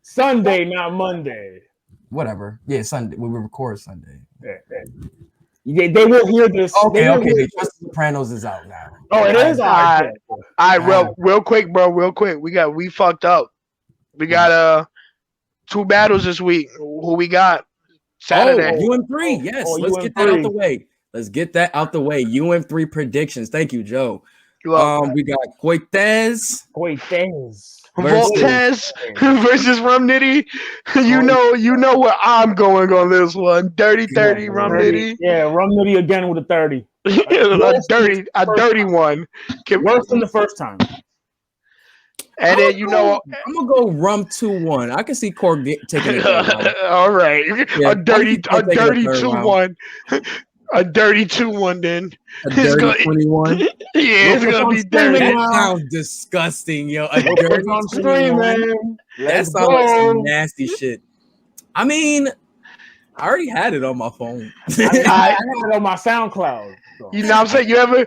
Sunday, not Monday. Whatever. Yeah, Sunday. We record Sunday. Yeah. They will hear this. Okay. Sopranos is out now. Oh, it is. All right, real quick, bro. Real quick. We fucked up. We got 2 battles this week. Who we got? Saturday. UM3. Yes. Let's get that out the way. Let's get that out the way. UM3 predictions. Thank you, Joe. We got Cortez Voltez versus Rum Nitty. You know where I'm going on this one. Dirty 30 Rum Nitty. Yeah, Rum Nitty again with a 30. a dirty one. Worse than the first time. And then I'm gonna go Rum 2-1. I can see Cork taking it. All right, yeah, a dirty 2-1. A dirty 2-1 then. A dirty 21. Yeah, it's gonna be dirty. That sounds disgusting, yo. A dirty 21. That sounds like some nasty shit. I mean, I already had it on my phone. I had it on my SoundCloud. So. You know what I'm saying? You ever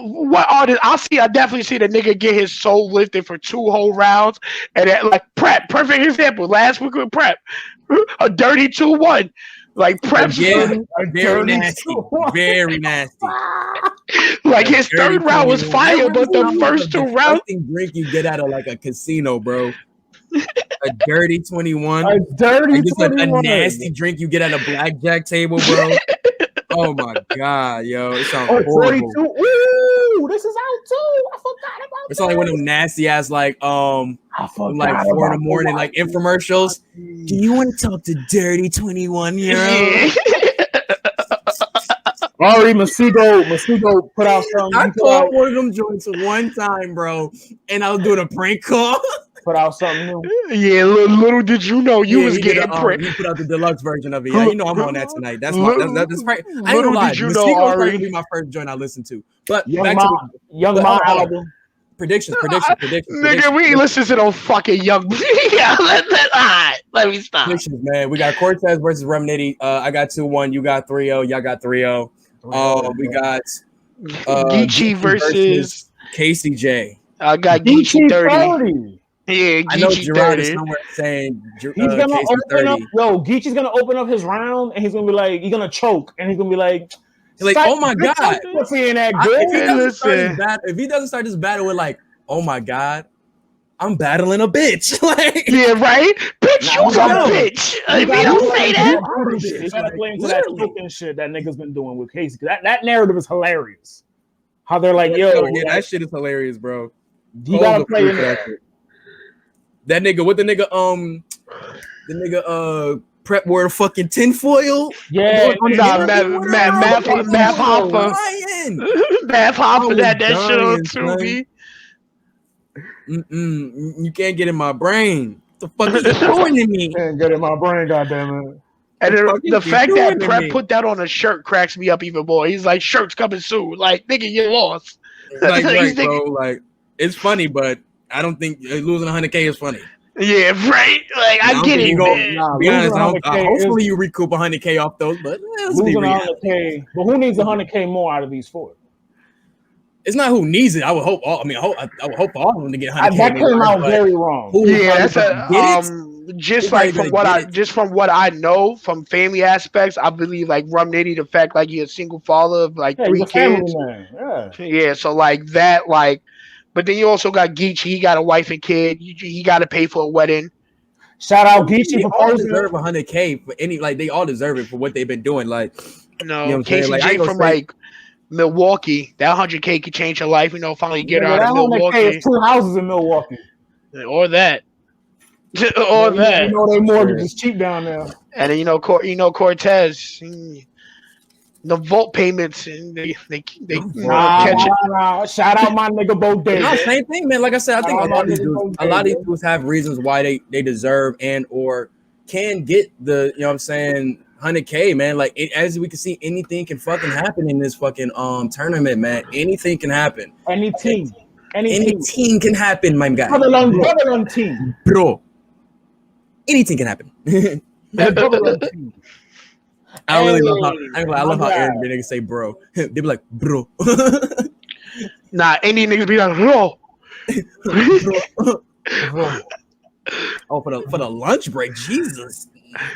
what artist? I definitely see the nigga get his soul lifted for 2 whole rounds, and like Prep, perfect example. Last week with Prep, a dirty 2-1. Like Prep's very nasty, very nasty. Like his third round was fire, but the first 2 rounds. Drink you get out of like a casino, bro. A dirty 21. A dirty 21. A nasty drink you get at a blackjack table, bro. Oh my god, yo, it sounds horrible. Ooh, this is out too. I forgot about it's only one of them nasty ass like 4 in the morning like infomercials. Do you want to talk to Dirty 21 year old? Ari Masigo put out something. I called one of them joints one time, bro, and I was doing a prank call. Put out something new. Yeah, little did you know you was getting pranked. He put out the deluxe version of it. Yeah, you know I'm on that tonight. That's my that's right. I ain't gonna lie. Did you know, Ari? Gonna be my first joint I listened to. But Young Ma album. Predictions. Nigga, we ain't listen to no fucking Young. Yeah, let me stop. Predictions, man. We got Cortez versus Rum Nitty. I got 2-1. You got 3-0. Y'all got 3-0. We got Geechee versus KCJ. I got Geechee 30. Yeah, I know Geechee Gerard 30. is somewhere saying he's gonna open up. Yo, Geechee's gonna open up his round, and he's gonna be like, he's gonna choke, and he's gonna be like, oh my god, if he doesn't start this battle with like, oh my god, I'm battling a bitch. Like, yeah, right, bitch, you's a bitch. If you don't say that, you gotta play into that choking shit that nigga's been doing with Casey. That narrative is hilarious. How they're like, yo, yeah, that shit is hilarious, bro. You gotta play in that. That nigga, what the nigga, Prep wore fucking tinfoil. Yeah, Math Hoffa. Math Hoffa that shit on Tubi. You can't get in my brain. What the fuck is you doing to me? Can't get in my brain, goddammit. And the fact that Prep put that on a shirt cracks me up even more. He's like, shirt's coming soon. Like, nigga, you lost. Like, right, bro. Like, it's funny, but I don't think losing 100K is funny. Yeah, right. Like I get it. Be honest, hopefully you recoup 100K off those, but losing 100K. But who needs 100K more out of these 4? It's not who needs it. I would hope all. I mean, I would hope all of them to get 100K. That came out very wrong. Yeah, that's from what I know from family aspects, I believe like Rum Nitty, the fact like he's a single father of like 3 kids. Yeah, so like that, like. But then you also got Geechee. He got a wife and kid. He got to pay for a wedding. Shout out Geechee for posting. Deserve 100K for any. Like they all deserve it for what they've been doing. Like KCJ from like Milwaukee. That 100K could change your life. You know, finally get out of Milwaukee. That 100K is 2 houses in Milwaukee. Or that. Or that. You know their mortgage is cheap down there. And then you know Cortez. The vault payments and they catch it. Shout out my nigga Bo Davis. No, same thing, man. Like I said, I think a lot of these dudes have reasons why they deserve and or can get the, you know what I'm saying, 100K, man. Like as we can see, anything can fucking happen in this fucking tournament, man. Anything can happen. Any team can happen, my guy. Brother team, bro. Anything can happen. I really love how Aaron niggas say bro. They be like bro. Nah, any niggas be like bro. Oh, for the lunch break, Jesus.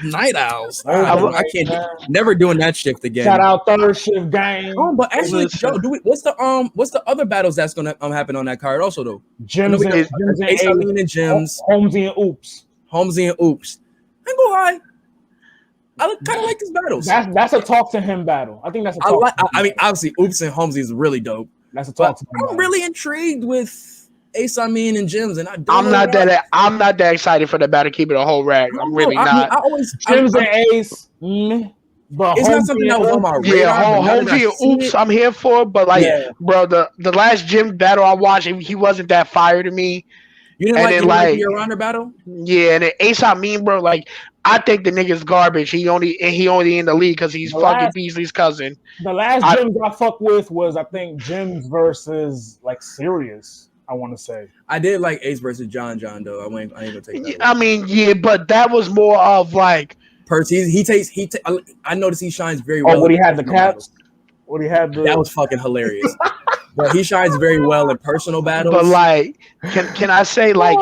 Night Owls. I can't never doing that shift again. Shout out Third Shift Gang. But actually, Joe, what's the other battles that's gonna happen on that card also though? Jims and Jims, Holmesy and Oops. Holmesy and Oops. I ain't gonna lie. I kind of like these battles. That's a talk to him battle. I think that's a talk. I mean, obviously, Oops and Holmesy is really dope. That's a talk to him. I'm battle. really intrigued with Ace Amin and Jims, and I'm not that excited for the battle. Keep it a whole rag. I'm really not. Jims and Ace. But it's not something that was on my radar. Yeah, Holmesy and Oops, I'm here for. But like, bro, the last Jim battle I watched, he wasn't that fire to me. You didn't like your Rounder battle? Yeah, and then Ace Amin, bro, like I think the nigga's garbage. He only in the league because he's fucking Beasley's cousin. The last Jims I fucked with was I think Jims versus like Sirius. I want to say I did like Ace versus John though. I ain't gonna take that. I mean, yeah, but that was more of like Perks. I noticed he shines very well. Oh, when he had the caps. What he had that was fucking hilarious. But he shines very well in personal battles. But like, can I say like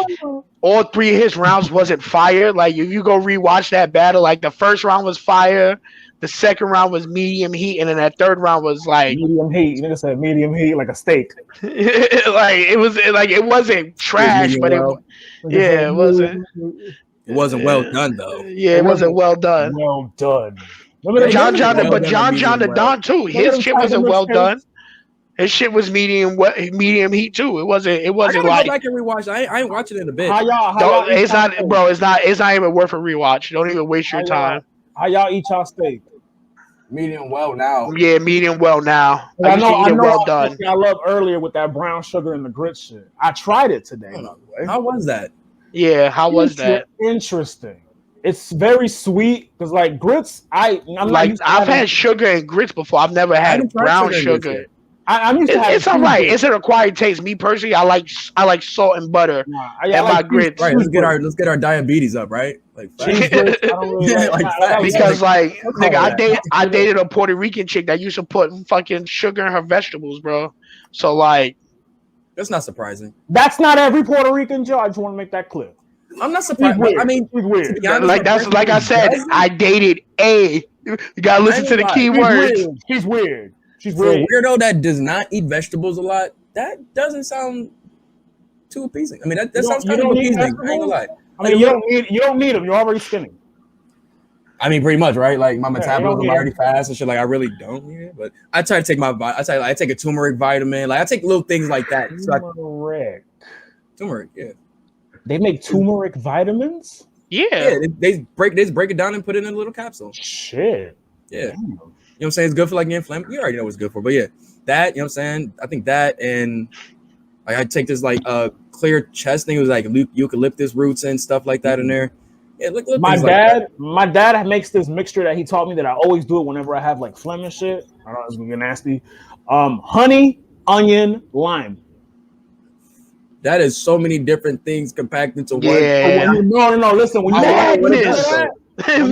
all three of his rounds wasn't fire? Like if you go rewatch that battle, like the first round was fire, the second round was medium heat, and then that third round was like medium heat. You nigga said medium heat like a steak. Like it wasn't trash, but it wasn't. It wasn't well done though. Yeah, it wasn't well done. Well done. John the Don too. His shit wasn't well done. His shit was medium heat too. It wasn't like. Go back and rewatch. I ain't watching it in a bit. It's not even worth a rewatch. Don't even waste your time. How y'all eat y'all steak? Medium well now. Yeah, medium well now. I know well done. I love earlier with that brown sugar and the grits shit. I tried it today. By the way. How was that? Yeah, how was that? Interesting. It's very sweet because like grits. I've had sugar and grits before. I've never had brown sugar. I'm used to it's all right. It's an acquired taste. Me personally, I like salt and butter and my grits. Right, let's get our diabetes up, right? Like because like nigga, I dated a Puerto Rican chick that used to put fucking sugar in her vegetables, bro. So like, that's not surprising. That's not every Puerto Rican, Joe. I just want to make that clear. I'm not surprised. I mean, weird. Like I said, I dated a. You gotta listen to the key words. She's weird. For a weirdo that does not eat vegetables a lot, that doesn't sound too appeasing. I mean, that sounds kind of appeasing. I ain't gonna lie. I mean, you don't need them. You're already skinny. I mean, pretty much, right? Like my metabolism already fast and shit. Like I really don't need it, but I try to take I take a turmeric vitamin. Like I take little things like that. Turmeric, yeah. They make turmeric vitamins. Yeah, they break it down and put it in a little capsule. Shit. Yeah. Damn. You know what I'm saying? It's good for like inflammation. You already know what it's good for. But yeah, that, you know what I'm saying? I think that and like I take this like clear chest thing. It was like eucalyptus roots and stuff like that in there. Yeah, look my dad makes this mixture that he taught me that I always do it whenever I have like phlegm and shit. I don't know, it's gonna get nasty. Honey, onion, lime. That is so many different things compacted into one. Yeah. No. Listen, when you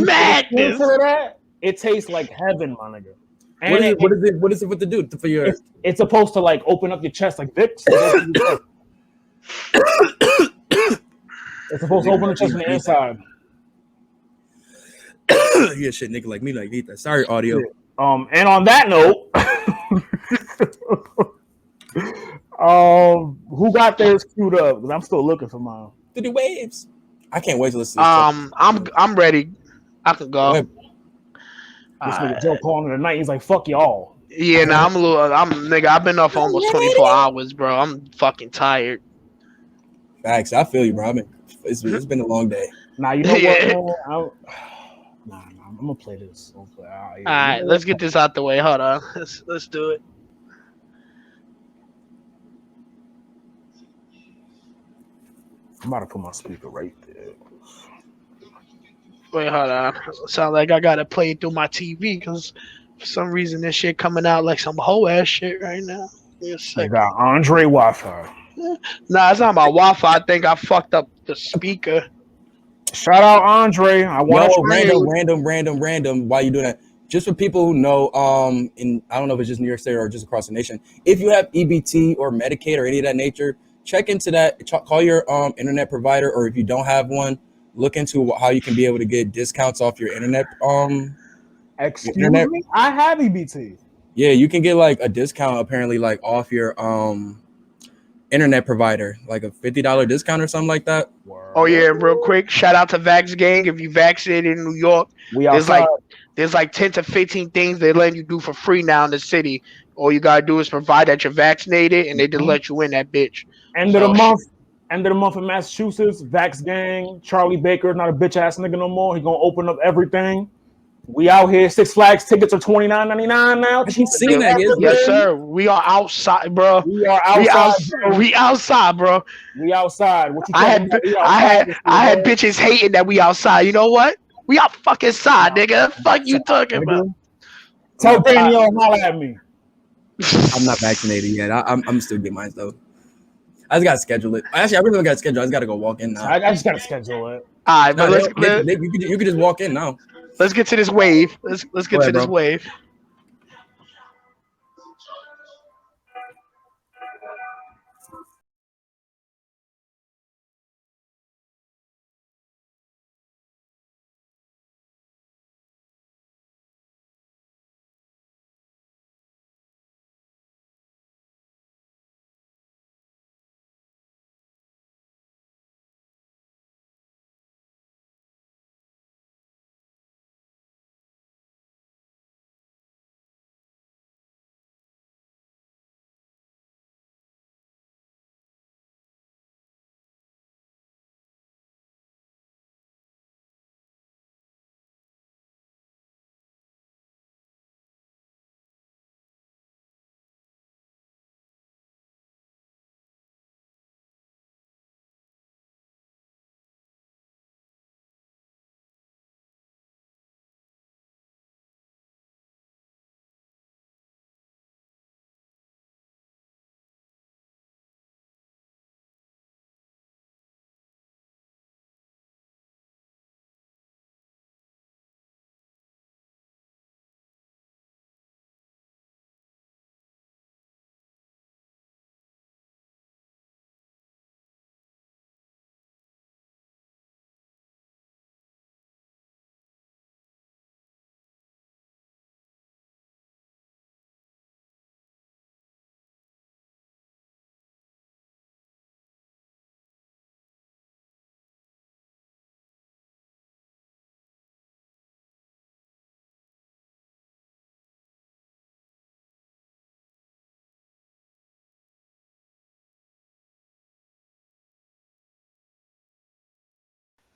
madness. It tastes like heaven, my nigga. And what is it with the dude for your? It's supposed to like open up your chest like Vicks. It's supposed to open the chest from the inside. Yeah, shit, nigga like me like eat that. Sorry, audio. And on that note, who got theirs queued up? Because I'm still looking for mine. Do the waves. I can't wait to listen. I'm ready. I could go. This nigga Joe calling it tonight. He's like, "Fuck y'all." Yeah, nigga. I've been up for almost 24 hours, bro. I'm fucking tired. Facts. I feel you, bro. It's been a long day. Nah, you know what? I'm gonna play this. All right, let's get this out the way. Hold on. Let's do it. I'm about to put my speaker right there. Wait, hold on. Sound like I gotta play it through my TV because for some reason this shit coming out like some whole ass shit right now. I got Andre Wi-Fi. Nah, it's not my Wi-Fi. I think I fucked up the speaker. Shout out Andre. I want random. Why you doing that? Just for people who know, and I don't know if it's just New York State or just across the nation. If you have EBT or Medicaid or any of that nature, check into that. Call your internet provider, or if you don't have one, look into how you can be able to get discounts off your internet. Excuse your internet. me, I have EBT. Yeah, you can get like a discount apparently, like off your internet provider, like a $50 discount or something like that. Oh yeah, real quick, shout out to Vax Gang. If you vaccinated in New York, We there's outside. like 10 to 15 things they let you do for free now in the city. All you gotta do is provide that you're vaccinated, and they just let you in that bitch. End of the month. End of the month in Massachusetts. Vax Gang. Charlie Baker, not a bitch ass nigga no more. He gonna open up everything. We out here. Six Flags tickets are $29.99 now. I keep seeing that. Yes, sir. We are outside, bro. We are outside. We outside, bro. We outside. What you I talking had about? I had bitches hating that we outside. You know what? We out fucking side, nigga. Fuck you talking about? Tell Daniel holla at me. I'm not vaccinated yet. I'm still getting mine though. I just gotta schedule it. Actually, I really don't gotta schedule. I just gotta go walk in now. I just gotta schedule it. All right, but you could just walk in now. Let's get to this wave. Let's get to this wave.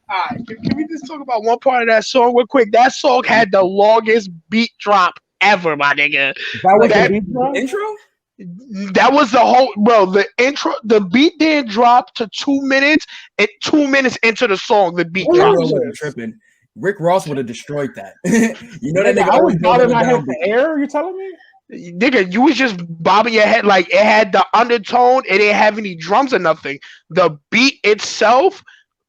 All right, can we just talk about one part of that song real quick? That song had the longest beat drop ever, my nigga. That was the beat drop? Intro? That was the whole the intro. The beat didn't drop to 2 minutes. And 2 minutes into the song, the beat dropped. Tripping. Rick Ross would have destroyed that. You know that nigga I was always bobbing my head the air. You telling me? Nigga, you was just bobbing your head like it had the undertone. It didn't have any drums or nothing. The beat itself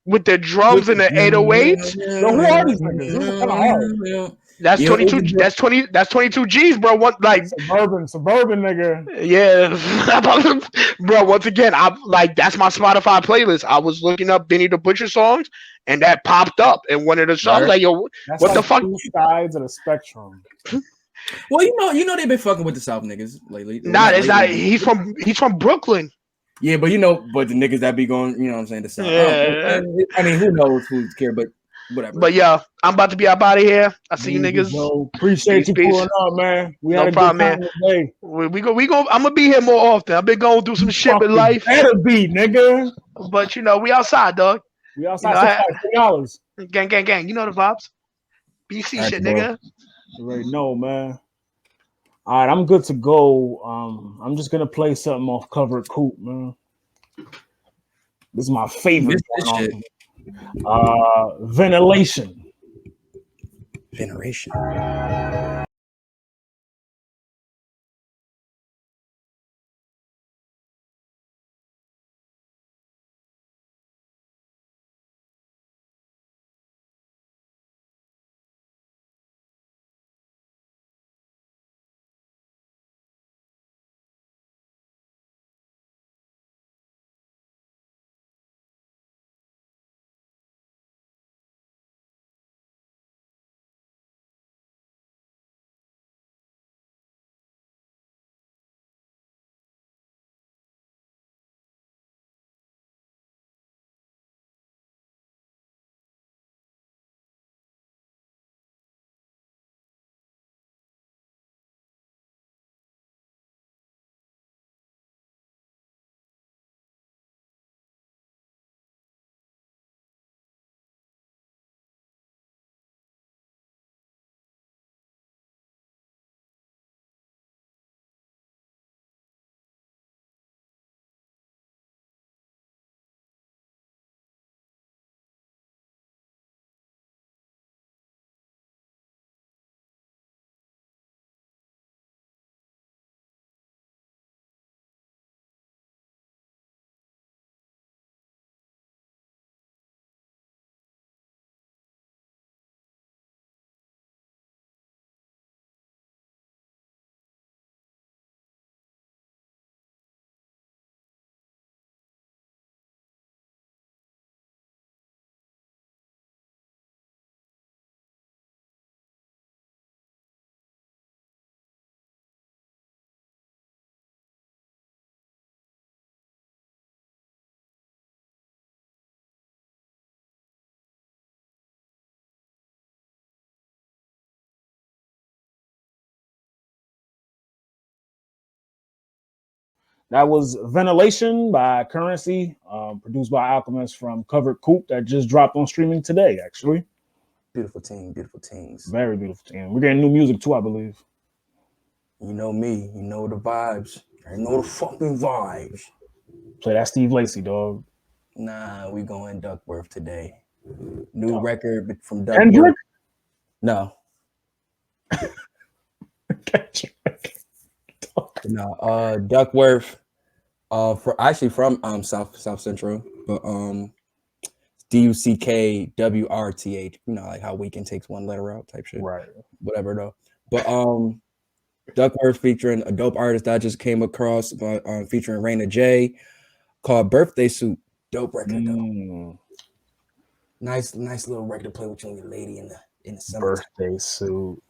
with the drums and the 808s. Yo, who are these niggas? This is kind of hard. That's 22. That's 20. That's 22 G's, bro. What like suburban nigga? Yeah, bro. Once again, I'm like that's my Spotify playlist. I was looking up Benny the Butcher songs, and that popped up in one of the songs. Right. Like, yo, that's what like the fuck? Two sides of the spectrum. Well, you know they've been fucking with the South niggas lately. Nah, it's not. He's from Brooklyn. Yeah, but the niggas that be going, you know what I'm saying, the South. Yeah. I mean, who knows who's care, but whatever. But yeah, I'm about to be up out of here. I see you niggas. Bro. Appreciate you pulling up, man. We had a problem, good time today. We go. I'm gonna be here more often. I've been going through some shit with life. Better be, nigga. But we outside, dog. We outside. $6. Gang. You know the vibes. BC shit, nigga. You already know, man. All right, I'm good to go. I'm just gonna play something off Covered Coupe, man. This is my favorite. Ventilation. That was Ventilation by Currency, produced by Alchemist from Covered Coupe that just dropped on streaming today, actually. Beautiful team, beautiful teams. Very beautiful team. We're getting new music too, I believe. You know me, you know the vibes. I know the fucking vibes. Play that Steve Lacy, dog. Nah, we going Duckworth today. New record from Duckworth. Kendrick? No. No, Duckworth, from South Central, but DUCKWRTH. You know, like how Weekend takes one letter out type shit. Right. Whatever though. But Duckworth featuring a dope artist that I just came across, featuring Raina J, called Birthday Suit. Dope record though. Nice little record to play with you and your lady in the summer. Birthday Suit.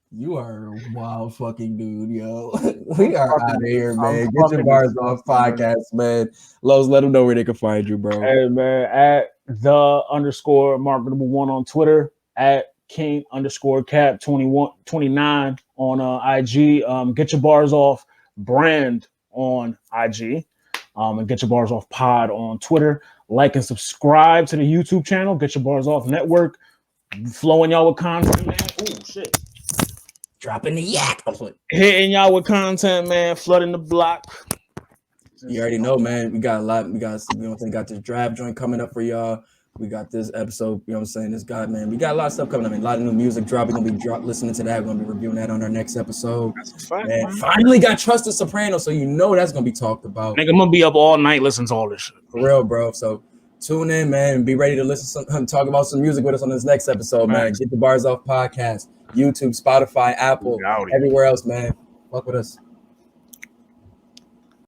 You are a wild fucking dude, yo. We are out of here, man. Get your bars off podcast, man. Los, let them know where they can find you, bro. Hey, man, at _marketable1 on Twitter, at king_cap29 on IG. Get your bars off brand on IG. And get your bars off pod on Twitter. Like and subscribe to the YouTube channel. Get your bars off network. Flowing y'all with content, man. Oh shit. Dropping the yak. Hitting y'all with content, man. Flooding the block. You already know, man. We got a lot. We got this draft joint coming up for y'all. We got this episode, you know what I'm saying? This guy, man. We got a lot of stuff coming up. A lot of new music dropping. We're going to be listening to that. We're going to be reviewing that on our next episode. Man, finally got Trusted Soprano, so you know that's going to be talked about. Nigga, I'm going to be up all night listening to all this shit. For real, bro. So tune in, man, and be ready to listen to talk about some music with us on this next episode, man. Get the Bars Off podcast, YouTube, Spotify, Apple, everywhere else, man. Fuck with us.